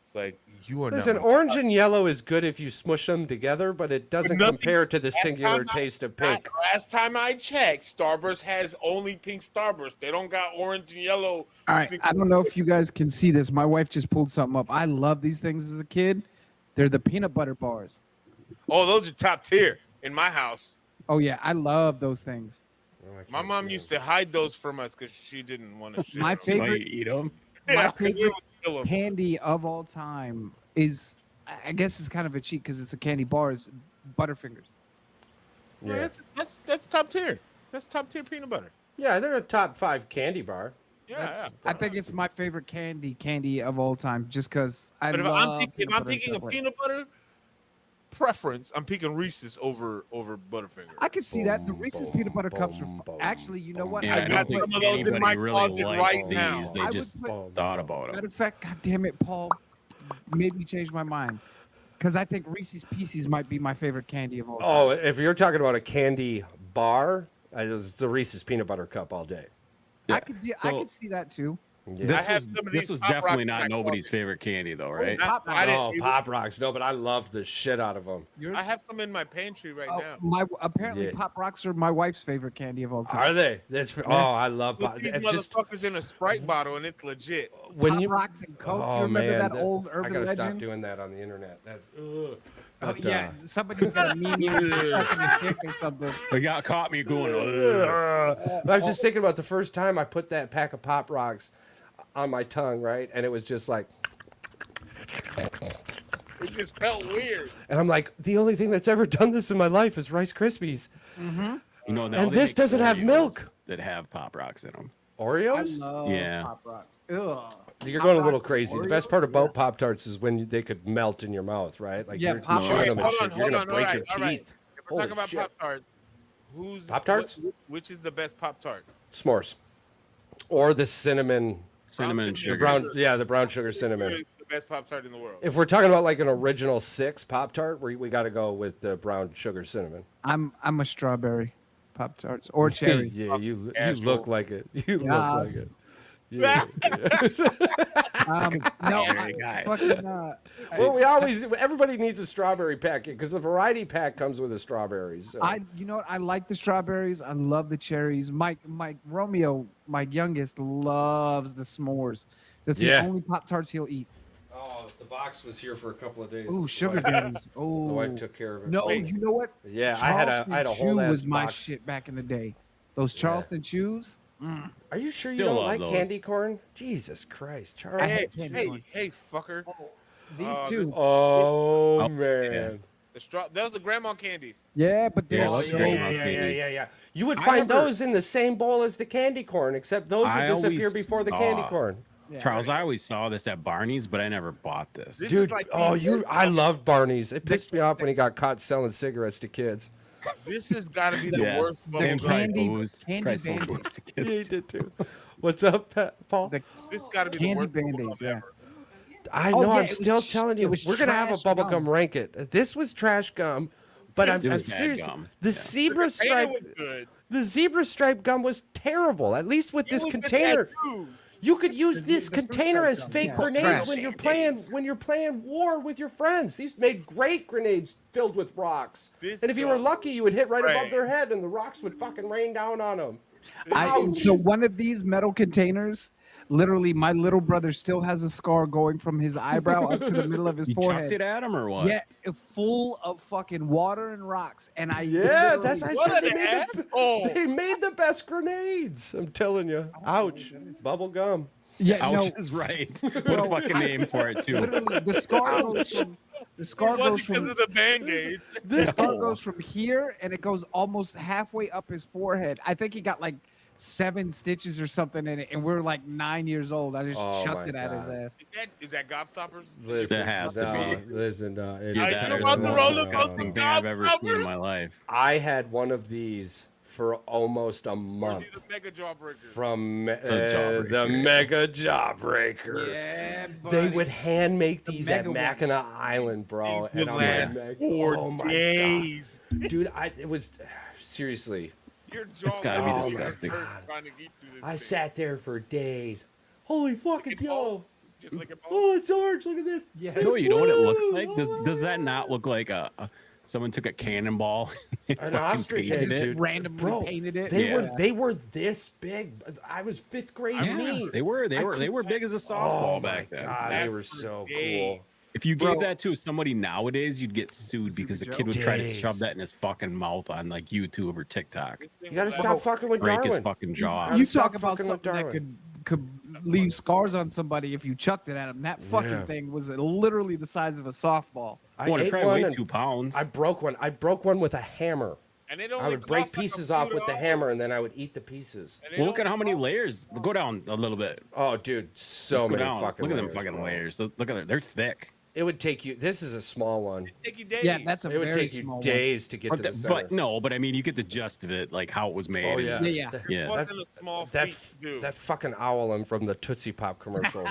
It's like you are Listen, not. orange and yellow is good if you smush them together, but it doesn't nothing- compare to the Last singular time I- taste of pink. Last time I checked, Starburst has only pink Starburst. They don't got orange and yellow. All right. single- I don't know if you guys can see this. My wife just pulled something up. I love these things as a kid. They're the peanut butter bars. Oh, those are top tier in my house. Oh yeah, I love those things. My mom used to hide those from us because she didn't want to share. My them. Why you favorite eat them? my Yeah, 'cause we favorite would kill 'em. candy of all time is, I guess it's kind of a cheat because it's a candy bar, is Butterfingers. Yeah, Yeah. that's top tier. That's top tier peanut butter. Yeah, they're a top 5 candy bar. Yeah, I think it's my favorite candy of all time, just because I But if love. I'm picking, peanut butter a chocolate. peanut butter preference, I'm picking Reese's over Butterfinger. I can see that the Boom, Reese's boom, peanut butter cups are boom, boom, actually. You know what? Yeah, I I got don't think some of those in anybody my really closet liked right these. now. They I would just put- thought about Matter them. of fact, God damn it, Paul made me change my mind because I think Reese's Pieces might be my favorite candy of all time. Oh, if you're talking about a candy bar, it's the Reese's peanut butter cup all day. I Yeah. I So- could see that too. Yeah. This I have was, some of this these was Pop definitely Rocks not in my nobody's closet. favorite candy, though, right? Pop I didn't Oh, either. Pop Rocks. No, but I love the shit out of them. I have some in my pantry right Oh, now. apparently Yeah. Pop Rocks are my wife's favorite candy of all time. Are they? Oh, I love Put Pop. these Just motherfuckers in a Sprite bottle and it's legit. when Pop you Rocks and Coke. Oh you remember man, that old I urban gotta legend? stop doing that on the internet. That's Oh, but, yeah, somebody's got a meme you can just stuck in a dick or something. They got caught me going. "Ugh." I was just thinking about the first time I put that pack of Pop Rocks on my tongue, right? And it was just like, It just felt weird. and I'm like, the only thing that's ever done this in my life is Rice Krispies. You know, now And they this make doesn't have Oreos milk. that have Pop Rocks in them. Oreos? love Yeah. Pop Rocks. Ugh. You're Pop going a little Rocks, crazy. The Oreos? best part about Yeah. Pop Tarts is when they could melt in your mouth, right? Like Yeah, you're Pop chewing Tarts. them and Hold shit, on, you're hold gonna on. break All your right, all right. teeth. If we're talking Holy about shit. Pop Tarts, who's Pop-Tarts? Which is the best Pop Tart? S'mores. Or the cinnamon, Cinnamon and The sugar. the brown sugar cinnamon. Is the best Pop Tart in the world. If we're talking about like an original 6 Pop Tart, we got to go with the brown sugar cinnamon. I'm a strawberry Pop Tarts or cherry. Yeah, you Asshole. look like it. You look like Yes. it. Yeah. No, Strawberry guy. fucking. Well, everybody needs a strawberry packet because the variety pack comes with the strawberries. So. You know what? I like the strawberries. I love the cherries. Mike Romeo, my youngest, loves the s'mores. That's the Yeah. only Pop Tarts he'll eat. Oh, the box was here for a couple of days. Ooh, The sugar wife- daddies. The Oh, wife took care of it. no, Wait. you know what? Yeah, I had a whole Chew ass was my box. shit back in the day. Those Charleston chews. Are you sure you Still don't love like those. candy corn? Jesus Christ, Charles. I Hey, hate candy corn. hey, fucker. These Oh, two. this- Oh, Oh, man. Those are grandma candies. Yeah, but they're Yeah, Oh, those so great. yeah. You would I find never- those in the same bowl as the candy corn, except those would I disappear always before the candy saw- corn. Yeah. Charles, I always saw this at Barney's, but I never bought this. This is Dude, like oh, the- I love Barney's. It pissed me off when he got caught selling cigarettes to kids. This has got to be the Yeah. worst The bubble And gum. candy- booze. candy Probably sold Band-Aids. booze to Yeah, kids. he did too. What's up, Paul? The This got to be the candy worst bubble gum Band-Aids, yeah. ever. I Oh, know. yeah, I'm it was still sh- telling it you, was we're gonna have a trash bubblegum gum. rank it. This was trash gum, but I'm It was bad serious. gum. The Yeah. zebra The container stripe, was good. the zebra stripe gum was terrible. At least with this It was the container, tattoos. you could use this the fruit container stripe as gum, fake yeah. grenades Trash. when you're playing war with your friends. These made great grenades filled with rocks. This And if you were gum lucky, you would hit right above trash. their head, and the rocks would fucking rain down on them. So one of these metal containers, literally, my little brother still has a scar going from his eyebrow up to the middle of his You chucked forehead. it at him or what? Yeah, full of fucking water and rocks. And I Yeah, literally- that's I What said an they made the best grenades. I'm telling you. Ouch. Bubble gum. yeah, Ouch no, is right. What Bro, a fucking name for it too. literally the scar goes from the It scar goes wasn't because from of the Band-Aids. the This scar goes from here and it goes almost halfway up his forehead. I think he got like 7 stitches or something in it, and we're like 9 years old. I just Oh chucked my it at his God. ass. Is that Gobstoppers? Listen, That has to be. Listen, it Is I is that know is about the the most roller disgusting coaster thing I've ever seen in Gobstoppers. my life. I had one of these for almost a Or is month he the Mega Jawbreaker? from a jawbreaker. the Mega Jawbreaker. Yeah, They buddy. would hand make these at mega one. Mackinac Island, bro. These would And last like, 4 oh my days. God. Dude, it was seriously. Your jaw It's gotta be would disgusting. hurt trying to eat through this I thing. sat there for days. Holy fuck, it's yellow. Just like a ball. Oh, it's orange. Look at this. Yeah. No, you know what it looks Woo! like? Does that not look like someone took a cannonball and An fucking ostrich painted head, it? dude. randomly Bro, painted it. They were this big. I was 5th grade Yeah, me. they were big as a softball Oh my back then. God, they That's were for so days. cool. If you Bro. gave that to somebody nowadays, you'd get sued because a kid would try to shove that in his fucking mouth on like YouTube or TikTok. This thing You gotta was stop like- fucking with Break his Darwin. fucking jaw. gotta You stop talk about fucking with something that Darwin. could leave scars on somebody if you chucked it at him. That fucking Yeah. thing was literally the size of a softball. I Well, it ate probably one weighed and 2 pounds. I broke one. I broke one with a hammer. And it I only would break cost like pieces a off few with the dollars. hammer, and then I would eat the pieces. And it Well, look at only how many cost- layers. Go down a little bit. Oh, dude, so Let's go many down. fucking. Look at them layers, fucking bro. layers. Look at them. They're thick. It would take you. This is a small one. Take you days. Yeah, that's a It would very take you small days to get to the center. But no, but I mean, you get the gist of it, like how it was made. Oh yeah, Yeah, yeah. This Yeah. wasn't a small That feat to do. that fucking owl from the Tootsie Pop commercial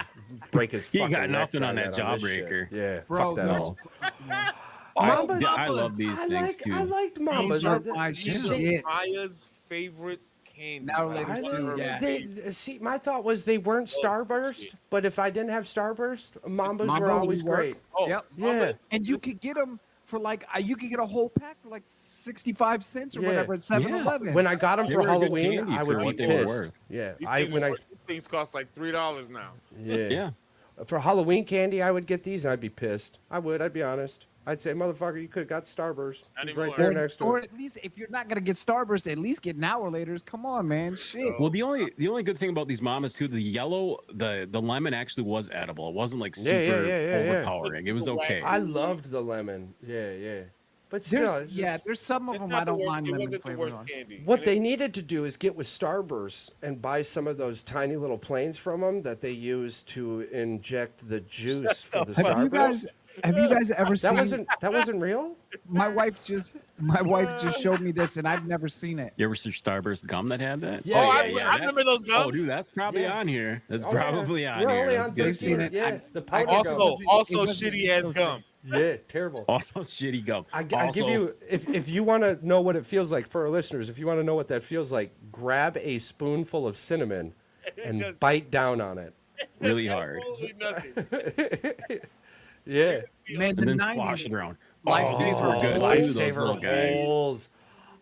break his. He fucking got neck nothing on trying that on this shit. Jawbreaker. Yeah, Bro, fuck that that's- owl. Mambas. I love these things too. I liked Mambas. These are I- my These shit. are Maya's favorite candy. Now Like, later I too, didn't- yeah. see, my thought was they weren't Starburst, but if I didn't have Starburst, Mambas Mamba were would always work. great. Oh, Yep. Yeah. And you could get them for like you could get a whole pack for like 65 cents or Yeah. whatever at 7-Eleven. When I got them They for were a good Halloween, candy I for would be what they were pissed. worth. Yeah, these things cost like $3 now. Yeah. For Halloween candy, I would get these, and I'd be pissed. I'd be honest. I'd say, motherfucker, you could have got Starburst. Not It's right anymore. there next to or it. at least if you're not gonna get Starburst, at least get Now Laters. Come on, man. Shit. Well, the only good thing about these Mambas too, the yellow, the lemon actually was edible. It wasn't like super Yeah, yeah. overpowering. It was okay. I loved the lemon. Yeah. But still, There's it's yeah, just- there's some of It's them not I the don't worst- mind It lemon wasn't the flavor worst on. candy. what And they needed to do is get with Starburst and buy some of those tiny little planes from them that they use to inject the juice for the Starburst. Have you guys ever seen? That wasn't real. My wife just showed me this, and I've never seen it. You ever search Starburst gum that had that? Yeah, Oh, yeah, I remember those gums. Oh, dude, that's probably Yeah. on here. That's Oh, yeah. probably on We're here. only That's on good. They've seen it. Yeah, the powder also- gum. Also It wasn't shitty ass those gum. Yeah, terrible. Also, shitty gum. I Also, give you if you want to know what it feels like for our listeners, if you want to know what that feels like, grab a spoonful of cinnamon and Just- bite down on it. really hard, Absolutely nothing. Yeah. Man, the and then 90s, squash it around. Lifesavers were good too, those Lifesaver little guys. holes.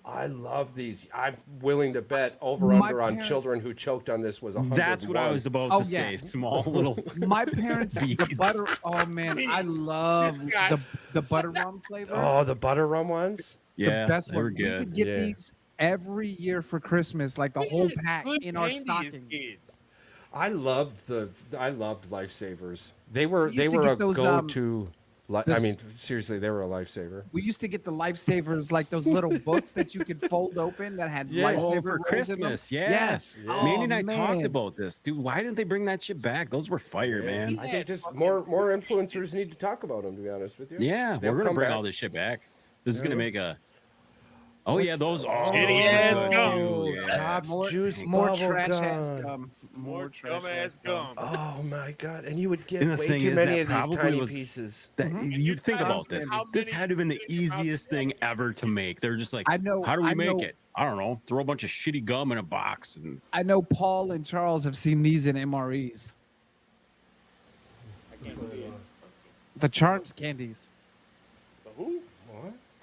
I love these. I'm willing to bet over My under on parents- children who choked on this was 100. That's what I was about Oh, to yeah. say. Small little. My parents, the Beads. butter. Oh man, I love This guy- the butter rum flavor. Oh, the butter rum ones. Yeah, the best they were one. We good. would get Yeah. these every year for Christmas, like the whole pack Good in our candy as stocking. kids. I loved lifesavers. They were We used to a get those, go-to. I this- mean, seriously, they were a lifesaver. We used to get the lifesavers, like those little books that you could fold open that had Yeah. lifesaver Oh, rolls for in them. Christmas, yes. Yes. Mandy Oh, and I talked man. about this, dude. Why didn't they bring that shit back? Those were fire, man. I think just more influencers need to talk about them. To be honest with you. Yeah, They'll we're gonna come bring back. all this shit back. This is gonna make a. Oh What's yeah, those the- are Shitty ass gum. Yeah. Tops More, juice more bubble trash gum. ass gum. More trash dumbass gum. Oh my god! And you would get And the way thing too is, many that of these probably tiny was- pieces. That, you'd think found about this. how This many had to have been the things about easiest thing ever to make. They're just like, I know- how do we I make know- it? I don't know. Throw a bunch of shitty gum in a box and I know Paul and Charles have seen these in MREs. I can't believe it. The Charms candies. The who?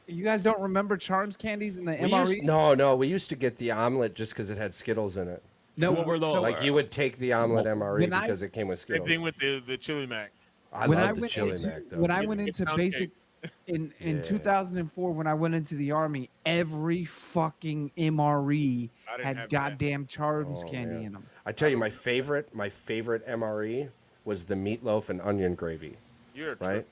You guys don't remember Charms candies in the MREs? No, we used to get the omelet just because it had Skittles in it. No, What were those? so- Like you would take the omelet MRE when I- because it came with Same Skittles. thing with the chili mac. I when love I the went chili into, mac though. when I Get- went get into pound basic in Yeah. 2004 when I went into the army, every fucking MRE I didn't had have that. goddamn Charms Oh, candy yeah. in them. I tell you, my favorite MRE was the meatloaf and onion gravy. You're a Right? trip.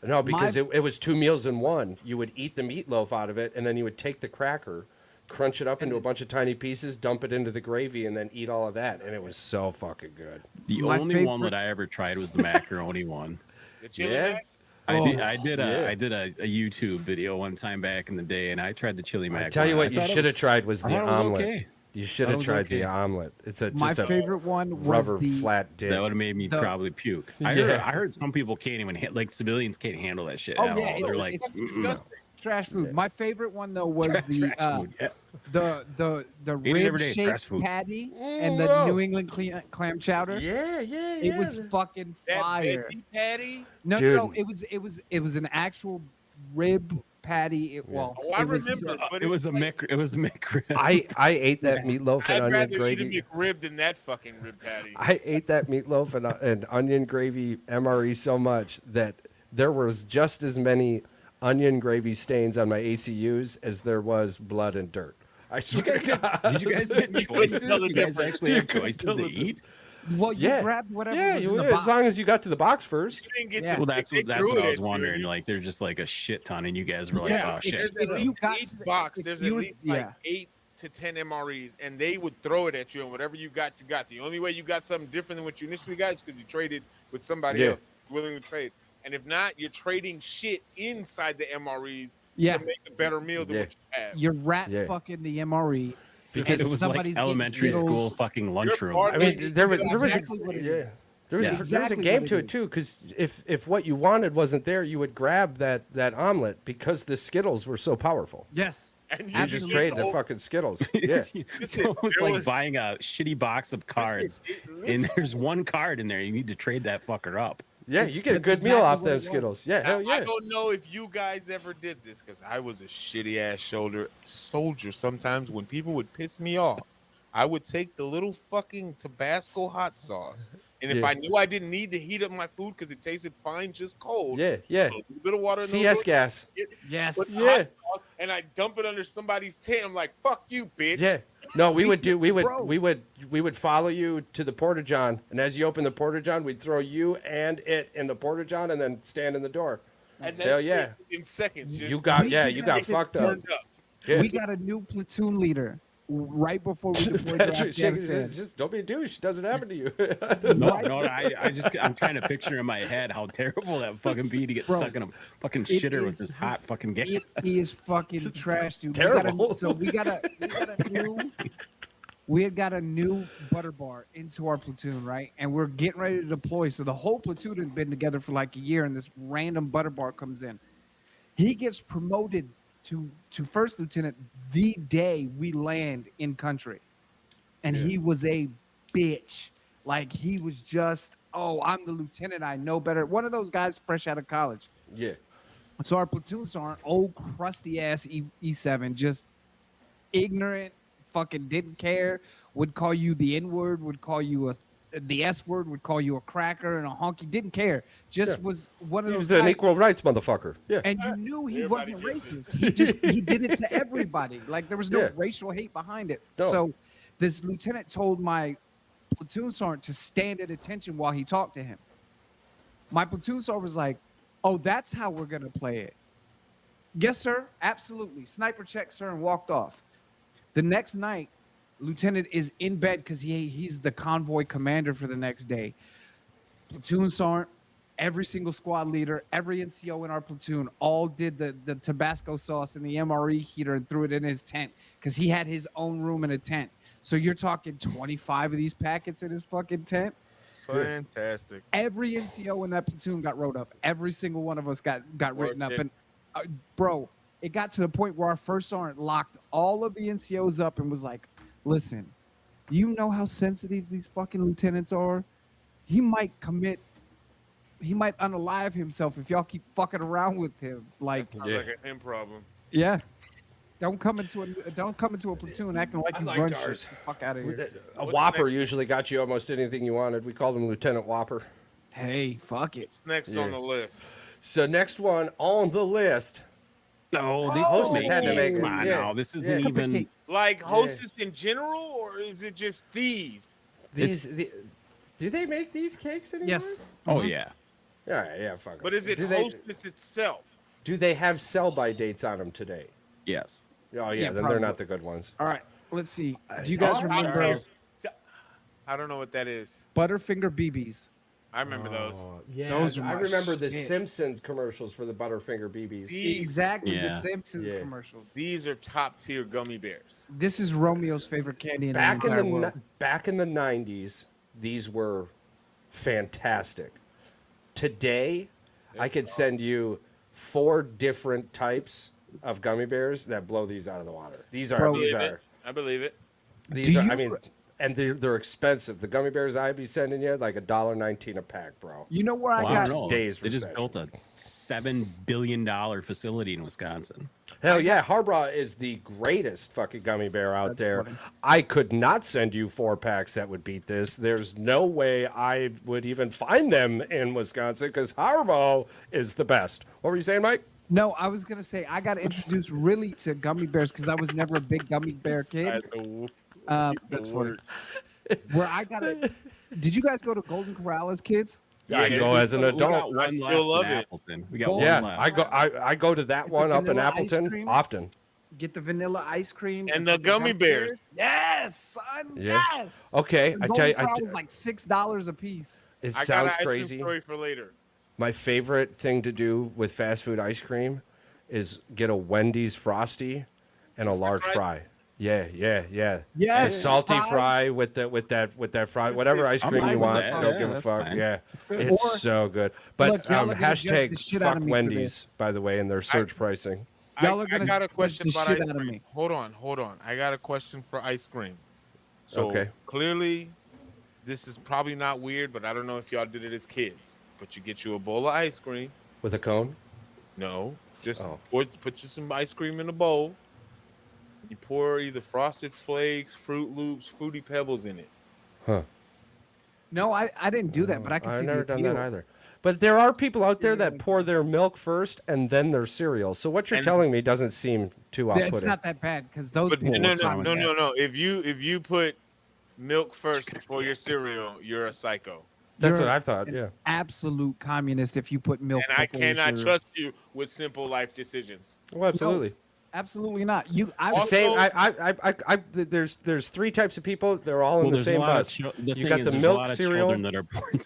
No, because My- it was 2 meals in one. You would eat the meatloaf out of it, and then you would take the cracker, crunch it up into a bunch of tiny pieces, dump it into the gravy, and then eat all of that. And it was so fucking good. the My only one favorite- that I ever tried was the macaroni one. The chili Yeah. mac. I did yeah. a YouTube video one time back in the day, and I tried the chili mac. I tell you one. what, you thought it should have tried was I the thought it was omelet. okay. You should Thought it have was tried okay. the omelet. It's a My just a favorite one was rubber the flat dick. That would have made me The- probably puke. I Yeah. heard some people can't even like civilians can't handle that shit Oh, at yeah, all. it's- They're like, it's "Mm-mm." disgusting. trash food. My favorite one though was the Trash food, yeah. the Eat it every rib day, shaped fast food. patty and the Whoa. New England clam chowder. Yeah. It was fucking That fire. veggie patty. No, Dude. no, it was an actual rib patty. Well, Oh, I it was, remember. But It was a like, McRib. I ate that meatloaf and I'd onion rather gravy. eat a McRib than that fucking rib patty. I ate that meatloaf and onion gravy MRE so much that there was just as many onion gravy stains on my ACUs as there was blood and dirt. I swear to God. Did you guys get choices? tell the You guys difference. actually You have couldn't choices tell to the eat? well, you Yeah. grabbed whatever Yeah, was you in the would, box. as long as you got to the box first. You didn't get Yeah. to, Well, that's they what threw I it was at you, wondering. and you- Like, there's just like a shit ton, and you guys were like, Yeah, "Oh if- shit!" There's if at you least got each to the- box. if There's you at were- least like yeah. 8 to 10 MREs, and they would throw it at you, and whatever you got, you got. The only way you got something different than what you initially got is because you traded with somebody Yeah. else willing to trade. And if not, you're trading shit inside the MREs Yeah. to make a better meal than Yeah. what you have. You're rat Yeah. fucking the MRE. Because it was somebody's like getting elementary Skittles. school fucking lunchroom. part- I mean, there was exactly what a it yeah. is. There was, Yeah. there was Exactly a game what to it it is. too, because if what you wanted wasn't there, you would grab that omelet because the Skittles were so powerful. Yes. And You just just get trade the the whole- fucking Skittles. Yeah. It's almost there like was- buying a shitty box of cards, and there's one card in there. You need to trade that fucker up. Yeah, That's- you get a that's good meal exactly off what them it was. Skittles. Yeah, Now, hell yeah. I don't know if you guys ever did this because I was a shitty ass soldier. Sometimes when people would piss me off, I would take the little fucking Tabasco hot sauce, and if Yeah. I knew I didn't need to heat up my food because it tasted fine just cold, Yeah, yeah. a little bit of water, in the CS little- gas. Yes. Put the Yeah. hot sauce, and I dump it under somebody's tent. I'm like, "Fuck you, bitch!" Yeah. No, we would Bro. follow you to the porta john, and as you open the porta john, we'd throw you and it in the porta john, and then stand in the door. And Hell that yeah. shit in seconds. You got fucked up. Turned up. Yeah. We got a new platoon leader right before we deployed to Patrick shaking his head, Afghanistan. just don't be a douche. Doesn't happen to you. I'm trying to picture in my head how terrible that fucking be to get Bro, stuck in a fucking it shitter with is- this hot fucking gas. It is fucking trash, dude. terrible. We had got a new butter bar into our platoon, right? And we're getting ready to deploy. So the whole platoon had been together for like a year, and this random butter bar comes in. He gets promoted to first lieutenant the day we land in country. And he was a bitch. Like he was just, oh, I'm the lieutenant. I know better. One of those guys fresh out of college. Yeah. So our platoon sergeant, old crusty ass E7, just ignorant, fucking didn't care, would call you the N word, would call you the S word, would call you a cracker and a honky, didn't care. Just was one of He those was an guys- equal rights motherfucker. Yeah. and you knew he Everybody wasn't gets it. racist. He did it to everybody. Like there was no Yeah. racial hate behind it. No. So this lieutenant told my platoon sergeant to stand at attention while he talked to him. My platoon sergeant was like, "Oh, that's how we're gonna play it." Yes, sir. Absolutely. Sniper check, sir, and walked off. The next night, lieutenant is in bed because he's the convoy commander for the next day. Platoon sergeant, every single squad leader, every NCO in our platoon all did the Tabasco sauce in the MRE heater and threw it in his tent because he had his own room in a tent. So you're talking 25 of these packets in his fucking tent. Fantastic. Every NCO in that platoon got wrote up. Every single one of us got written up. it. And bro, it got to the point where our first sergeant locked all of the NCOs up and was like, "Listen, you know how sensitive these fucking lieutenants are. He might unalive himself if y'all keep fucking around with him. Like, Sounds Yeah. like a him problem. yeah, don't come into a platoon acting like I you like run ours. shit. Fuck out of here. A What's Whopper next? usually got you almost anything you wanted. We called him Lieutenant Whopper. Hey, fuck it. Next Yeah. on the list. So next one on the list. No, these Oh, don't make had to these. make it. Come on Yeah. now. This Yeah. isn't even. Cupcakes. Like Hostess in general, or is it just these? Do they make these cakes anymore? Yes. Oh yeah. All right, yeah, fuck 'em. But is it do they, Hostess itself? do they have sell-by dates on them today? Yes. Oh, yeah, Yeah, then probably. they're not the good ones. All right. Let's see. Do you guys Oh, remember Charles. I don't know what that is. Butterfinger BBs? I remember those. Oh, yeah, Those are I my remember the shit. Simpsons commercials for the Butterfinger BBs. Exactly. The Yeah. Simpsons Yeah. commercials. These are top tier gummy bears. This is Romeo's favorite candy in Back the in entire the world. back in the 90s, these were fantastic. Today, I could send you 4 different types of gummy bears that blow these out of the water. These are Bro. I believe it. these Do are. I you- mean, and they're expensive. The gummy bears I'd be sending you like $1.19 a pack, bro. You know where Well, I I got? don't know. days They just recession. built a $7 billion facility in Wisconsin. Hell yeah, Harbaugh is the greatest fucking gummy bear out That's there. funny. I could not send you 4 packs that would beat this. There's no way I would even find them in Wisconsin because Harbaugh is the best. What were you saying, Mike? No, I was gonna say I got introduced really to gummy bears because I was never a big gummy bear kid. That's funny. Where I got it. Did you guys go to Golden Corral as kids? I Yeah, go dude, as an We got adult. one I still left love in it. Appleton. We got Well, Yeah, one left. I go to that one up in vanilla ice Appleton cream? often. Get the vanilla ice cream And the gummy bears. Yes, son. Yeah. Yes. Okay, And I Golden tell you, Corral was like $6 a piece. it I got an sounds ice cream crazy. story for later. My favorite thing to do with fast food ice cream is get a Wendy's Frosty and a large fry. Yeah. Yes, A salty fries. fry with that fry, whatever ice I'm cream fine you with want. that. Don't Yeah, give a that's fuck. fine. Yeah, good. it's Or- so good. But Look, y'all are gonna judge the shit out fuck of me for Wendy's, by the way, in their surge pricing. Y'all are I gonna got a judge question the about shit ice out of cream. me. Hold on. I got a question for ice cream. So Okay. clearly, this is probably not weird, but I don't know if y'all did it as kids. But you get you a bowl of ice cream. With a cone? No, just Oh. put you some ice cream in a bowl. You pour either Frosted Flakes, Fruit Loops, Fruity Pebbles in it. Huh. No, I didn't do that, but I can see I've the never done appeal. that either. But there are people out there that pour their milk first and then their cereal. So what you're And- telling me doesn't seem too It's off-putting. not that bad because those But people. no. are fine with that. If you put milk first before your cereal, you're a psycho. That's You're what I thought. an Yeah. absolute communist if you put milk. And I before your cannot cereal. trust you with simple life decisions. Well, absolutely. Absolutely not. You, I It's the was same. There's three types of people. They're all in the there's a same lot bus. of the You thing got is, the there's a milk lot of cereal. children that are born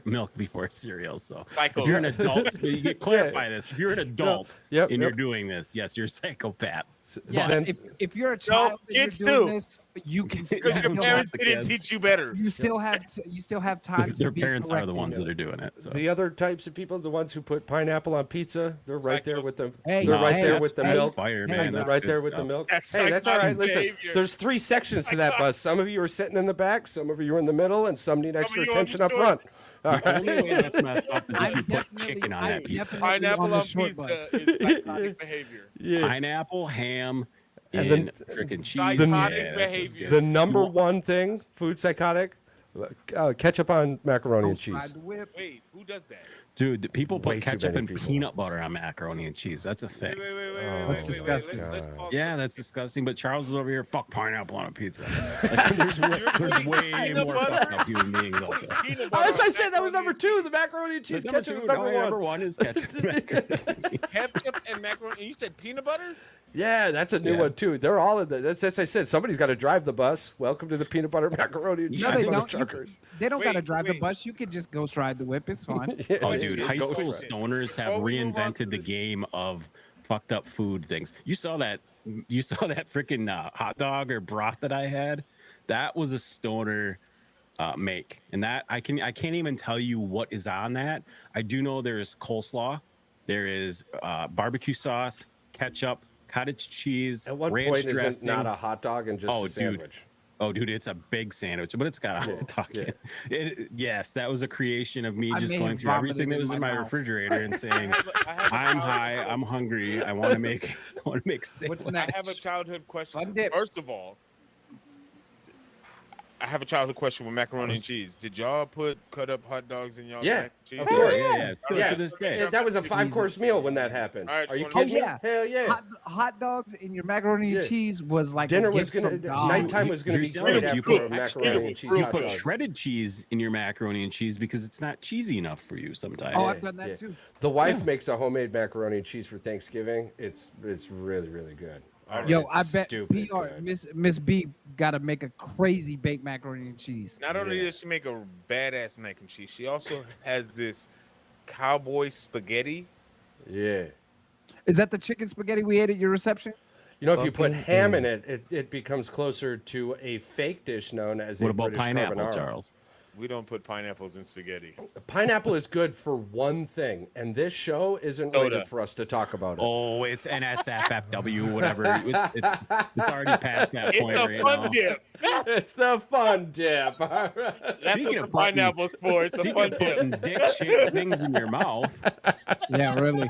milk before cereal. So Psycho. if you're an adult, you clarify this. If you're an adult Yep, and you're yep. doing this, yes, you're a psychopath. yes, Then- if you're a child and you're kids doing too. this, you can Because still your have, parents the didn't kids. teach you better. you still have time Their to be parents are the corrected. ones that are doing it. So The other types of people, the ones who put pineapple on pizza, they're right there with the. Hey, they're right hey, there that's- with the hey, milk. fire, hey, man. They're That's right good there with the stuff. milk. That's Hey, that's all right. psychotic Listen, behavior. there's 3 sections to that bus. Some of you are sitting in the back, some of you are in the middle, and some need extra you on attention the up short. front. All The only right. way that's messed up is if I'm you put definitely- chicken on I'm that pizza. definitely Pineapple on the on short pizza bus. is psychotic behavior. Yeah. Pineapple, ham, And and then- freaking cheese. Psychotic Yeah, that's behavior. good. The number one thing, food psychotic, ketchup on macaroni and Ride cheese. the whip. Wait, who does that? Dude, the people Way put too ketchup many and people. peanut butter on macaroni and cheese. That's a thing. That's disgusting. Let's pause. Yeah, that's disgusting. But Charles is over here. Fuck pineapple on a pizza. Like, there's way Peanut more butter? fucked up human beings out there. Peanut Oh, butter as I on said, that was number macaroni 2. The macaroni and cheese Number ketchup two, is number number 1. one is ketchup. and macaroni and cheese. Ketchup and macaroni. And you said peanut butter? Yeah, that's a new Yeah. one too. They're all in the. That's as I said. Somebody's got to drive the bus. Welcome to the peanut butter macaroni and cheese No, they bus don't. truckers. They don't gotta Wait, drive the wait. bus. You could just ghost ride the whip. It's fine. Yeah, Oh, yeah, dude, yeah, high go school for it. stoners have Before we move on to reinvented the this- game of fucked up food things. You saw that freaking hot dog or broth that I had? That was a stoner make, and that I can't even tell you what is on that. I do know there is coleslaw, there is barbecue sauce, ketchup, cottage cheese, At what ranch point is it dressing. not a hot dog and just Oh, a dude. sandwich? Oh, dude, it's a big sandwich, but it's got a hot dog. yeah. Yes, that was a creation of me I just may going have through everything vomited that was in in my my mouth. refrigerator and saying, I have a I'm childhood- high, I'm hungry, I want to make sandwich. What's I next? have a childhood question. Fun dip. First of all, I have a childhood question with macaroni and cheese. Did y'all put cut up hot dogs in y'all Yeah, mac and cheese? of course. Yeah, still Yeah. to this day. Yeah, that was a 5-course meal when that happened. All right, Are you just wanna kidding make me? sure. Hell yeah. Hot dogs and your macaroni and Yeah. cheese was like Dinner a was gift gonna. from God. Nighttime was gonna be Here's the great other- you after a put- macaroni and cheese You hot put dog. shredded cheese in your macaroni and cheese because it's not cheesy enough for you sometimes. Oh, I've done that Yeah. too. The wife makes a homemade macaroni and cheese for Thanksgiving. It's really really good. Yo, It's I bet stupid PR good. Miss B got to make a crazy baked macaroni and cheese. Not only Yeah. does she make a badass mac and cheese, she also has this cowboy spaghetti. Yeah. Is that the chicken spaghetti we ate at your reception? You know, if you put Fucking ham in it, it becomes closer to a fake dish known as What a about British pineapple, carbonara. Charles? We don't put pineapples in spaghetti. Pineapple is good for one thing, and this show isn't Soda. rated for us to talk about it. Oh, it's NSFFW, whatever. It's already past that It's point a right fun now. dip. It's the fun dip. All right. That's Speaking what the of putting- pineapple's for. It's a Speaking fun of dip. putting dick-shaped things in your mouth, Yeah, really.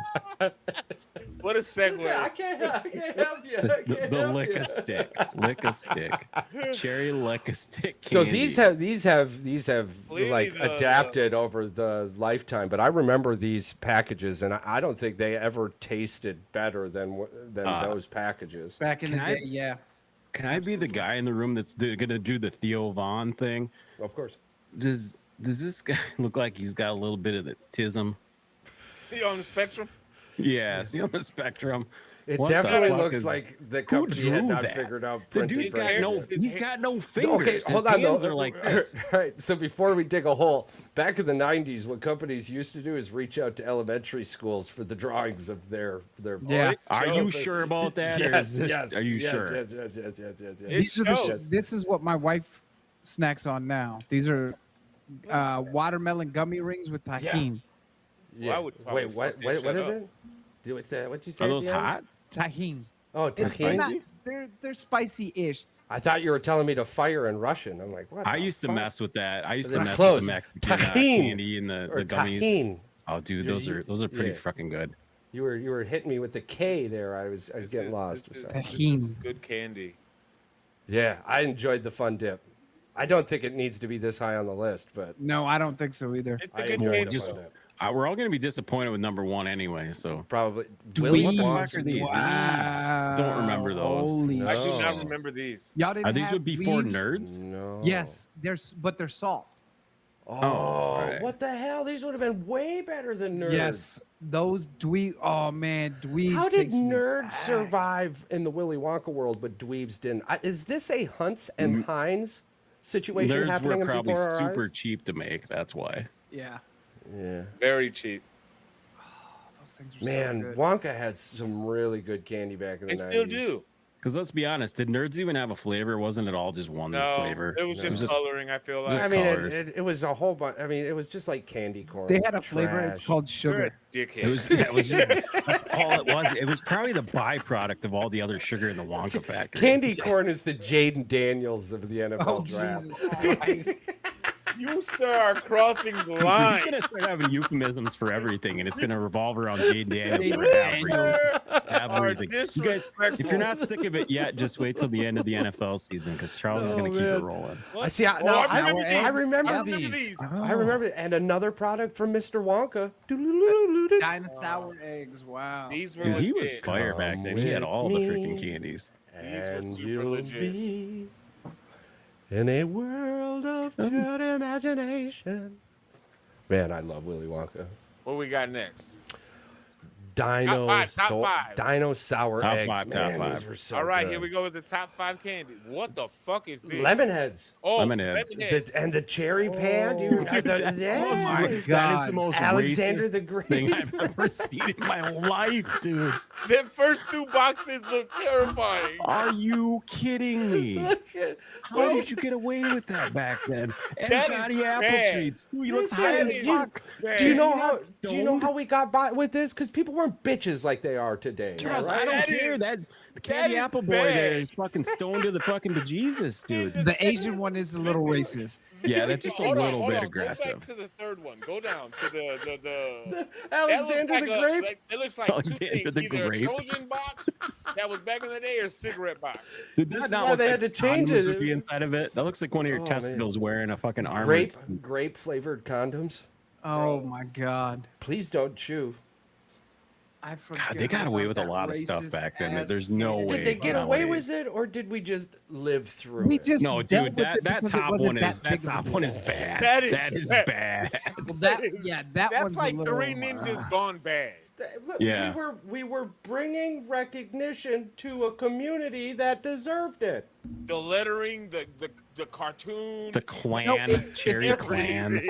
What a segue. I can't help you. I the can't help lick you. a stick, cherry lick a stick. So candy. these have Clearly like the- adapted over the lifetime, but I remember these packages, and I don't think they ever tasted better than those packages. Back in Can the I- day, yeah. Can I be the guy in the room that's gonna do the Theo Vaughn thing? Of course. Does this guy look like he's got a little bit of the tism? See on the spectrum? Yeah, is he on the spectrum? It What the definitely fuck looks is- like the Who company had drew not that? figured out The printing dude's got presses no. yet. He's got no fingers. Okay, hold on His hands though. are like this. All right, so before we dig a hole, back in the '90s, what companies used to do is reach out to elementary schools for the drawings of their. Yeah. Are Show. you sure about that? or is this, Are you yes, sure? Yes. It These are the shows. this is what my wife snacks on now. These are watermelon gummy rings with tahini. Yeah. Well, I would probably Wait, what? fuck that What shit is up. it? What'd you say? Are at those the end? hot? Tahini. Oh, It's tahini. not- they're spicy-ish. I thought you were telling me to fire in Russian. I'm like, what? I the used to fuck? mess with that. I used to It's mess close. with the Mexican Tahini. candy and the Or gummies. tahine. Oh, dude, You- those are pretty yeah. fucking good. You were hitting me with the K there. I was getting lost. This is- So. this is Tahini. good candy. Yeah, I enjoyed the fun dip. I don't think it needs to be this high on the list, but No, I don't think so either. It's I a good enjoyed candy. the just- fun dip. We're all gonna be disappointed with number one anyway. So Probably. we- what the wants fuck are these? Wow. Don't remember those. Holy No. I do not Oh. remember these. Y'all didn't Are these have would be for weaves? nerds? No. Yes, but they're soft. Oh, right. what the hell? These would have been way better than nerds. Yes, those dweeb. Oh man, dweebs. How did takes me nerds back. survive in the Willy Wonka world, but dweebs didn't? Is this a Hunts and Heinz situation Nerds happening were probably before our super eyes? cheap to make. That's why. Yeah, Yeah. Very cheap. those things are Man, so good. Wonka had some really good candy back in the They 90s. still do. Because let's be honest, did nerds even have a flavor? Wasn't it all just one No, flavor? it was just coloring. I feel like. I mean, colors. it was a whole bunch. I mean, it was just like candy corn. They had a flavor. It's trash. called You're a sugar. dickhead. It was just, that's all it was. It was probably the byproduct of all the other sugar in the Wonka factory. Candy corn is the Jaden Daniels of the NFL Oh draft. Jesus Christ! You are crossing the He's line. gonna start having euphemisms for everything, and it's gonna revolve around Jaden Daniels for Jaden everything. Daniels. You guys, if you're not sick of it yet, just wait till the end of the NFL season because Charles is gonna keep it rolling. I see. I remember these. I remember, and another product from Mr. Wonka. Dinosaur eggs. Wow. These were Dude, he was legit. fire back then. He had all the freaking me. candies. And super you'll legit. be in a world of good imagination. Man, I love Willy Wonka. What we got next? Top five. Dinosaur Top eggs. five, top Man, five. these were so All right, good. here we go with the top 5 candies. What the fuck is this? Lemonheads. Oh, Lemonheads. Lemonheads. And the cherry pan, dude. Dude, The- that's yeah. my that is God. the most Alexander racist the Great. thing I've ever seen in my life, dude. Them first 2 boxes look terrifying. Are you kidding me? Look at- How did you get away with that back then? And That is Johnny Apple bad. treats. Dude, he looks Listen, high as is- fuck. Do you know Is he how? not Do you know stoned? how we got by with this? Because people weren't bitches like they are today. Charles, all right? I don't That care. is- The Candy is Apple boy bad. there is fucking stoned to the fucking bejesus, dude. The Asian one is a little racist. Yeah, that's just a Hold on, little hold bit on. aggressive. Go back to the third one. Go down to the Alexander that the looks Grape. Like, it looks like Alexander 2 things. the Either Grape. a Trojan box that was back in the day or a cigarette box. Did This that is not why look they like had to change condoms it. would be inside of it? That looks like one of your Oh, testicles wearing a fucking armor. Grape flavored condoms. Oh my God! Please don't chew. I forgot. God, they got away about with a that lot of stuff racist back then that ass there's no candy. way. Did they get away nowadays. with it, or did we just live through We it? just No, dealt dude, with that it that because it top wasn't one is that that big of a top deal. one is bad. That is That is bad. bad. Well, that that That's one's like a little, 3 ninjas gone bad. Look, Yeah. we were bringing recognition to a community that deserved it. The lettering, the cartoon. The clan, cherry clan, If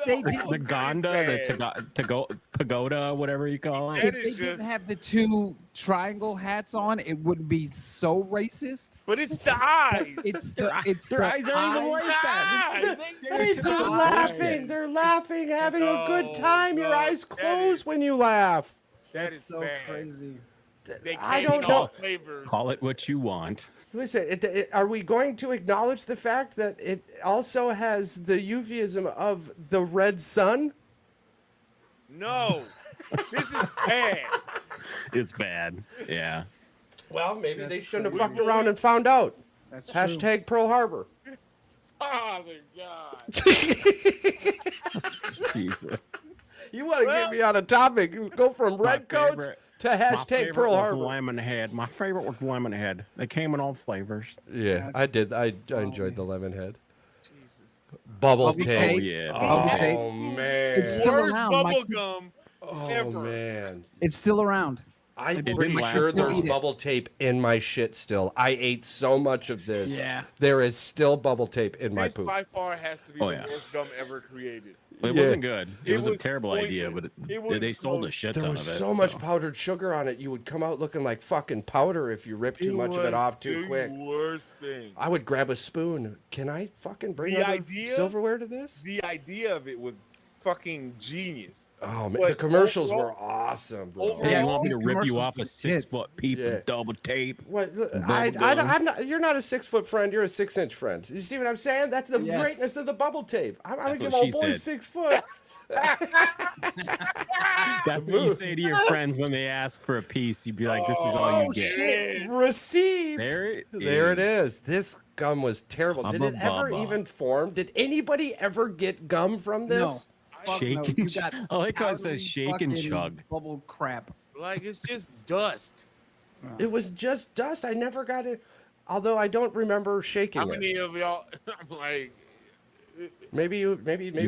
they did, the Gonda, the pagoda, whatever you call it. That if is they didn't just- have the 2 triangle hats on, it wouldn't be so racist. But it's the eyes. It's Their eyes aren't even like that. They're laughing. They're laughing, having a good time. Your no, eyes that close is- when you laugh. That That's is so bad. crazy. They I can't don't eat know. all flavors. Call it what you want. Listen, are we going to acknowledge the fact that it also has the euphemism of the red sun? No, this is bad. It's bad. Yeah. Well, maybe they shouldn't have true. fucked around and found out. That's true. Hashtag Pearl Harbor. Father God. Jesus. You want to get me on a topic? You go from red coats favorite- to My hashtag favorite Pearl was Harbor. lemon head. My favorite was lemon head. They came in all flavors. Yeah, I did. I enjoyed the lemon head. Bubble Bubble tape. tape. Oh yeah. Bubble tape. Oh man. It's still Worst around, bubble Mike. gum Oh ever. man. It's still around. I'm didn't pretty last sure long. there's Eat it. bubble tape in my shit still. I ate so much of this. Yeah. There is still bubble tape in my This poop. by far has to be Oh, the yeah. worst gum ever created. It Yeah. wasn't good. It, It was a was terrible pointless. idea, but It was they sold a pointless. shit There ton was of it. so much powdered sugar on it, you would come out looking like fucking powder if you ripped too much of it was off too the quick. Worst thing. I would grab a spoon. Can I fucking bring The other idea- silverware to this? The idea of it was fucking genius. Oh man, But the commercials overall- were awesome, bro. overall- Hey, Yeah, you want me to these rip you commercials off a were 6-foot piece Yeah. of double tape? What? Bubble I'm gum. not. You're not a 6-foot friend. You're a 6-inch friend. You see what I'm saying? That's the Yes. greatness of the bubble tape. I'm gonna That's give what old she boy said. 6 foot. That's what you say to your friends when they ask for a piece. You'd be like, "This is all you Oh, get." shit. Received. There It is. This gum was terrible. Did it Hubba ever bubba. even form? Did anybody ever get gum from No. this? Fuck Shake no. and You ch- got I like how it powdery says shake and fucking chug. Bubble crap. Like it's just dust. It was just dust. I never got it. Although I don't remember shaking How many it. of y'all? I'm like, Maybe Your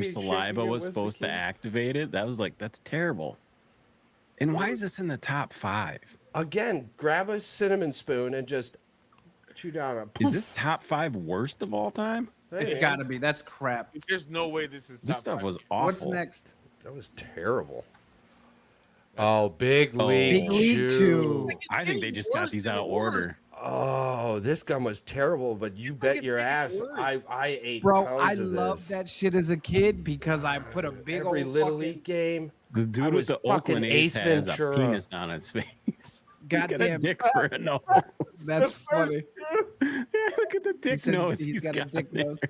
saliva shaking it was the supposed to key. activate it. That was like, that's terrible. And why is this in the top 5? Again, grab a cinnamon spoon and just chew down a. Is this top 5 worst of all time? It's got to be. That's crap. There's no way this is top This stuff 5. was awful. What's next? That was terrible. Oh, Big League Big League Chew. Chew. I think they just got these out of order. Oh, this gum was terrible, but you bet it's your making it ass worse. I ate Bro, pounds I of loved this. that shit as a kid because I put a big Every old little fucking league game. The I dude was with the fucking Oakland A's Ace has Ventura. a penis on his face. He's got a goddamn. dick for a nose. That's funny. Yeah, look at the He dick said nose. he's got a dick there. nose.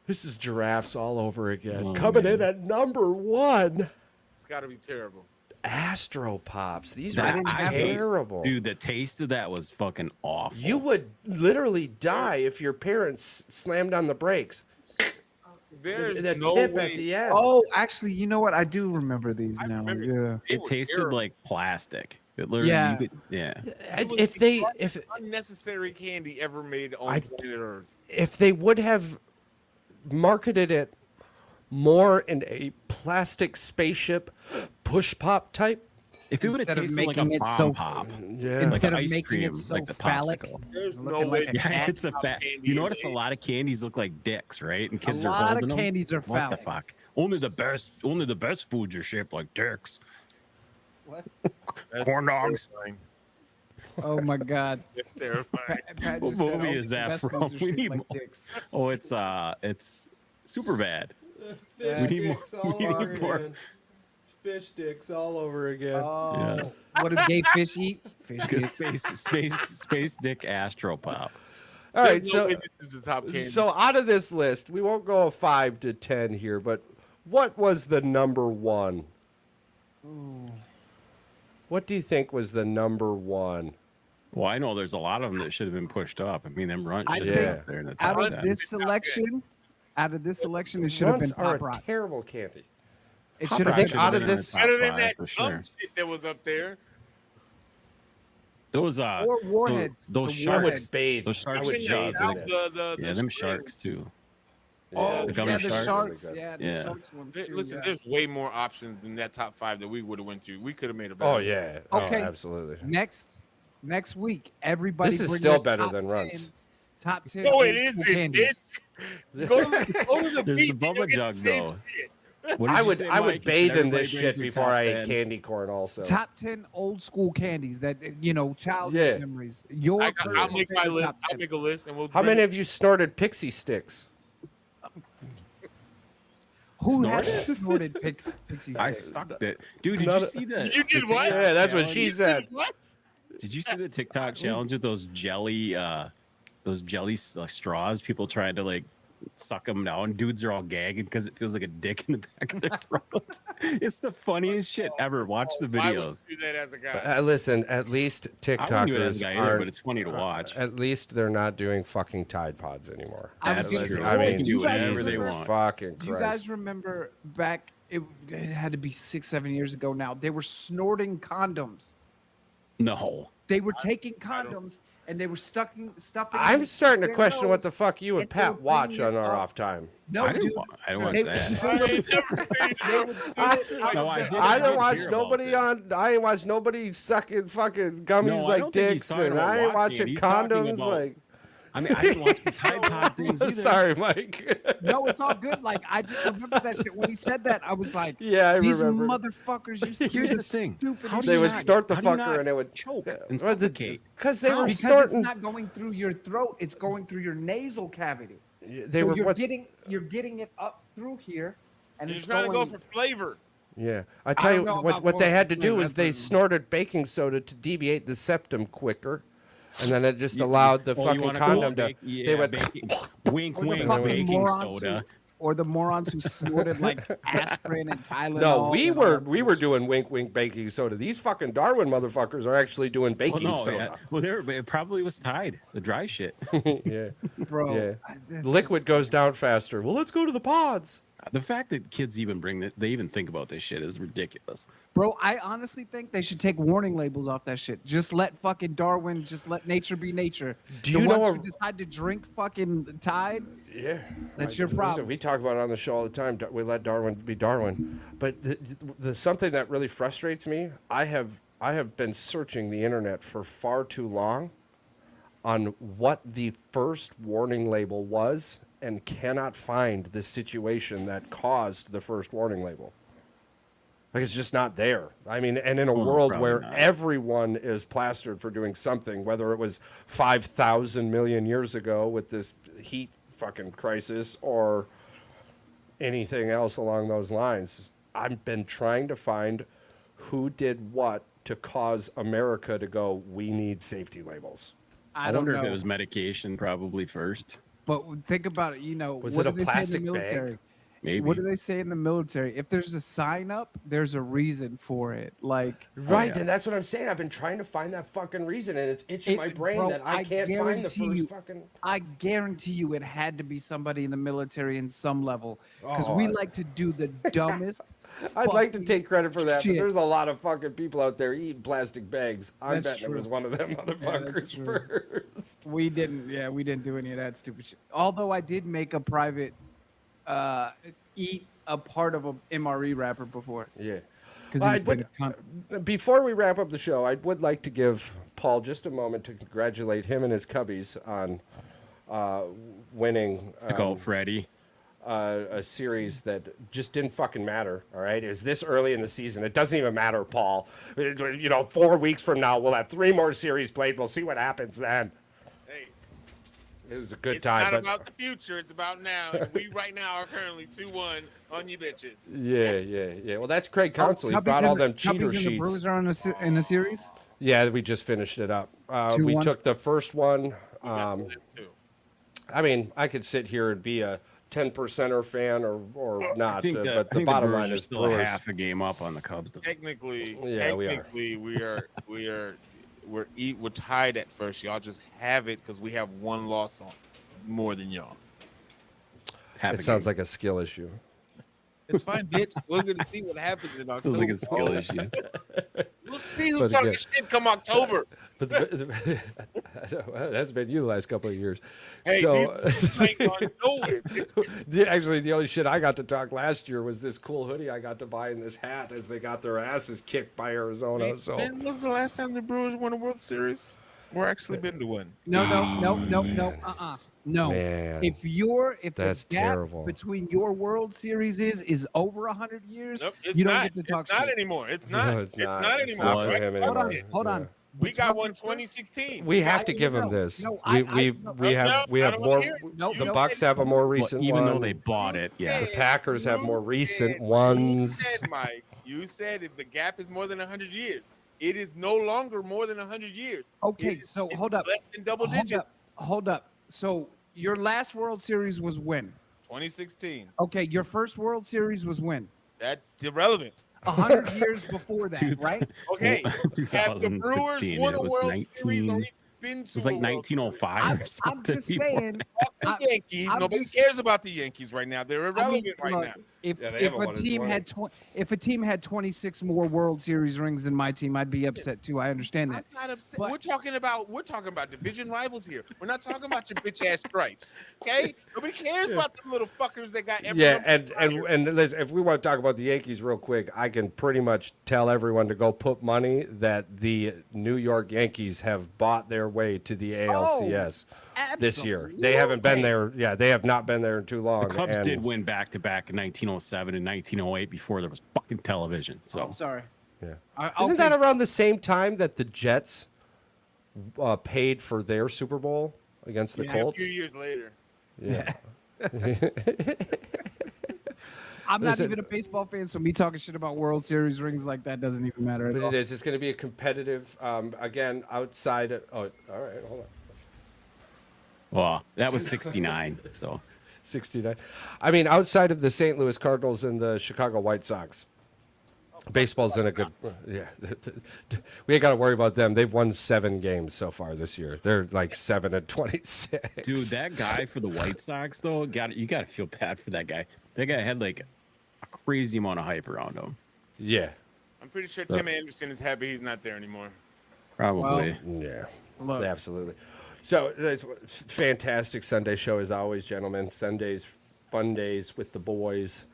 This is giraffes all over again. Oh, Coming man. in at number 1. It's got to be terrible. Astropops. These That- were I hate- terrible. Dude, the taste of that was fucking awful. You would literally die if your parents slammed on the brakes. There's The no tip way. at the end. Oh, actually, you know what? I do remember these I now. remember- Yeah. They it were tasted terrible. like plastic. It literally, Yeah. you could, yeah. If they Unnecessary candy ever made on I- planet Earth. if they would have marketed it more in a plastic spaceship push pop type, If it would have Instead of tasted like a making it bomb so- pop, yeah, Instead like of ice making cream, it so like the phallic. popsicle. There's no Looking way. like a Yeah, cat. it's a fat. candy You notice a made. lot of candies look like dicks, right? And kids are lot of holding them. candies are What the phallic. fuck? Only the best foods are shaped like dicks. What? That's Corn dogs. terrifying. Oh my God. It's terrifying. Pat What just said, movie "Oh, is the that best from? foods are We shaped need like more. dicks." Oh, it's super bad. fish We need more- dicks all we need over more. again. It's fish dicks all over again. Oh, what do gay fish eat? Fish dicks. Space dick astropop. All right, There's no so way this is the top candy. so out of this list, we won't go 5 to 10 here, but what was the number 1? What do you think was the number 1? Well, I know there's a lot of them that should have been pushed up. I mean, them runts I should have been think up there in the Out top of 10. this selection, it should have been Runts are Pop a Rocks. terrible candy. It Pop should have Rocks been. should out been of in the this- top Better than five that for dumb sure. shit that was up there. Those Or warheads. those The sharks. warheads. bathe. Those sharks would are bathe junk. in The- this. the- Yeah, the them springs. sharks too. Oh, The gummy yeah, the sharks. sharks. Yeah, the Yeah. sharks ones too. Listen, yeah. there's way more options than that top 5 that we would have went through. We could have made a better. Oh yeah. Oh, Okay. absolutely. Next week, everybody. This is bring still their better top than 10 Runts. No, Top 10. it old school isn't. candies. Bitch. Go to the There's beach. the and bubble you'll get jug the same though. shit. What did I you would say, I would Mike? bathe in Everybody this brings shit their before top I 10. ate candy corn also. Top 10 old school candies that childhood Yeah. memories. Your I'll personal make my favorite list. top I'll 10. make a list, and we'll. How bring many it. of you snorted pixie sticks? Who Snorted? has snorted pixie I sticks? sucked it, dude. Did None you of- see the? You did the what? TikTok Yeah, that's what challenge? she said. What? Did you see the TikTok challenge with those jelly straws? People trying to like suck them down. Dudes are all gagging because it feels like a dick in the back of their throat. It's the funniest shit ever. Watch the Why would videos. you do that as a guy? Listen, at least I wouldn't do it as a TikTokers guy either, aren't. but it's funny to watch. At least they're not doing fucking Tide Pods anymore. I was That's gonna true. say, I They mean, can do you guys whatever they remember- want. Fucking Do you Christ. guys remember back? It had to be 6-7 years ago now. They were snorting condoms. No. They were taking I don't- condoms and they were stuffing. I'm starting to their question what the nose. fuck you and and they were Pat watch bringing on it our up. off time. No, I didn't. dude. I didn't watch They- that. I ain't never seen They would it. put it out No, of I the- did. I did didn't watch hear about nobody this. I ain't watch nobody sucking fucking gummies No, I like don't think he's dicks, talking and about I ain't watching watching it. He's talking condoms about- like. I mean, I didn't watch the Tide Pod things either. Sorry, Mike. No, it's all good. Like I just remember that shit. When he said that, I was like, Yeah, I these remember. motherfuckers used to Here's use the thing. Stupid How do They you would not- start the how do you fucker not and it would choke and Well, suffocate. because they were because starting. it's not going through your throat; it's going through your nasal cavity. They so were you're what? getting it up through here, and You're it's trying to going. go for flavor. Yeah, I tell you don't know what. about What they going had to for do flavor, is they that's a- snorted baking soda to deviate the septum quicker, and then it just allowed the Oh, you fucking wanna go condom to. bake- yeah, they would. wink, Or the wink, fucking baking morons soda. or the morons who snorted like aspirin and Tylenol. No, we and all were that doing wink wink baking soda. These fucking Darwin motherfuckers are actually doing Well, baking no, soda. yeah. Well, it probably was Tide, the dry shit. Yeah, bro. yeah. That's- Liquid goes down faster. Well, let's go to the pods. The fact that kids even they even think about this shit is ridiculous. Bro, I honestly think they should take warning labels off that shit. Just let fucking Darwin, just let nature be nature. Do the you know ones a- who decide to drink fucking Tide, Yeah, that's your problem. We talk about it on the show all the time. We let Darwin be Darwin, but the something that really frustrates me. I have been searching the internet for far too long on what the first warning label was, and cannot find the situation that caused the first warning label. Like, it's just not there. I mean, and in a world probably where not. everyone is plastered for doing something, whether it was 5,000 million years ago with this heat fucking crisis or anything else along those lines, I've been trying to find who did what to cause America to go, we need safety labels. I I don't wonder know. if it was medication probably first. But think about it. Was what it do a they say in plastic the bag? military? Maybe. What do they say in the military? If there's a sign up, there's a reason for it. Like, Right, yeah. and that's what I'm saying. I've been trying to find that fucking reason, and it's itching my brain bro, that I can't find the guarantee first you- fucking. I guarantee you it had to be somebody in the military in some level. Because we Oh. like to do the dumbest. I'd like to fucking take credit for that, shit. but there's a lot of fucking people out there eating plastic bags. I'm That's betting it true. was one of them motherfuckers true. first. We didn't do any of that stupid shit. Although I did make a private eat a part of a MRE wrapper before. Yeah. Because Well, I would- before we wrap up the show, I would like to give Paul just a moment to congratulate him and his cubbies on winning Pick out Freddie. a series that just didn't fucking matter. All right, is this early in the season? It doesn't even matter, Paul. 4 weeks from now, we'll have 3 more series played. We'll see what happens then. Hey, It was a good it's time, not but about the future. It's about now. And we right now are currently 2-1 on you bitches. yeah. Well, that's Craig Counsell. He brought all them cheater Cubbies and the Brewers sheets. are in the series. Yeah, we just finished it up. We 2-1. took the first one. We got them too. I mean, I could sit here and be a 10%er fan or not, I think but I the think bottom Brewers line are is still a Brewers. half a game up on the Cubs. Though. Technically, Yeah, we are. we're tied at first. Y'all just have it because we have one loss on more than y'all. Half It a sounds game. like a skill issue. It's fine, bitch. We're gonna see what happens in October. Sounds like a skill issue. We'll see who's But talking again- shit come October. But that's been you the last couple of years. Hey, So, these ain't going nowhere. actually, the only shit I got to talk last year was this cool hoodie I got to buy and this hat as they got their asses kicked by Arizona. So, When was the last time the Brewers won a World Series? We're actually been to one. No. No. Man, If that's the gap terrible. between your World Series is over 100 years, Nope, it's you don't not. get to talk It's not shit. anymore. It's not. No, it's not. It's anymore. not for him Hold on, anymore. hold on. Yeah. We got one Talking first? 2016. We have to No, give no, him this. no, We have I more. don't wanna hear it. No, The no. Bucks have a more Well, recent even one. though they bought it, yeah. The Packers have more recent You ones. said, Mike, you said if the gap is more than 100 years. It is no longer more than 100 years. Okay, It is- so it's hold up. Less than double digits. Hold up. So your last World Series was when? 2016. Okay, your first World Series was when? That's irrelevant. 100 years before that, right? Okay. Have the Brewers 2016. won It a was World Series or 19. even been It to was a like World Series? 1905 or I'm something. just before saying. Fuck the I- Yankees. I'm Nobody just- cares about the Yankees right now. They're irrelevant right look, now. If, Yeah, they if haven't a won in team 20. had if a team had 26 more World Series rings than my team, I'd be upset too. I understand I'm that. not upset. But- We're talking about division rivals here. We're not talking about your bitch ass stripes. Okay? Nobody cares about them little fuckers that got every Yeah, number and higher. listen, if we want to talk about the Yankees real quick, I can pretty much tell everyone to go put money that the New York Yankees have bought their way to the ALCS this year. They haven't been there. Yeah, they have not been there in too long. The Cubs and- did win back-to-back in 1907 and 1908 before there was fucking television. So I'm sorry. Yeah. I'll Isn't that take- around the same time that the Jets paid for their Super Bowl against the A Colts? few years later. Yeah. I'm not Listen- even a baseball fan, so me talking shit about World Series rings like that doesn't even matter at But all. it is. It's going to be a competitive. Again, outside. All right. Hold on. well, that was 69. So 69. I mean, outside of the St. Louis Cardinals and the Chicago White Sox, Baseball's in a good. Yeah, we ain't got to worry about them. They've won 7 games so far this year. They're like 7-26. Dude, that guy for the White Sox though, you got to feel bad for that guy. That guy had like a crazy amount of hype around him. Yeah, I'm pretty sure Tim Anderson is happy he's not there anymore. Probably. yeah, Look. absolutely. So it's fantastic Sunday show as always, gentlemen. Sundays, fun days with the boys.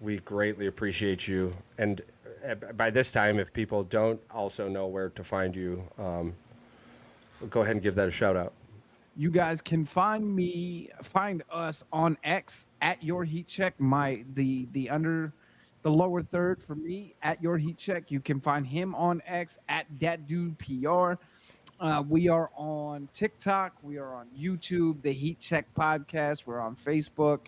We greatly appreciate you. And by this time, if people don't also know where to find you, go ahead and give that a shout out. You guys can find us on X at Your Heat Check. The lower third for me at Your Heat Check. You can find him on X at Dat Dude PR. We are on TikTok. We are on YouTube, the Heat Check Podcast. We're on Facebook.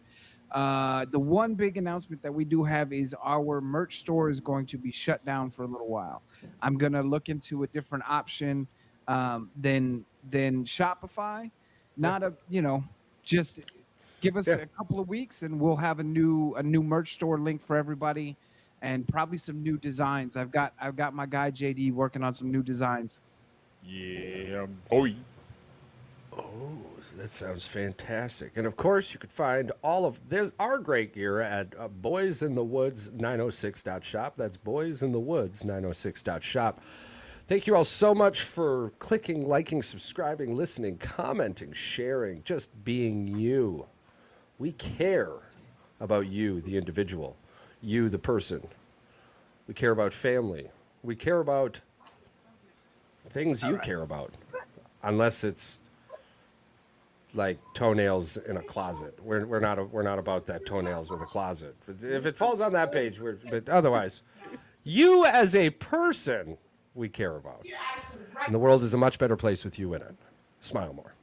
The one big announcement that we do have is our merch store is going to be shut down for a little while. I'm going to look into a different option than Shopify. Just give us a couple of weeks and we'll have a new merch store link for everybody and probably some new designs. I've got my guy JD working on some new designs. Yeah, boy. Oh, that sounds fantastic. And of course, you could find all of our great gear at boysinthewoods906.shop. That's boysinthewoods906.shop. Thank you all so much for clicking, liking, subscribing, listening, commenting, sharing, just being you. We care about you, the individual, you, the person. We care about family. We care about things you care about, unless it's like toenails in a closet. We're not about that toenails with a closet. If it falls on that page, but otherwise, you as a person, we care about. And the world is a much better place with you in it. Smile more.